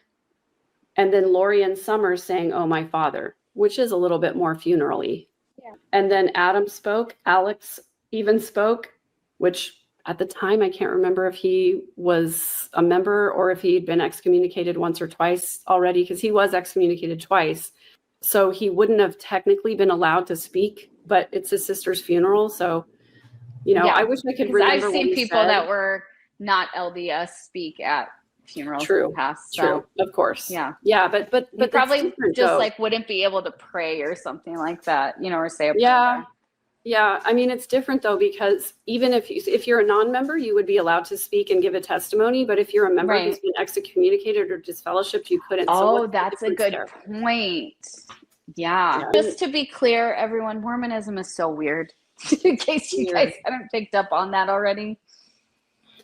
And then Lori and Summer sang "Oh My Father," which is a little bit more funeral-y. Yeah. And then Adam spoke. Alex even spoke, which at the time, I can't remember if he was a member or if he'd been excommunicated once or twice already, because he was excommunicated twice. So he wouldn't have technically been allowed to speak, but it's his sister's funeral. So, I wish I could remember. I've seen people that were not LDS speak at funerals in the past. True, of course. Yeah. Yeah, but you probably just like wouldn't be able to pray or something like that, or say a prayer. Yeah. Yeah, I mean, it's different though, because even if you're a non-member, you would be allowed to speak and give a testimony. But if you're a member who's been excommunicated or disfellowshipped, you couldn't. Oh, that's a good point. Yeah. Just to be clear, everyone, Mormonism is so weird. In case you guys haven't picked up on that already.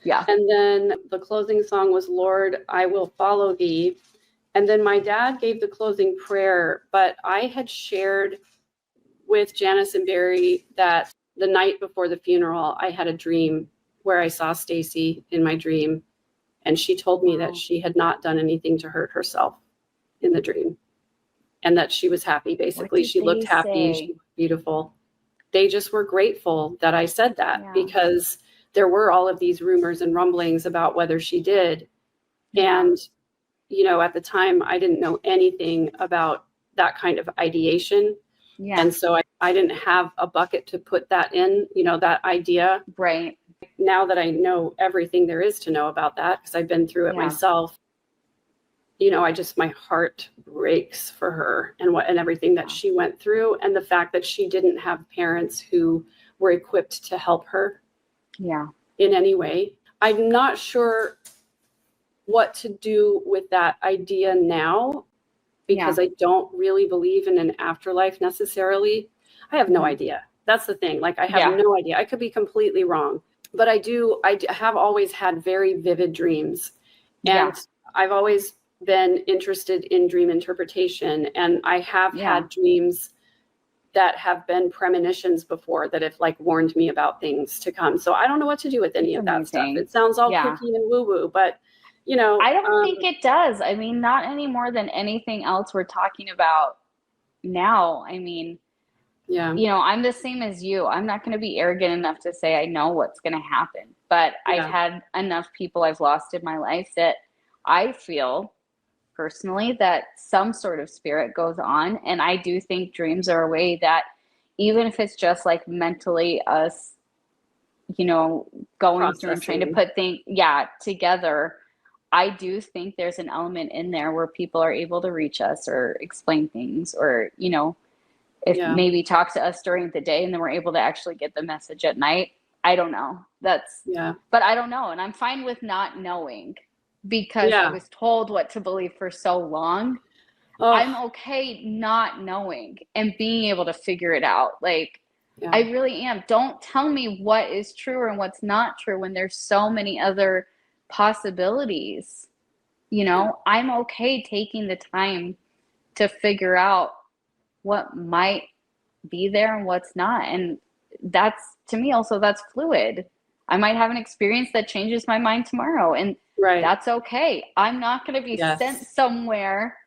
Yeah. And then the closing song was "Lord, I Will Follow Thee." And then my dad gave the closing prayer, but I had shared with Janice and Barry that the night before the funeral, I had a dream where I saw Stacy in my dream. And she told me that she had not done anything to hurt herself in the dream. And that she was happy, basically. She looked happy. She was beautiful. They just were grateful that I said that because there were all of these rumors and rumblings about whether she did. And, at the time, I didn't know anything about that kind of ideation. Yeah. And so I didn't have a bucket to put that in, that idea. Right. Now that I know everything there is to know about that, because I've been through it myself, my heart breaks for her and everything that she went through, and the fact that she didn't have parents who were equipped to help her in any way. I'm not sure what to do with that idea now, because I don't really believe in an afterlife necessarily. I have no idea. That's the thing. Like, I have no idea. I could be completely wrong, but I have always had very vivid dreams. And I've always been interested in dream interpretation. And I have had dreams that have been premonitions before that have warned me about things to come. So I don't know what to do with any of that stuff. It sounds all kooky and woo-woo, but I don't think it does. I mean, not any more than anything else we're talking about now. I mean, I'm the same as you. I'm not going to be arrogant enough to say I know what's going to happen, but I've had enough people I've lost in my life that I feel personally that some sort of spirit goes on. And I do think dreams are a way that, even if it's just mentally us, going through and trying to put things together, I do think there's an element in there where people are able to reach us or explain things, or, you know, if maybe talk to us during the day and then we're able to actually get the message at night. I don't know. But I don't know. And I'm fine with not knowing, because I was told what to believe for so long. I'm okay not knowing and being able to figure it out. Like, I really am. Don't tell me what is true and what's not true when there's so many other possibilities. You know, I'm okay taking the time to figure out what might be there and what's not. And that's, to me also, that's fluid. I might have an experience that changes my mind tomorrow, and that's okay. I'm not going to be sent somewhere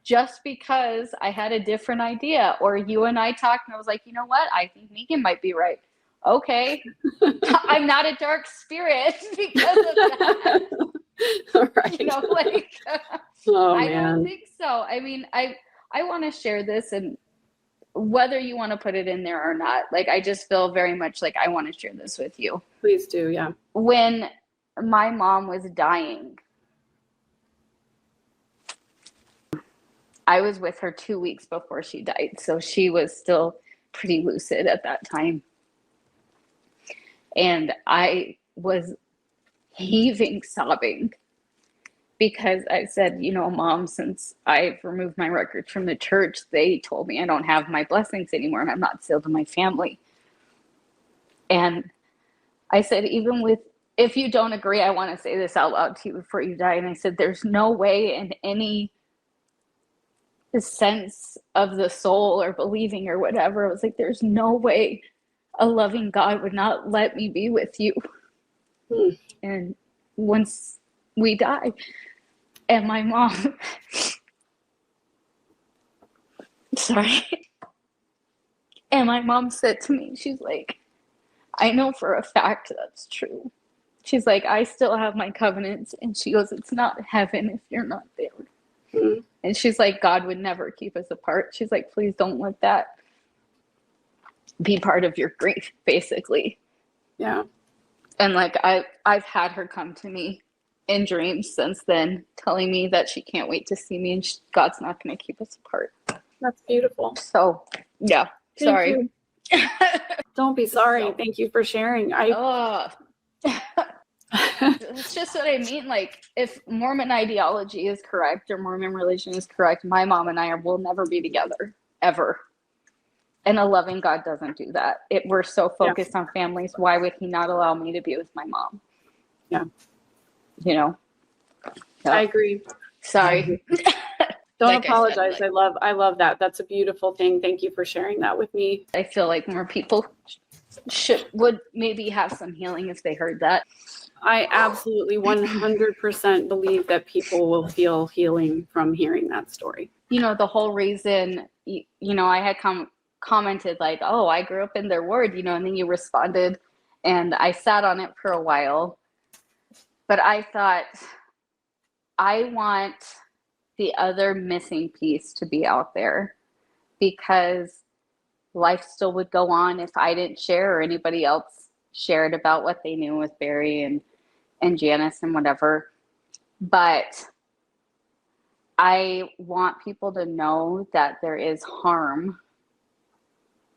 just because I had a different idea, or you and I talked and I was like, you know what? I think Megan might be right. Okay. I'm not a dark spirit because of that. You know, like, I don't think so. I mean, I want to share this, and whether you want to put it in there or not, like, I just feel very much like I want to share this with you. Please do. Yeah. When my mom was dying, I was with her 2 weeks before she died. So she was still pretty lucid at that time. And I was heaving, sobbing, because I said, you know, Mom, since I've removed my records from the church, they told me I don't have my blessings anymore and I'm not sealed to my family. And I said, even with, if you don't agree, I want to say this out loud to you before you die. And I said, there's no way in any sense of the soul or believing or whatever, I was like, there's no way a loving God would not let me be with you. And once we die, and my mom, and my mom said to me, she's like, I know for a fact that's true. She's like, I still have my covenants. And she goes, it's not heaven if you're not there. And she's like, God would never keep us apart. She's like, please don't let that be part of your grief, basically. Yeah. And like, I've had her come to me in dreams since then, telling me that she can't wait to see me and God's not going to keep us apart. That's beautiful. So, yeah. Sorry. Don't be sorry. Thank you for sharing. It's just what I mean. Like, if Mormon ideology is correct or Mormon religion is correct, my mom and I will never be together, ever. And a loving God doesn't do that. We're so focused on families. Why would he not allow me to be with my mom? Yeah. You know? I agree. Sorry. Don't apologize. I love that. That's a beautiful thing. Thank you for sharing that with me. I feel like more people would maybe have some healing if they heard that. I absolutely 100% believe that people will feel healing from hearing that story. You know, the whole reason, you know, I had commented like, oh, I grew up in their ward, you know, and then you responded, and I sat on it for a while. But I thought, I want the other missing piece to be out there, because life still would go on if I didn't share or anybody else shared about what they knew with Barry and Janice and whatever. But I want people to know that there is harm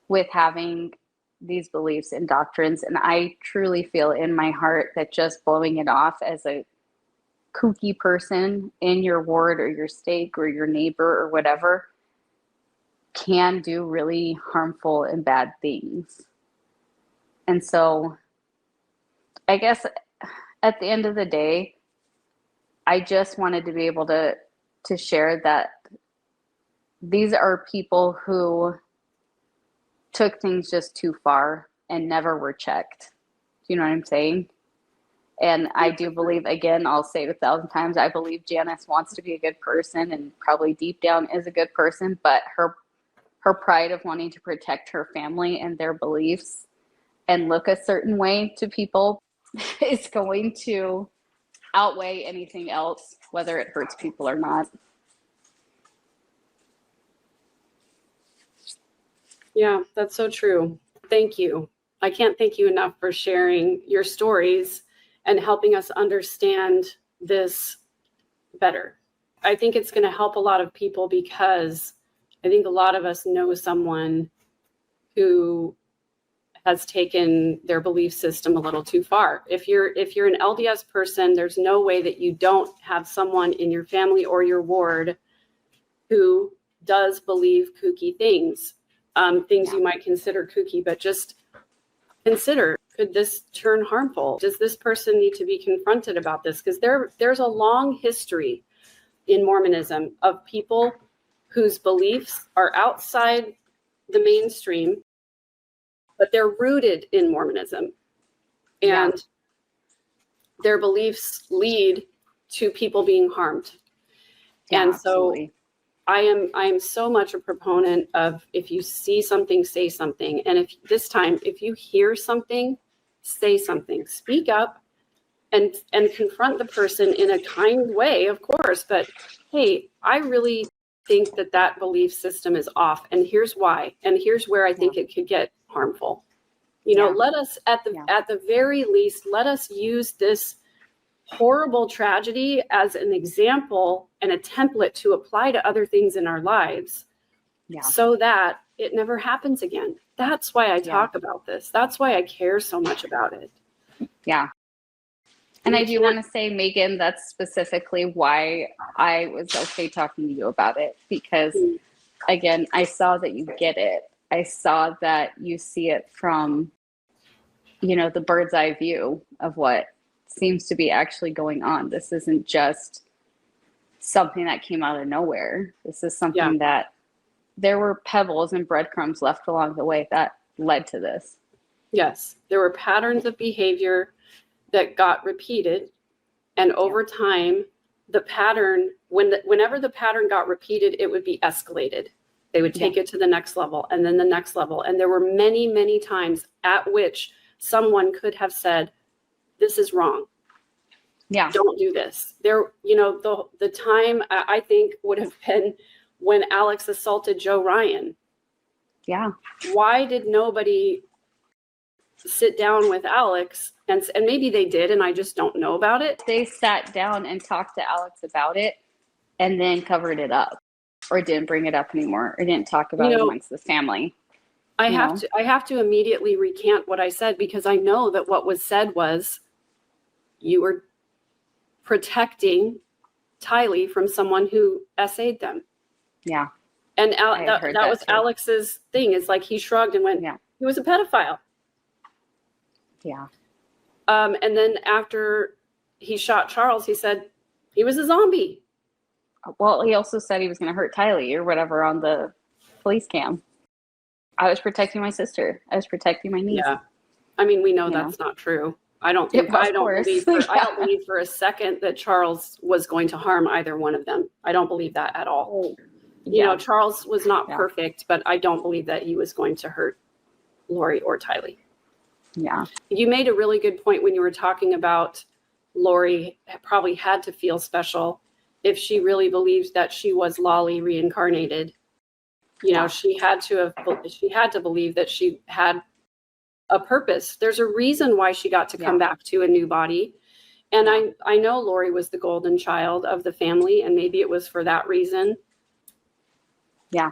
with having these beliefs and doctrines. And I truly feel in my heart that just blowing it off as a kooky person in your ward or your stake or your neighbor or whatever can do really harmful and bad things. And so I guess at the end of the day, I just wanted to be able to share that these are people who took things just too far and never were checked. Do you know what I'm saying? And I do believe, again, I'll say it 1,000 times, I believe Janice wants to be a good person and probably deep down is a good person, but her pride of wanting to protect her family and their beliefs and look a certain way to people is going to outweigh anything else, whether it hurts people or not. Yeah, that's so true. Thank you. I can't thank you enough for sharing your stories and helping us understand this better. I think it's going to help a lot of people because I think a lot of us know someone who has taken their belief system a little too far. If you're an LDS person, there's no way that you don't have someone in your family or your ward who does believe kooky things, things you might consider kooky, but just consider, could this turn harmful? Does this person need to be confronted about this? Because there's a long history in Mormonism of people whose beliefs are outside the mainstream, but they're rooted in Mormonism. And their beliefs lead to people being harmed. Yeah, and absolutely. So I am so much a proponent of, if you see something, say something. And if you hear something, say something, speak up and confront the person in a kind way, of course. But hey, I really think that belief system is off. And here's why. And here's where I think it could get harmful. Let us at the very least, let us use this horrible tragedy as an example and a template to apply to other things in our lives, so that it never happens again. That's why I talk about this. That's why I care so much about it. Yeah. And I do want to say, Megan, that's specifically why I was okay talking to you about it, because again, I saw that you get it. I saw that you see it from, the bird's eye view of what seems to be actually going on. This isn't just something that came out of nowhere. This is something that there were pebbles and breadcrumbs left along the way that led to this. Yes, there were patterns of behavior that got repeated, and over time, the pattern, whenever the pattern got repeated, it would be escalated. They would take it to the next level, and then the next level. And there were many, many times at which someone could have said, "This is wrong. Don't do this." There, the time I think would have been when Alex assaulted Joe Ryan. Yeah. Why did nobody sit down with Alex? And maybe they did, and I just don't know about it. They sat down and talked to Alex about it and then covered it up, or didn't bring it up anymore, or didn't talk about it amongst the family. I have to immediately recant what I said, because I know that what was said was, you were protecting Tylee from someone who essayed them. Yeah. And that was too. Alex's thing. It's like he shrugged and went, he was a pedophile. Yeah. And then after he shot Charles, he said he was a zombie. Well, he also said he was going to hurt Tylee or whatever on the police cam. I was protecting my sister. I was protecting my niece. Yeah. I mean, we know that's not true. I don't believe for a second that Charles was going to harm either one of them. I don't believe that at all. Charles was not perfect, but I don't believe that he was going to hurt Lori or Tylee. Yeah. You made a really good point when you were talking about Lori probably had to feel special if she really believed that she was Lolly reincarnated. She had to believe that she had a purpose. There's a reason why she got to come back to a new body. And I know Lori was the golden child of the family, and maybe it was for that reason. Yeah.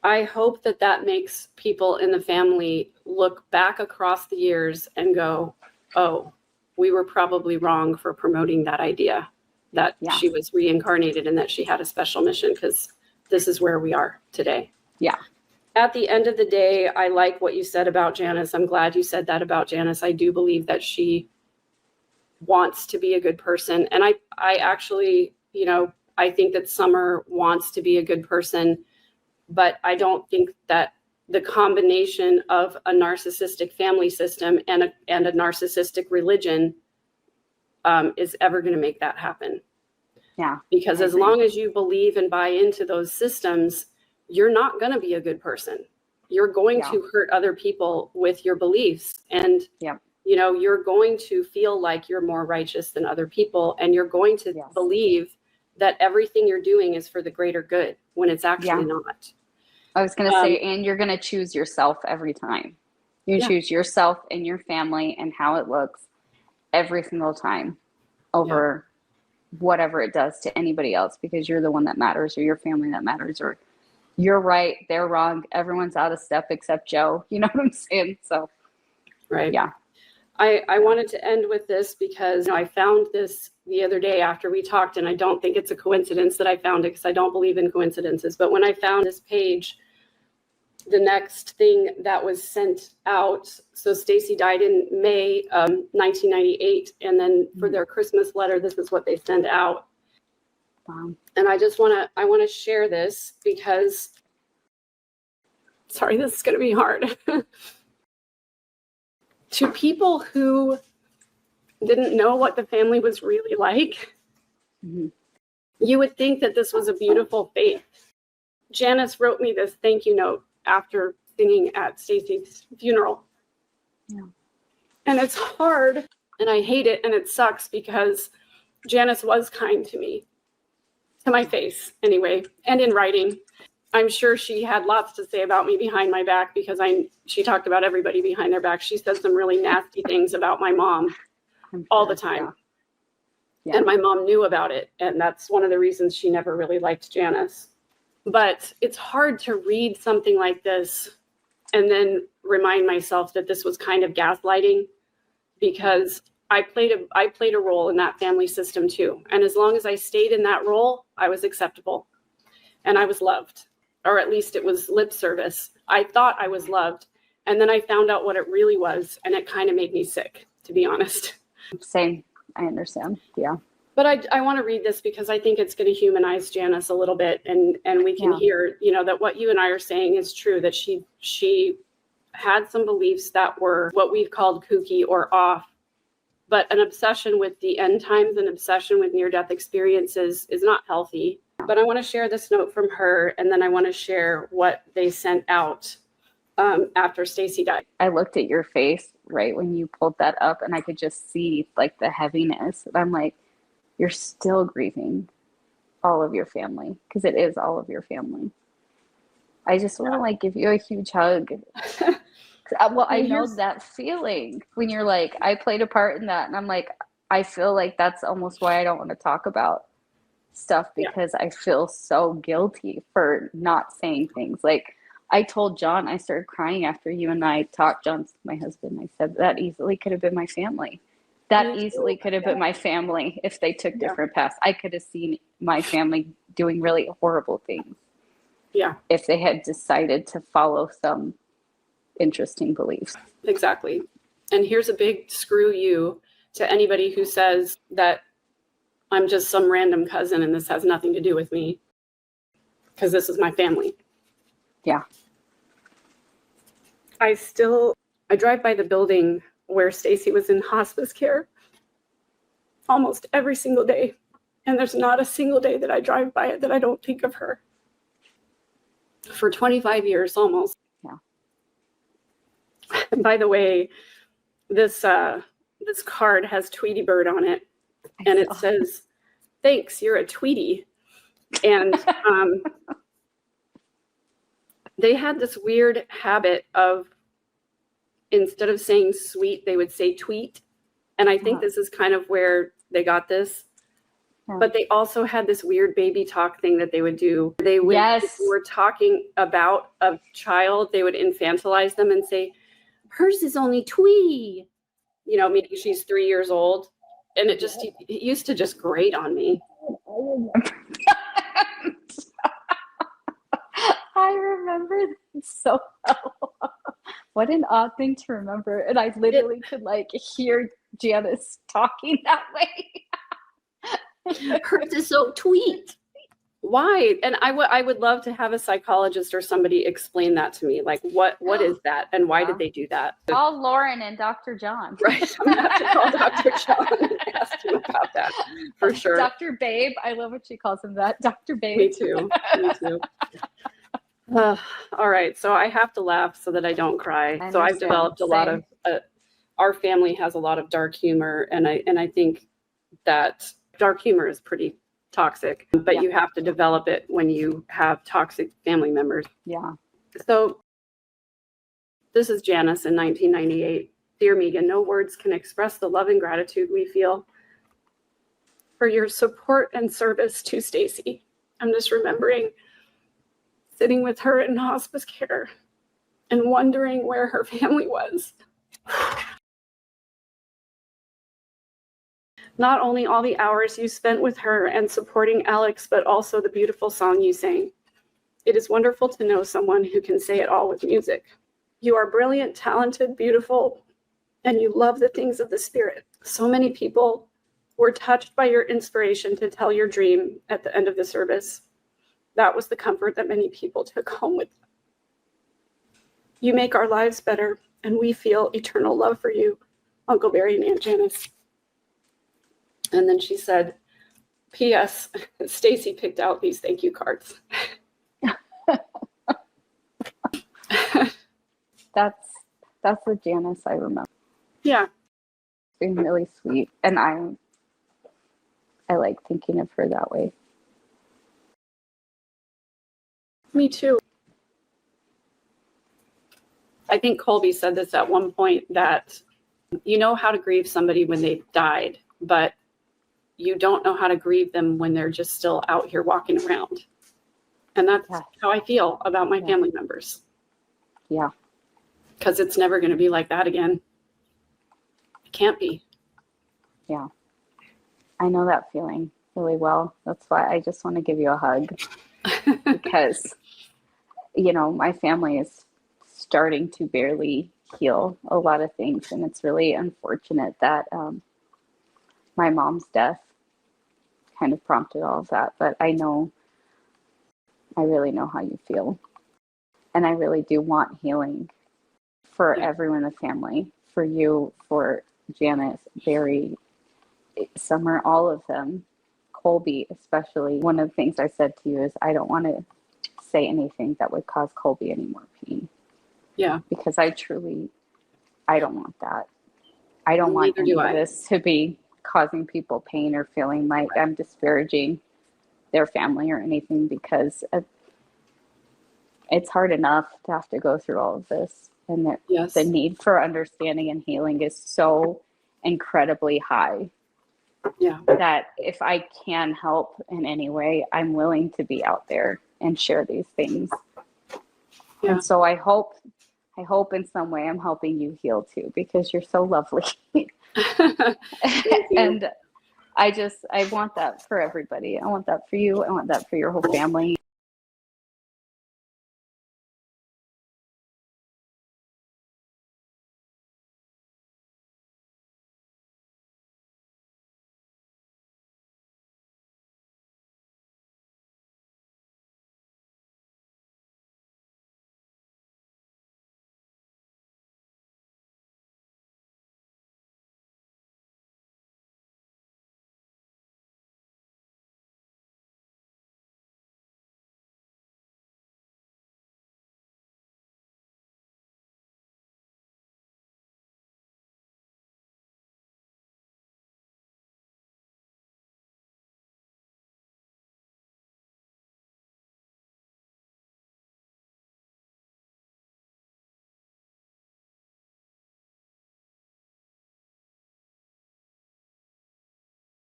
I hope that makes people in the family look back across the years and go, oh, we were probably wrong for promoting that idea that she was reincarnated and that she had a special mission, because this is where we are today. Yeah. At the end of the day, I like what you said about Janice. I'm glad you said that about Janice. I do believe that she wants to be a good person. And I actually, I think that Summer wants to be a good person, but I don't think that the combination of a narcissistic family system and a narcissistic religion is ever going to make that happen. Yeah. Because as long as you believe and buy into those systems, you're not going to be a good person. You're going to hurt other people with your beliefs. And, you're going to feel like you're more righteous than other people. And you're going to believe that everything you're doing is for the greater good when it's actually not. I was going to say, and you're going to choose yourself every time. You choose yourself and your family and how it looks every single time over whatever it does to anybody else, because you're the one that matters, or your family that matters, or you're right, they're wrong, everyone's out of step except Joe. You know what I'm saying? So, Right. yeah. I wanted to end with this because I found this the other day after we talked, and I don't think it's a coincidence that I found it, because I don't believe in coincidences. But when I found this page, the next thing that was sent out, so Stacy died in May 1998, and then for their Christmas letter, this is what they sent out. Wow. And I want to share this because, sorry, this is going to be hard. To people who didn't know what the family was really like, you would think that this was a beautiful faith. Janice wrote me this thank you note after singing at Stacy's funeral. Yeah. And it's hard, and I hate it, and it sucks, because Janice was kind to me, to my face anyway, and in writing. I'm sure she had lots to say about me behind my back, because she talked about everybody behind their back. She said some really nasty things about my mom all the time. Yeah. And my mom knew about it. And that's one of the reasons she never really liked Janice. But it's hard to read something like this and then remind myself that this was kind of gaslighting, because I played a role in that family system too. And as long as I stayed in that role, I was acceptable and I was loved. Or at least it was lip service. I thought I was loved. And then I found out what it really was. And it kind of made me sick, to be honest. Same. I understand. Yeah. But I want to read this because I think it's going to humanize Janice a little bit. And we can hear, that what you and I are saying is true, that she had some beliefs that were what we've called kooky or off. But an obsession with the end times, an obsession with near-death experiences is not healthy. But I want to share this note from her, and then I want to share what they sent out after Stacy died. I looked at your face right when you pulled that up, and I could just see like the heaviness. And I'm like, you're still grieving all of your family, because it is all of your family. I just want to like give you a huge hug. Well, I know that feeling when you're like, I played a part in that, and I'm like, I feel like that's almost why I don't want to talk about stuff, because I feel so guilty for not saying things. Like I told John, I started crying after you and I talked. John's my husband. I said that easily could have been my family. That easily could have been my family if they took different paths. I could have seen my family doing really horrible things. Yeah. If they had decided to follow some interesting beliefs. Exactly. And here's a big screw you to anybody who says that I'm just some random cousin and this has nothing to do with me, because this is my family. Yeah. I drive by the building where Stacy was in hospice care almost every single day. And there's not a single day that I drive by it that I don't think of her. For 25 years almost. Yeah. And by the way, this card has Tweety Bird on it. And it says, "Thanks, you're a Tweety." And they had this weird habit of, instead of saying sweet, they would say tweet. And I think this is kind of where they got this. Yeah. But they also had this weird baby talk thing that they would do. They would, if we were talking about a child, they would infantilize them and say, "Hers is only twee," meaning she's 3 years old. And it used to just grate on me. I remember that so well. What an odd thing to remember. And I literally could like hear Janice talking that way. Hers is so tweet. Why? And I would love to have a psychologist or somebody explain that to me. Like, what is that? And why did they do that? Call Lauren and Dr. John. Right. I'm going to have to call Dr. John and ask him about that for sure. Dr. Babe. I love what she calls him that. Dr. Babe. Me too. All right. So I have to laugh so that I don't cry. So I've developed a lot of, our family has a lot of dark humor. And I think that dark humor is pretty toxic, but you have to develop it when you have toxic family members. Yeah. So this is Janice in 1998. "Dear Megan, no words can express the love and gratitude we feel for your support and service to Stacy. I'm just remembering sitting with her in hospice care and wondering where her family was. Not only all the hours you spent with her and supporting Alex, but also the beautiful song you sang. It is wonderful to know someone who can say it all with music. You are brilliant, talented, beautiful, and you love the things of the Spirit. So many people were touched by your inspiration to tell your dream at the end of the service. That was the comfort that many people took home with them. You make our lives better, and we feel eternal love for you, Uncle Barry and Aunt Janice. And then she said, P.S. Stacy picked out these thank you cards. That's the Janice I remember. Yeah. Being really sweet. And I like thinking of her that way. Me too. I think Colby said this at one point, that you know how to grieve somebody when they've died, but you don't know how to grieve them when they're just still out here walking around. And that's how I feel about my family members. Yeah. Because it's never going to be like that again. It can't be. Yeah. I know that feeling really well. That's why I just want to give you a hug. Because, you know, my family is starting to barely heal a lot of things. And it's really unfortunate that my mom's death kind of prompted all of that. But I really know how you feel. And I really do want healing for everyone in the family, for you, for Janice, Barry, Summer, all of them, Colby especially. One of the things I said to you is I don't want to say anything that would cause Colby any more pain. Yeah. Because I don't want that. I don't want any of this to be causing people pain or feeling like I'm disparaging their family or anything, because it's hard enough to have to go through all of this. And the need for understanding and healing is so incredibly high. Yeah. That if I can help in any way, I'm willing to be out there and share these things. Yeah. And so I hope in some way I'm helping you heal too, because you're so lovely. And I want that for everybody. I want that for you. I want that for your whole family.